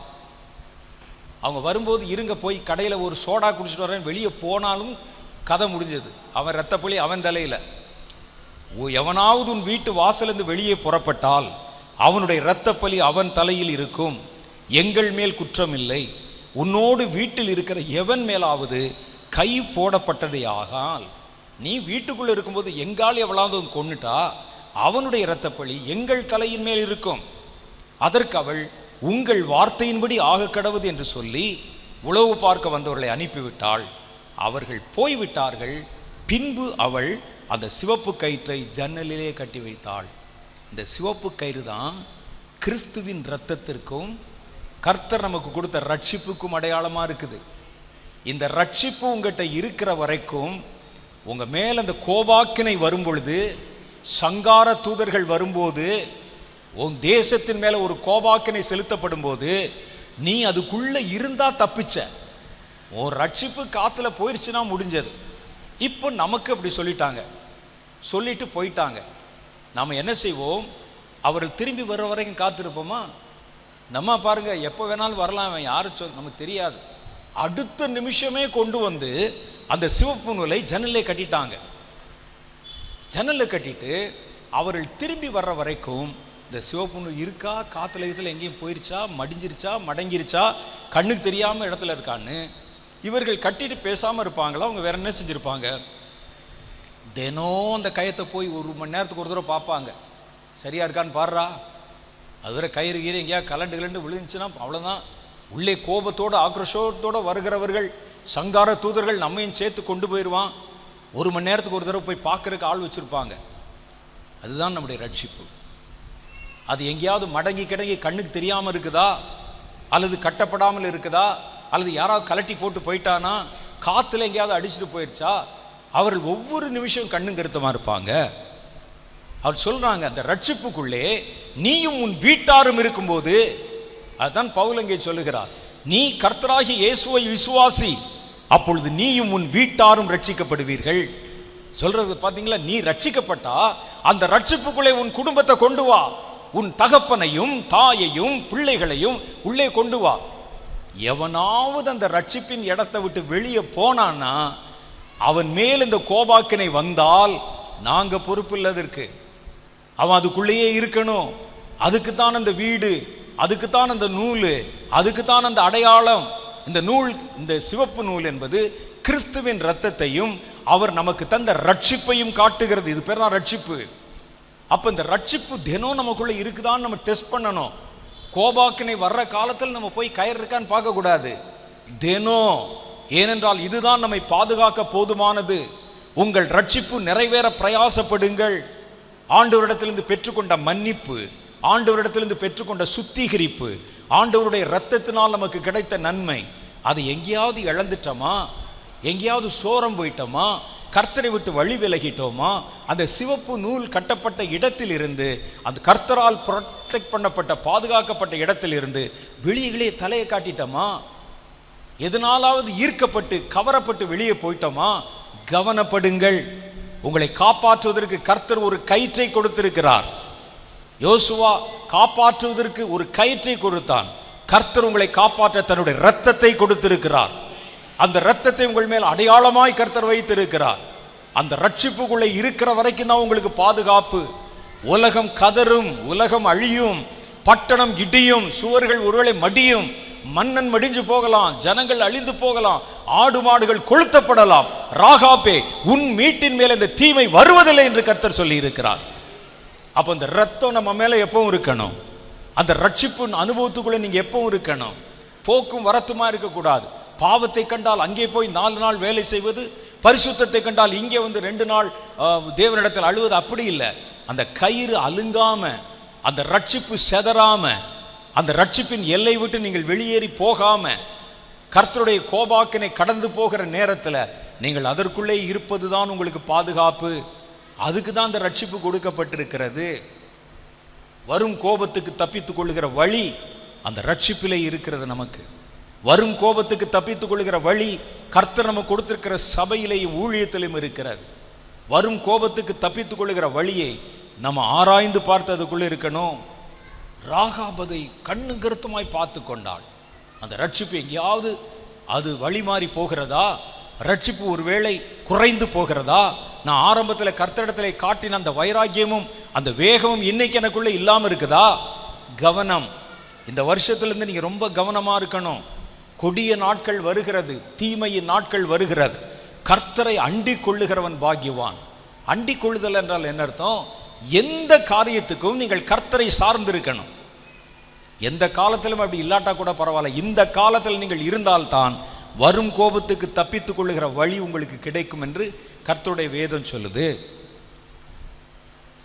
அவங்க வரும்போது இருங்க போய் கடையில் ஒரு சோடா குடிச்சிட்டு வரேன் வெளியே போனாலும் கதை முடிஞ்சது, அவன் இரத்தப்பழி அவன் தலையில். எவனாவது உன் வீட்டு வாசலிருந்து வெளியே புறப்பட்டால் அவனுடைய இரத்தப்பழி அவன் தலையில் இருக்கும், எங்கள் மேல் குற்றம் இல்லை. உன்னோடு வீட்டில் இருக்கிற எவன் மேலாவது கை போடப்பட்டதே ஆகால், நீ வீட்டுக்குள்ள இருக்கும்போது எங்கால் எவளாவது கொன்னுட்டா அவனுடைய இரத்தப்பழி எங்கள் தலையின் மேல் இருக்கும். அதற்கு அவள், உங்கள் வார்த்தையின்படி ஆக கடவுது என்று சொல்லி உளவு பார்க்க வந்தவர்களை அனுப்பிவிட்டாள். அவர்கள் போய்விட்டார்கள். பின்பு அவள் அந்த சிவப்பு கயிற்றை ஜன்னலிலே கட்டி வைத்தாள். இந்த சிவப்பு கயிறு தான் கிறிஸ்துவின் இரத்தத்திற்கும் கர்த்தர் நமக்கு கொடுத்த ரட்சிப்புக்கும் அடையாளமாக இருக்குது. இந்த ரட்சிப்பு உங்கள்கிட்ட இருக்கிற வரைக்கும், உங்கள் மேல் அந்த கோபாக்கினை வரும் பொழுது, சங்கார தூதர்கள் வரும்போது, உன் தேசத்தின் மேலே ஒரு கோபாக்கினை செலுத்தப்படும் போது, நீ அதுக்குள்ளே இருந்தால் தப்பிச்ச. உன் ரட்சிப்பு காற்றுல போயிடுச்சுன்னா முடிஞ்சது. இப்போ நமக்கு அப்படி சொல்லிட்டு போயிட்டாங்க. நாம் என்ன செய்வோம்? அவர்கள் திரும்பி வர்ற வரைக்கும் காத்திருப்போமா? நம்ம பாருங்க, எப்போ வேணாலும் வரலாம், அவன் யாரு நமக்கு தெரியாது. அடுத்த நிமிஷமே கொண்டு வந்து அந்த சிவப்பு நூலை ஜன்னலை கட்டிட்டாங்க. ஜன்னலில் கட்டிட்டு அவர்கள் திரும்பி வர்ற வரைக்கும் இந்த சிவப்பு நூல் இருக்கா, காத்துல எங்கேயும் போயிருச்சா, மடிஞ்சிருச்சா, மடங்கிருச்சா, கண்ணுக்கு தெரியாமல் இடத்துல இருக்கான்னு இவர்கள் கட்டிட்டு பேசாமல் இருப்பாங்களா? அவங்க வேற என்ன செஞ்சுருப்பாங்க? தினம் அந்த கயத்தை போய் 1 மணி நேரத்துக்கு ஒரு தடவை பார்ப்பாங்க. சரியா இருக்கான்னு பாடுறா. அது வேற கயிறு கீரை எங்கேயா கலண்டு விழுந்துச்சுன்னா அவ்வளோதான். உள்ளே கோபத்தோடு ஆக்ரோஷத்தோடு வருகிறவர்கள், சங்கார தூதர்கள் நம்மையும் சேர்த்து கொண்டு போயிடுவான். 1 மணி நேரத்துக்கு ஒரு தடவை போய் பார்க்கறதுக்கு ஆள் வச்சுருப்பாங்க. அதுதான் நம்முடைய ரட்சிப்பு. அது எங்கேயாவது மடங்கி கிடங்கி கண்ணுக்கு தெரியாமல் இருக்குதா, அல்லது கட்டப்படாமல் இருக்குதா, அல்லது யாராவது கலட்டி போட்டு போயிட்டானா, காற்றுல எங்கேயாவது அடிச்சுட்டு போயிடுச்சா? அவர்கள் ஒவ்வொரு நிமிஷம் கண்ணும் கருத்தமாக இருப்பாங்க. அவர் சொல்றாங்க, அந்த ரட்சிப்புக்குள்ளே நீயும் உன் வீட்டாரும் இருக்கும்போது, அதுதான் பவுல் அங்கே சொல்லுகிறார், நீ கர்த்தராகிய இயேசுவை விசுவாசி, அப்பொழுது நீயும் உன் வீட்டாரும் ரட்சிக்கப்படுவீர்கள். சொல்றது பார்த்தீங்களா? நீ ரட்சிக்கப்பட்டா அந்த ரட்சிப்புக்குள்ளே உன் குடும்பத்தை கொண்டு வா, உன் தகப்பனையும் தாயையும் பிள்ளைகளையும் உள்ளே கொண்டு வா. எவனாவது அந்த ரட்சிப்பின் இடத்தை விட்டு வெளியே போனான்னா அவன் மேல் இந்த கோபாக்கினை வந்தால் நாங்க பொறுப்பு இல்லதற்கு. அவன் அதுக்குள்ளேயே இருக்கணும். அதுக்குத்தான் அந்த வீடு, அதுக்குத்தான் அந்த நூல், அதுக்குத்தான் அந்த அடையாளம். இந்த நூல், இந்த சிவப்பு நூல் என்பது கிறிஸ்துவின் இரத்தத்தையும் அவர் நமக்கு தந்த ரட்சிப்பையும் காட்டுகிறது. இது பேர் தான் ரட்சிப்பு. அப்ப இந்த ரட்சிப்பு தினம் நமக்குள்ள இருக்குதான்னு நம்ம டெஸ்ட் பண்ணணும். கோபாக்கினை வர்ற காலத்தில் நம்ம போய் கயிறு இருக்கான்னு பார்க்க கூடாது, தினம். ஏனென்றால் இதுதான் நம்மை பாதுகாக்க போதுமானது. உங்கள் ரட்சிப்பு நிறைவேற பிரயாசப்படுங்கள். ஆண்டவரிடத்திலிருந்து பெற்றுக்கொண்ட மன்னிப்பு, ஆண்டவரிடத்திலிருந்து பெற்றுக்கொண்ட சுத்திகரிப்பு, ஆண்டவருடைய இரத்தத்தினால் நமக்கு கிடைத்த நன்மை, அதை எங்கேயாவது இழந்துட்டோமா, எங்கேயாவது சோரம் போயிட்டோமா, கர்த்தரை விட்டு வழி விலகிட்டோமா, அந்த சிவப்பு நூல் கட்டப்பட்ட இடத்தில் இருந்து, அந்த கர்த்தரால் ப்ரொடெக்ட் பண்ணப்பட்ட பாதுகாக்கப்பட்ட இடத்தில் இருந்து வெளியே தலையை காட்டிட்டோமா, எதனாலாவது ஈர்க்கப்பட்டு கவரப்பட்டு வெளியே போயிட்டோமா, கவனப்படுங்கள். உங்களை காப்பாற்றுவதற்கு கர்த்தர் ஒரு கயிற்றை கொடுத்திருக்கிறார். யோசுவா காப்பாற்றுவதற்கு ஒரு கயிற்றை கொடுத்தான். கர்த்தர் உங்களை காப்பாற்ற தன்னுடைய இரத்தத்தை கொடுத்திருக்கிறார். அந்த இரத்தத்தை உங்கள் மேல் அடையாளமாய் கர்த்தர் வைத்திருக்கிறார். அந்த ரட்சிப்புக்குள்ளே இருக்கிற வரைக்கும் தான் உங்களுக்கு பாதுகாப்பு. உலகம் கதரும், உலகம் அழியும், பட்டணம் இடியும், சுவர்கள் ஒருவேளை மடியும், மன்னன் மடிஞ்சு போகலாம், ஜனங்கள் அழிந்து போகலாம், ஆடு மாடுகள் கொளுத்தப்படலாம். ராகாபே, உன் மீட்டின் மேல இந்த தீமை வருவதில்லை என்று கர்த்தர் சொல்லி இருக்கிறார். அப்ப இந்த ரத்தம் நம்ம மேல எப்பவும் இருக்கணும். அந்த ரட்சிப்பு அனுபவத்துக்குள்ள நீங்க எப்பவும் இருக்கணும். போக்கும் வரத்துமா இருக்கக்கூடாது. பாவத்தை கண்டால் அங்கே போய் 4 நாள் வேலை செய்வது, பரிசுத்தத்தை கண்டால் இங்கே வந்து 2 நாள் தேவனிடத்தில் அழுவது, அப்படி இல்லை. அந்த கயிறு அலுங்காம, அந்த ரட்சிப்பு செதறாம, அந்த ரட்சிப்பின் எல்லை விட்டு நீங்கள் வெளியேறி போகாம, கர்த்தருடைய கோபாக்கினை கடந்து போகிற நேரத்தில் நீங்கள் அதற்குள்ளே இருப்பது தான் உங்களுக்கு பாதுகாப்பு. அதுக்கு தான் அந்த ரட்சிப்பு கொடுக்கப்பட்டிருக்கிறது. வரும் கோபத்துக்கு தப்பித்துக் கொள்ளுகிற வழி அந்த ரட்சிப்பிலே இருக்கிறது. நமக்கு வரும் கோபத்துக்கு தப்பித்துக் கொள்ளுகிற வழி கர்த்தர் நமக்கு கொடுத்திருக்கிற சபையிலேயும் ஊழியத்திலும் இருக்கிறது. வரும் கோபத்துக்கு தப்பித்துக் கொள்ளுகிற வழியை நம்ம ஆராய்ந்து பார்த்து அதுக்குள்ளே இருக்கணும். ராகாபதை கண்ணு கருத்துமாய் பார்த்து கொண்டாள். அந்த ரட்சிப்பு எங்கேயாவது அது வழி மாறி போகிறதா, ரட்சிப்பு ஒருவேளை குறைந்து போகிறதா, நான் ஆரம்பத்தில் கர்த்தரிடத்தில் காட்டின அந்த வைராக்கியமும் அந்த வேகமும் இன்னைக்கு எனக்குள்ளே இல்லாமல் இருக்குதா? கவனம். இந்த வருஷத்துலேருந்து நீங்கள் ரொம்ப கவனமாக இருக்கணும். கொடிய நாட்கள் வருகிறது, தீமையின் நாட்கள் வருகிறது. கர்த்தரை அண்டிக் கொள்ளுகிறவன் பாக்கியவான். அண்டிக் கொள்ளுதல் என்றால் என்ன அர்த்தம்? எந்த காரியத்துக்கும் நீங்கள் கர்த்தரை சார்ந்திருக்கணும். எந்த காலத்திலும் அப்படி இல்லாட்டா கூட பரவாயில்ல, இந்த காலத்தில் நீங்கள் இருந்தால்தான் வரும் கோபத்துக்கு தப்பித்துக் கொள்ளுகிற வழி உங்களுக்கு கிடைக்கும் என்று கர்த்தருடைய வேதம் சொல்லுது.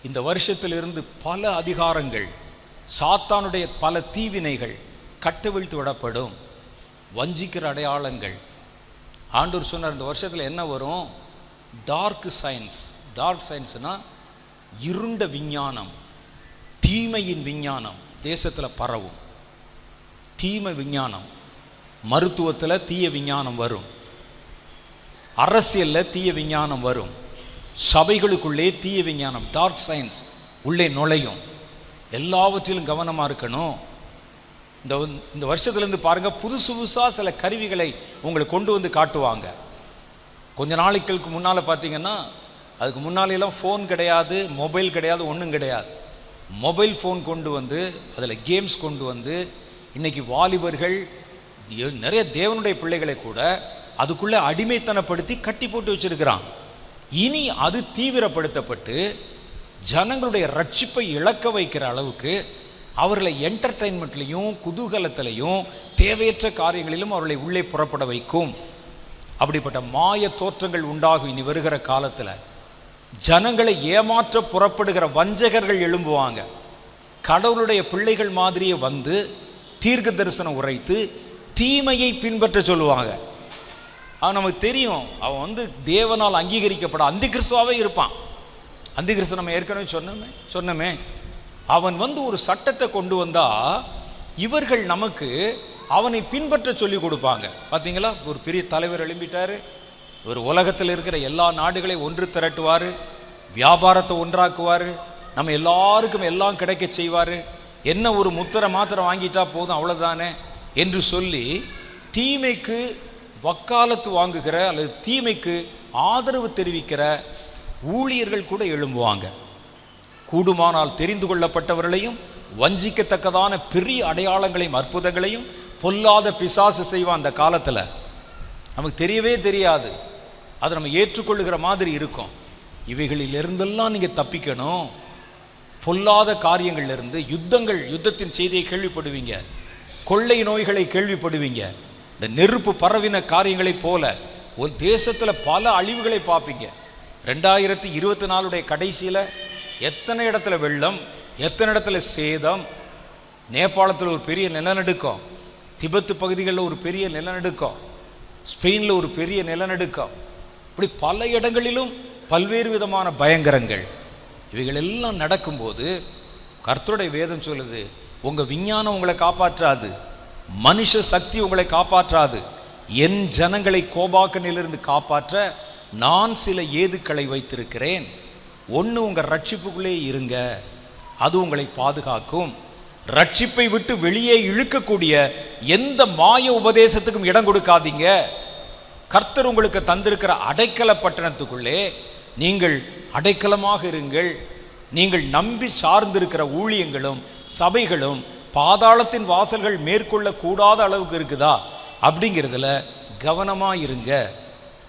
இந்த வருஷத்திலிருந்து பல அதிகாரங்கள், சாத்தானுடைய பல தீவினைகள் கட்டவிழ்த்து விடப்படும். வஞ்சிக்கிற அடையாளங்கள். ஆண்டவர் சொன்னார், இந்த வருஷத்தில் என்ன வரும்? Dark science. டார்க் சயின்ஸ்னா இருண்ட விஞ்ஞானம், தீமையின் விஞ்ஞானம் தேசத்தில் பரவும். தீமை விஞ்ஞானம், மருத்துவத்தில் தீய விஞ்ஞானம் வரும், அரசியலில் தீய விஞ்ஞானம் வரும், சபைகளுக்குள்ளே தீய விஞ்ஞானம், டார்க் சயின்ஸ் உள்ளே நுழையும். எல்லாவற்றிலும் கவனமாக இருக்கணும். இந்த வருஷத்துலேருந்து பாருங்கள், புதுசாக சில கருவிகளை உங்களை கொண்டு வந்து காட்டுவாங்க. கொஞ்ச நாளைக்கு முன்னால் பார்த்தீங்கன்னா, அதுக்கு முன்னாலெல்லாம் ஃபோன் கிடையாது, மொபைல் கிடையாது, ஒன்றும் கிடையாது. மொபைல் ஃபோன் கொண்டு வந்து அதில் கேம்ஸ் கொண்டு வந்து இன்றைக்கி வாலிபர்கள், நிறைய தேவனுடைய பிள்ளைகளை கூட அதுக்குள்ளே அடிமைத்தனப்படுத்தி கட்டி போட்டு வச்சுருக்கிறான். இனி அது தீவிரப்படுத்தப்பட்டு ஜனங்களுடைய ரட்சிப்பை இழக்க வைக்கிற அளவுக்கு அவர்களை என்டர்டெயின்மெண்ட்லையும் குதூகலத்திலையும் தேவையற்ற காரியங்களிலும் அவர்களை உள்ளே புறப்பட வைக்கும். அப்படிப்பட்ட மாய தோற்றங்கள் உண்டாகும். இனி வருகிற காலத்தில் ஜனங்களை ஏமாற்ற புறப்படுகிற வஞ்சகர்கள் எழும்புவாங்க. கடவுளுடைய பிள்ளைகள் மாதிரியே வந்து தீர்க்க தரிசனம் உரைத்து தீமையை பின்பற்ற சொல்லுவாங்க. அவன் நமக்கு தெரியும், அவன் வந்து தேவனால் அங்கீகரிக்கப்பட அந்தி கிறிஸ்துவாவே இருப்பான். அந்தி கிறிஸ்து நம்ம ஏற்கனவே சொன்னமே அவன் வந்து ஒரு சட்டத்தை கொண்டு வந்தா இவர்கள் நமக்கு அவனை பின்பற்ற சொல்லி கொடுப்பாங்க. பார்த்தீங்களா, ஒரு பெரிய தலைவர் எழும்பிட்டாரு, ஒரு உலகத்தில் இருக்கிற எல்லா நாடுகளையும் ஒன்று திரட்டுவார், வியாபாரத்தை ஒன்றாக்குவார், நம்ம எல்லாருக்கும் எல்லாம் கிடைக்க செய்வார், என்ன ஒரு முத்திரை மாத்திரம் வாங்கிட்டா போதும் அவ்வளோதானே என்று சொல்லி தீமைக்கு வக்காலத்து வாங்குகிற அல்லது தீமைக்கு ஆதரவு தெரிவிக்கிற ஊழியர்கள் கூட எழும்புவாங்க. கூடுமானால் தெரிந்து கொள்ளப்பட்டவர்களையும் வஞ்சிக்கத்தக்கதான பெரிய அடையாளங்களையும் அற்புதங்களையும் பொல்லாத பிசாசு செய்வான். அந்த காலத்தில் நமக்கு தெரியவே தெரியாது, அதை நம்ம ஏற்றுக்கொள்ளுகிற மாதிரி இருக்கும். இவைகளிலிருந்தெல்லாம் நீங்கள் தப்பிக்கணும். பொல்லாத காரியங்கள்லேருந்து யுத்தத்தின் செய்தியை கேள்விப்படுவீங்க, கொள்ளை நோய்களை கேள்விப்படுவீங்க, இந்த நெருப்பு பரவின காரியங்களைப் போல ஒரு தேசத்தில் பல அழிவுகளை பார்ப்பீங்க. 2024 கடைசியில் எத்தனை இடத்துல வெள்ளம், எத்தனை இடத்துல சேதம், நேபாளத்தில் ஒரு பெரிய நிலநடுக்கம், திபெத்து பகுதிகளில் ஒரு பெரிய நிலநடுக்கம், ஸ்பெயினில் ஒரு பெரிய நிலநடுக்கம், இப்படி பல இடங்களிலும் பல்வேறு விதமான பயங்கரங்கள். இவைகள் எல்லாம் நடக்கும்போது கர்த்தருடைய வேதம் சொல்லுது, உங்கள் விஞ்ஞானம் உங்களை காப்பாற்றாது, மனுஷ சக்தி உங்களை காப்பாற்றாது, என் ஜனங்களை கோபாக்கனிலிருந்து காப்பாற்ற நான் சில ஏதுக்களை வைத்திருக்கிறேன். ஒன்று, உங்கள் ரட்சிப்புக்குள்ளே இருங்க, அது உங்களை பாதுகாக்கும். ரட்சிப்பை விட்டு வெளியே இழுக்கக்கூடிய எந்த மாய உபதேசத்துக்கும் இடம் கொடுக்காதீங்க. கர்த்தர் உங்களுக்கு தந்திருக்கிற அடைக்கல பட்டணத்துக்குள்ளே நீங்கள் அடைக்கலமாக இருங்கள். நீங்கள் நம்பி சார்ந்திருக்கிற ஊழியங்களும் சபைகளும் பாதாளத்தின் வாசல்கள் மேற்கொள்ள கூடாத அளவுக்கு இருக்குதா அப்படிங்கிறதுல கவனமாக இருங்க.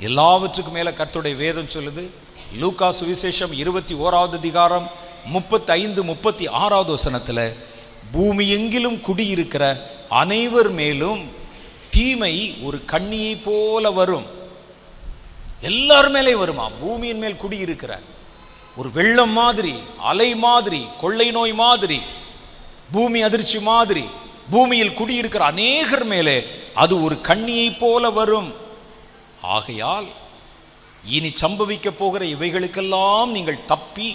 எல்லாவற்றுக்கும் மேலே கர்த்தருடைய வேதம் சொல்லுது. லூக்கா சுவிசேஷம் 21வது அதிகாரம் 35-36 வசனத்தில், பூமி எங்கிலும் குடியிருக்கிற அனைவர் மேலும் தீமை ஒரு கண்ணியை போல வரும். எல்லார் மேலே வருமா? பூமியின் மேல் குடியிருக்கிற ஒரு வெள்ளம் மாதிரி, அலை மாதிரி, கொள்ளை நோய் மாதிரி, பூமி அதிர்ச்சி மாதிரி, பூமியில் குடியிருக்கிற அநேகர் மேலே அது ஒரு கண்ணியை போல வரும். ஆகையால் இனி சம்பவிக்க போகிற இவைகளுக்கெல்லாம் நீங்கள் தப்பி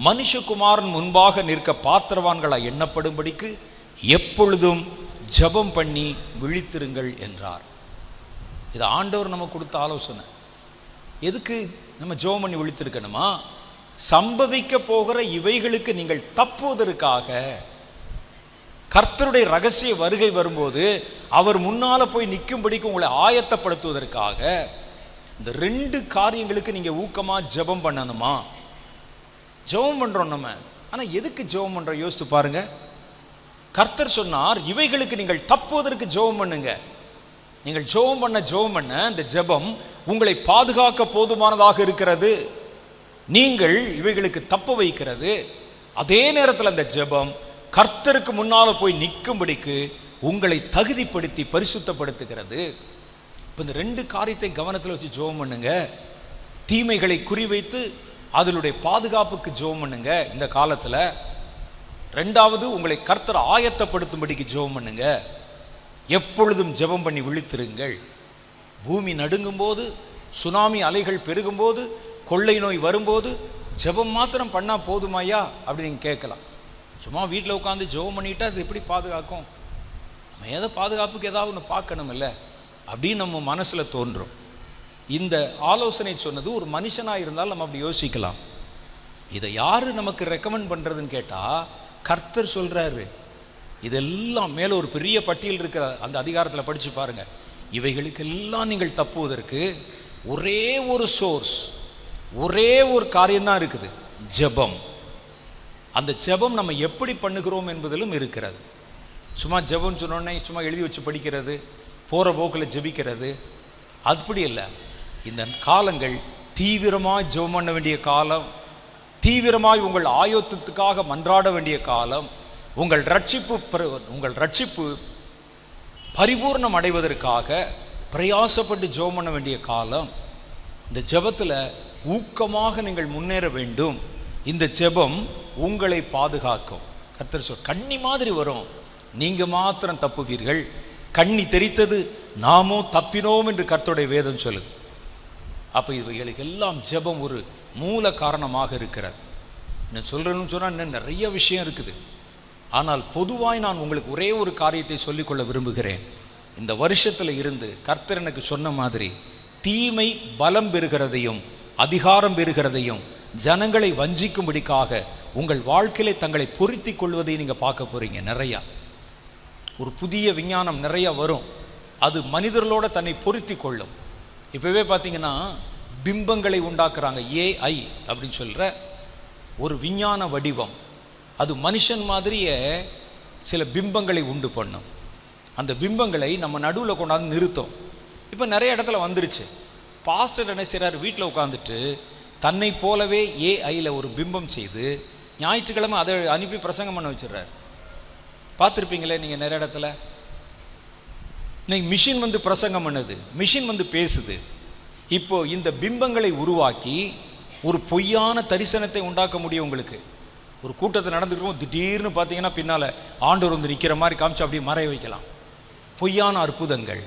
மனுஷகுமாரன் முன்பாக நிற்க பாத்திரவான்களாய் எண்ணப்படும்படிக்கு எப்பொழுதும் ஜெபம் பண்ணி விழித்திருங்கள் என்றார். இது ஆண்டவர் நமக்கு கொடுத்த ஆலோசனை. எதுக்கு நம்ம ஜெபம் பண்ணி விழித்திருக்கணுமா? சம்பவிக்க போகிற இவைகளுக்கு நீங்கள் தப்புவதற்காக. கர்த்தருடைய ரகசிய வருகை வரும்போது அவர் முன்னால போய் நிற்கும்படிக்கு உங்களை ஆயத்தப்படுத்துவதற்காக. இந்த 2 காரியங்களுக்கு நீங்கள் ஊக்கமாக ஜெபம் பண்ணணுமா? ஜெபம் பண்ணுறோம் நம்ம, ஆனால் எதுக்கு ஜெபம் பண்ணுறோம் யோசித்து பாருங்க. கர்த்தர் சொன்னார், இவைகளுக்கு நீங்கள் தப்புவதற்கு ஜெபம் பண்ணுங்க. நீங்கள் ஜெபம் பண்ண இந்த ஜெபம் உங்களை பாதுகாக்க போதுமானதாக இருக்கிறது. நீங்கள் இவைகளுக்கு தப்ப வைக்கிறது. அதே நேரத்தில் அந்த ஜெபம் கர்த்தருக்கு முன்னால் போய் நிற்கும்படிக்கு உங்களை தகுதிப்படுத்தி பரிசுத்தப்படுத்துகிறது. இப்போ இந்த 2 காரியத்தை கவனத்தில் வச்சு ஜெபம் பண்ணுங்க. தீமைகளை குறிவைத்து அதனுடைய பாதுகாப்புக்கு ஜெபம் பண்ணுங்க இந்த காலத்தில். 2வது, உங்களை கர்த்தர் ஆயத்தப்படுத்தும்படிக்கு ஜெபம் பண்ணுங்க. எப்பொழுதும் ஜெபம் பண்ணி விழித்திருங்கள். பூமி நடுங்கும் போது, சுனாமி அலைகள் பெருகும் போது, கொள்ளை நோய் வரும்போது ஜெபம் மாத்திரம் பண்ணால் போதுமாயா அப்படி நீங்கள் கேட்கலாம். சும்மா வீட்டில் உட்காந்து ஜெபம் பண்ணிட்டா அது எப்படி பாதுகாக்கும்? நம்ம ஏதோ பாதுகாப்புக்கு ஏதாவது ஒன்று பார்க்கணும் இல்லை அப்படின்னு நம்ம மனசில் தோன்றும். இந்த ஆலோசனை சொன்னது ஒரு மனுஷனாக இருந்தால் நம்ம அப்படி யோசிக்கலாம். இதை யார் நமக்கு ரெக்கமெண்ட் பண்ணுறதுன்னு கேட்டால் கர்த்தர் சொல்கிறாரு. இதெல்லாம் மேலே ஒரு பெரிய பட்டியல் இருக்க அந்த அதிகாரத்தில் படித்து பாருங்கள். இவைகளுக்கெல்லாம் நீங்கள் தப்புவதற்கு ஒரே ஒரு சோர்ஸ், ஒரே ஒரு காரியம்தான் இருக்குது, ஜெபம். அந்த ஜெபம் நம்ம எப்படி பண்ணுகிறோம் என்பதிலும் இருக்கிறது. சும்மா ஜெபம் சொன்னோடனே சும்மா எழுதி வச்சு படிக்கிறது, போகிற போக்கில் ஜெபிக்கிறது, அப்படி இல்லை. இந்த காலங்கள் தீவிரமாக ஜெபம் பண்ண வேண்டிய காலம், தீவிரமாய் உங்கள் ஆயத்தத்துக்காக மன்றாட வேண்டிய காலம், உங்கள் ரட்சிப்பு பரிபூர்ணம் அடைவதற்காக பிரயாசப்பட்டு ஜெபம் பண்ண வேண்டிய காலம். இந்த ஜெபத்தில் ஊக்கமாக நீங்கள் முன்னேற வேண்டும். இந்த ஜெபம் உங்களை பாதுகாக்கும். கர்த்தர் சொல், கண்ணி மாதிரி வரும், நீங்கள் மாத்திரம் தப்புவீர்கள். கண்ணி தெரித்தது, நாமோ தப்பினோம் என்று கர்த்தருடைய வேதம் சொல்லுது. அப்போ இவைகளுக்கு எல்லாம் ஜெபம் ஒரு மூல காரணமாக இருக்கிறது. நான் சொல்கிறேன்னு சொன்னால் இன்னும் நிறைய விஷயம் இருக்குது. ஆனால் பொதுவாய் நான் உங்களுக்கு ஒரே ஒரு காரியத்தை சொல்லிக்கொள்ள விரும்புகிறேன். இந்த வருஷத்தில் இருந்து கர்த்தர் எனக்கு சொன்ன மாதிரி தீமை பலம் பெறுகிறதையும் அதிகாரம் பெறுகிறதையும் ஜனங்களை வஞ்சிக்கும்படிக்காக உங்கள் வாழ்க்கையிலே தங்களை பொருத்தி கொள்வதை நீங்கள் பார்க்க போகிறீங்க. நிறையா ஒரு புதிய விஞ்ஞானம் நிறையா வரும். அது மனிதர்களோட தன்னை பொருத்தி கொள்ளும். இப்போவே பார்த்தீங்கன்னா பிம்பங்களை உண்டாக்குறாங்க. AI அப்படின்னு சொல்கிற ஒரு விஞ்ஞான வடிவம். அது மனுஷன் மாதிரியே சில பிம்பங்களை உண்டு பண்ணும். அந்த பிம்பங்களை நம்ம நடுவில் கொண்டாந்து நிறுத்தும். இப்போ நிறைய இடத்துல வந்துருச்சு. பாஸ்டர் என்ன செய்கிறார், வீட்டில் உட்காந்துட்டு தன்னை போலவே AIயில் ஒரு பிம்பம் செய்து ஞாயிற்றுக்கிழமை அதை அனுப்பி பிரசங்கம் பண்ண வச்சிடுறாரு. பார்த்துருப்பீங்களே நீங்கள் நிறைய இடத்துல. இன்னைக்கு மிஷின் வந்து பிரசங்கம் பண்ணுது, மிஷின் வந்து பேசுது. இப்போ இந்த பிம்பங்களை உருவாக்கி ஒரு பொய்யான தரிசனத்தை உண்டாக்க முடியும். உங்களுக்கு ஒரு கூட்டத்தை நடந்துக்கிறோம், திடீர்னு பார்த்தீங்கன்னா பின்னால் ஆண்டவர் வந்து நிற்கிற மாதிரி காமிச்சு அப்படியே மறைய வைக்கலாம். பொய்யான அற்புதங்கள்.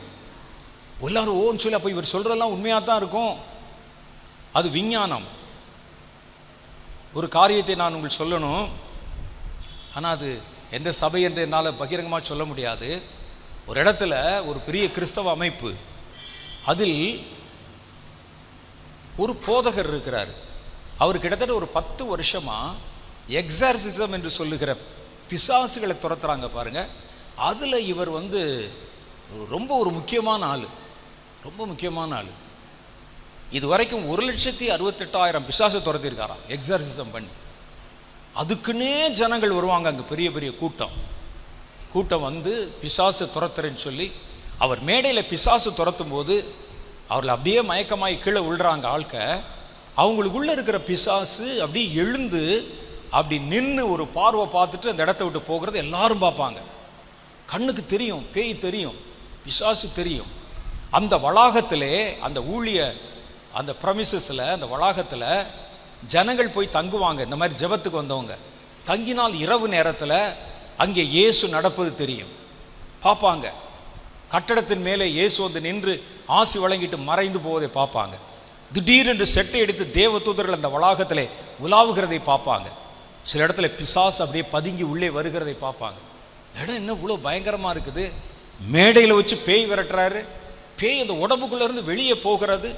எல்லாரும் ஓன்னு சொல்லி அப்போ இவர் சொல்கிறதெல்லாம் உண்மையாக தான் இருக்கும். அது விஞ்ஞானம். ஒரு காரியத்தை நான் உங்களுக்கு சொல்லணும், ஆனால் அது எந்த சபை என்று என்னால் பகிரங்கமாக சொல்ல முடியாது. ஒரு இடத்துல ஒரு பெரிய கிறிஸ்தவ அமைப்பு, அதில் ஒரு போதகர் இருக்கிறார். அவர் கிட்டத்தட்ட ஒரு 10 வருஷமாக எக்ஸார்சிசம் என்று சொல்லுகிற பிசாசுகளை துரத்துறாங்க பாருங்கள். அதில் இவர் வந்து ரொம்ப ஒரு முக்கியமான ஆள், ரொம்ப முக்கியமான ஆள். இது வரைக்கும் 1,68,000 பிசாசை துரத்திருக்காராம் எக்ஸார்சிசம் பண்ணி. அதுக்குன்னே ஜனங்கள் வருவாங்க, அங்கே பெரிய பெரிய கூட்டம் வந்து பிசாசு துரத்துறேன்னு சொல்லி. அவர் மேடையில் பிசாசு துரத்தும் போது அவர்கள் அப்படியே மயக்கமாகி கீழே விழுறாங்க ஆட்க. அவங்களுக்குள்ளே இருக்கிற பிசாசு அப்படியே எழுந்து அப்படி நின்று ஒரு பார்வை பார்த்துட்டு அந்த இடத்த விட்டு போகிறது எல்லாரும் பார்ப்பாங்க. கண்ணுக்கு தெரியும், பேய் தெரியும், பிசாசு தெரியும். அந்த வளாகத்திலே அந்த அந்த ப்ரமிசஸில் அந்த வளாகத்தில் ஜனங்கள் போய் தங்குவாங்க. இந்த மாதிரி ஜெபத்துக்கு வந்தவங்க தங்கினால் இரவு நேரத்தில் அங்கே இயேசு நடப்பது தெரியும், பார்ப்பாங்க. கட்டடத்தின் மேலே இயேசு வந்து நின்று ஆசி வழங்கிட்டு மறைந்து போவதை பார்ப்பாங்க. திடீரென்று செட்டை எடுத்து தேவதூதர்கள் அந்த வளாகத்தில் உலாவுகிறதை பார்ப்பாங்க. சில இடத்துல பிசாசு அப்படியே பதுங்கி உள்ளே வருகிறதை பார்ப்பாங்க. இடம் என்ன இவ்வளோ பயங்கரமாக இருக்குது. மேடையில் வச்சு பேய் விரட்டுறாரு. பேய் அந்த உடம்புக்குள்ளேருந்து வெளியே போகிறது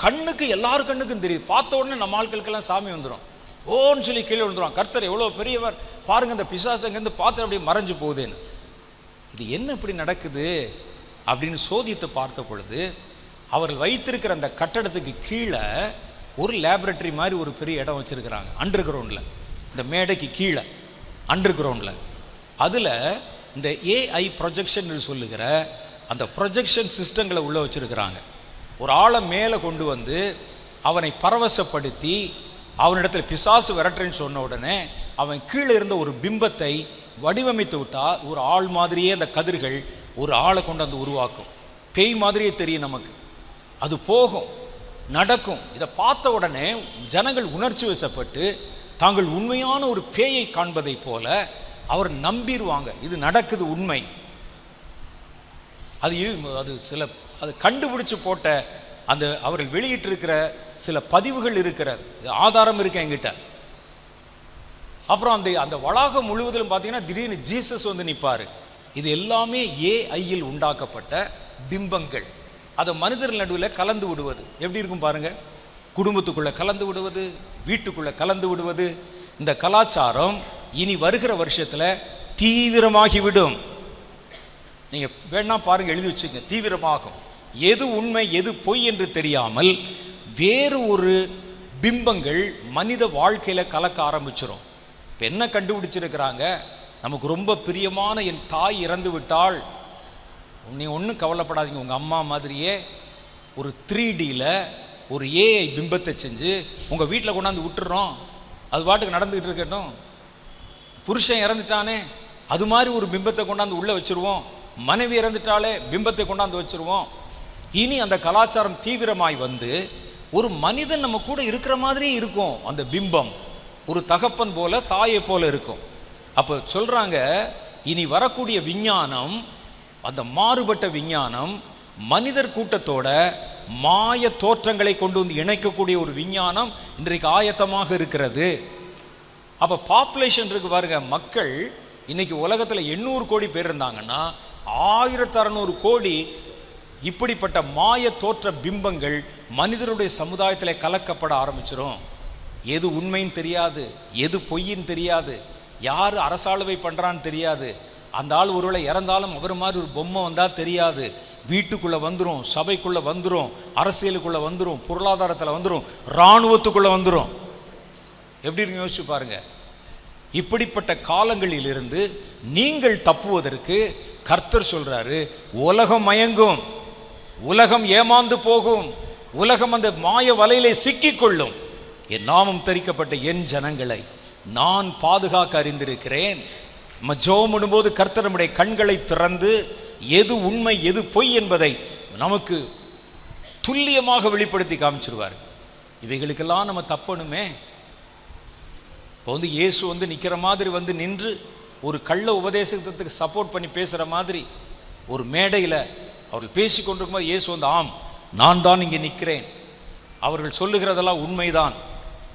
கண்ணுக்கு, எல்லார் கண்ணுக்கும் தெரியுது. பார்த்த உடனே நம்ம ஆட்களுக்கெல்லாம் சாமி வந்துடும், ஓன்னு சொல்லி கீழே விழுந்துடும். கர்த்தர் எவ்வளோ பெரியவர் பாருங்கள், அந்த பிசாசு அங்கேருந்து பார்த்து அப்படியே மறைஞ்சு போகுதுன்னு. இது என்ன இப்படி நடக்குது அப்படின்னு சோதித்து பார்த்த பொழுது அவர்கள் வைத்திருக்கிற அந்த கட்டடத்துக்கு கீழே ஒரு லேபரட்டரி மாதிரி ஒரு பெரிய இடம் வச்சுருக்கிறாங்க. அண்டர் கிரவுண்டில், இந்த மேடைக்கு கீழே அண்டர் கிரவுண்டில். அதில் இந்த AI ப்ரொஜெக்ஷன் சொல்லுகிற அந்த ப்ரொஜெக்ஷன் சிஸ்டங்களை உள்ளே வச்சுருக்கிறாங்க. ஒரு ஆளை மேலே கொண்டு வந்து அவனை பரவசப்படுத்தி அவனிடத்தில் பிசாசு விரட்டுறேன்னு சொன்ன உடனே அவன் கீழே இருந்த ஒரு பிம்பத்தை வடிவமைத்து விட்டால் ஒரு ஆள் மாதிரியே அந்த கதிர்கள் ஒரு ஆளை கொண்டு வந்து உருவாக்கும். பேய் மாதிரியே தெரியும் நமக்கு. அது போகும், நடக்கும். இதை பார்த்த உடனே ஜனங்கள் உணர்ச்சி வசப்பட்டு தாங்கள் உண்மையான ஒரு பேயை காண்பதை போல அவர் நம்பிடுவாங்க. இது நடக்குது, உண்மை. அது சில அது கண்டுபிடிச்சு போட்ட அந்த அவர்கள் வெளியிட்டிருக்கிற சில பதிவுகள் இருக்கிறது, ஆதாரம் இருக்கு என்கிட்ட. அப்புறம் அந்த வளாகம் முழுவதிலும் பார்த்தீங்கன்னா திடீர்னு ஜீசஸ் வந்து நிற்பார். இது எல்லாமே ஏஐயில் உண்டாக்கப்பட்ட பிம்பங்கள். அதை மனிதர்கள் நடுவில் கலந்து விடுவது எப்படி இருக்கும் பாருங்க. குடும்பத்துக்குள்ளே கலந்து விடுவது, வீட்டுக்குள்ளே கலந்து விடுவது. இந்த கலாச்சாரம் இனி வருகிற வருஷத்தில் தீவிரமாகிவிடும். நீங்கள் வேணா பாருங்கள், எழுதி வச்சுங்க, தீவிரமாகும். எது உண்மை எது பொய் என்று தெரியாமல் வேறு ஒரு பிம்பங்கள் மனித வாழ்க்கையில் கலக்க ஆரம்பிச்சிடும். இப்போ என்ன கண்டுபிடிச்சிருக்கிறாங்க, நமக்கு ரொம்ப பிரியமான என் தாய் இறந்து விட்டால் நீ ஒன்றும் கவலைப்படாதீங்க, உங்கள் அம்மா மாதிரியே ஒரு 3Dயில் ஒரு ஏஐ பிம்பத்தை செஞ்சு உங்கள் வீட்டில் கொண்டாந்து விட்டுறோம், அது பாட்டுக்கு நடந்துக்கிட்டு இருக்கட்டும். புருஷன் இறந்துட்டானே அது மாதிரி ஒரு பிம்பத்தை கொண்டாந்து உள்ளே வச்சுருவோம், மனைவி இறந்துட்டாலே பிம்பத்தை கொண்டாந்து வச்சுருவோம். இனி அந்த கலாச்சாரம் தீவிரமாய் வந்து ஒரு மனிதன் நம்ம கூட இருக்கிற மாதிரியே இருக்கும். அந்த பிம்பம் ஒரு தகப்பன் போல தாயை போல இருக்கும். அப்போ சொல்கிறாங்க, இனி வரக்கூடிய விஞ்ஞானம், அந்த மாறுபட்ட விஞ்ஞானம் மனிதர் கூட்டத்தோட மாய தோற்றங்களை கொண்டு வந்து இணைக்கக்கூடிய ஒரு விஞ்ஞானம் இன்றைக்கு ஆயத்தமாக இருக்கிறது. அப்போ பாப்புலேஷன் இருக்கு பாருங்க, மக்கள் இன்னைக்கு உலகத்தில் 800 கோடி பேர் இருந்தாங்கன்னா 1600 கோடி இப்படிப்பட்ட மாய தோற்ற பிம்பங்கள் மனிதருடைய சமுதாயத்தில் கலக்கப்பட ஆரம்பிச்சிடும். எது உண்மைன்னு தெரியாது, எது பொய்ன்னு தெரியாது, யார் அரசாளுவை பண்ணுறான்னு தெரியாது. அந்த ஆள் ஒருவேளை இறந்தாலும் அவர் மாதிரி ஒரு பொம்மை வந்தால் தெரியாது. வீட்டுக்குள்ளே வந்துடும், சபைக்குள்ளே வந்துடும், அரசியலுக்குள்ளே வந்துடும், பொருளாதாரத்தில் வந்துடும், இராணுவத்துக்குள்ளே வந்துடும். எப்படி இருக்கு யோசிச்சு பாருங்க. இப்படிப்பட்ட காலங்களிலிருந்து நீங்கள் தப்புவதற்கு கர்த்தர் சொல்றாரு, உலகம் மயங்கும், உலகம் ஏமாந்து போகும், உலகம் அந்த மாய வலையிலே சிக்கிக்கொள்ளும். என் நாமம் தரிக்கப்பட்ட என் ஜனங்களை நான் பாதுகாக்க அறிந்திருக்கிறேன். நம்ம ஜெபம் பண்ணும்போது கர்த்தர் நம்முடைய கண்களை திறந்து எது உண்மை எது பொய் என்பதை நமக்கு துல்லியமாக வெளிப்படுத்தி காமிச்சிருவார். இவைகளுக்கெல்லாம் நம்ம தப்பணுமே. இப்போ வந்து இயேசு வந்து நிற்கிற மாதிரி வந்து நின்று ஒரு கள்ள உபதேசத்துக்கு சப்போர்ட் பண்ணி பேசுகிற மாதிரி ஒரு மேடையில் அவர்கள் பேசி கொண்டிருக்கும்போது இயேசு வந்து, ஆம் நான் தான் இங்கே நிற்கிறேன், அவர்கள் சொல்லுகிறதெல்லாம் உண்மைதான்,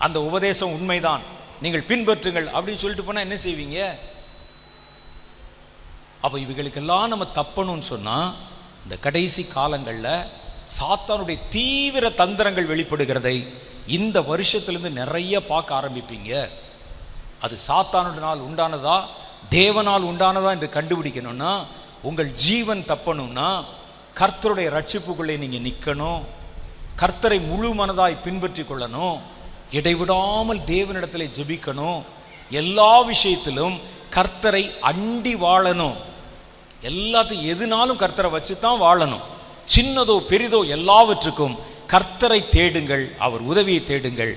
அந்த உபதேசம் உண்மைதான், நீங்கள் பின்பற்றுங்கள் அப்படின்னு சொல்லிட்டு போனால் என்ன செய்வீங்க? அப்போ இவைகளுக்கெல்லாம் நம்ம தப்பணும்னு சொன்னால் இந்த கடைசி காலங்களில் சாத்தானுடைய தீவிர தந்திரங்கள் வெளிப்படுகிறதை இந்த வருஷத்துலேருந்து நிறைய பார்க்க ஆரம்பிப்பீங்க. அது சாத்தானுடனால் உண்டானதா தேவனால் உண்டானதா என்று கண்டுபிடிக்கணும்னா, உங்கள் ஜீவன் தப்பணும்னா கர்த்தருடைய ரட்சிப்புக்குள்ளே நீங்கள் நிற்கணும், கர்த்தரை முழு மனதாய் பின்பற்றி கொள்ளணும், இடைவிடாமல் தேவனிடத்தில் ஜெபிக்கணும், எல்லா விஷயத்திலும் கர்த்தரை அண்டி வாழணும். எல்லாத்தையும் எதுனாலும் கர்த்தரை வச்சு தான் வாழணும். சின்னதோ பெரிதோ எல்லாவற்றுக்கும் கர்த்தரை தேடுங்கள், அவர் உதவியை தேடுங்கள்.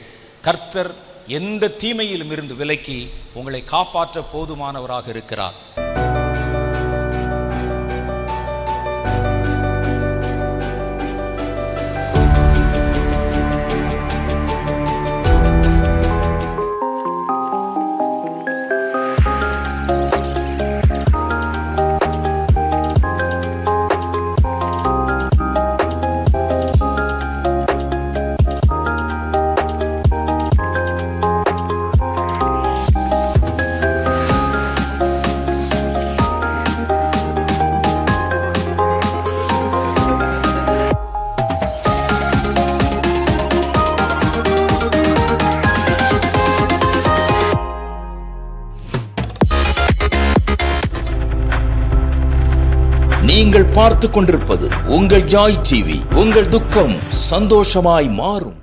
கர்த்தர் எந்த தீமையிலும் இருந்து விலக்கி உங்களை காப்பாற்ற போதுமானவராக இருக்கிறார். நீங்கள் பார்த்துக் கொண்டிருப்பது உங்கள் ஜாய் டிவி. உங்கள் துக்கம் சந்தோஷமாய் மாறும்.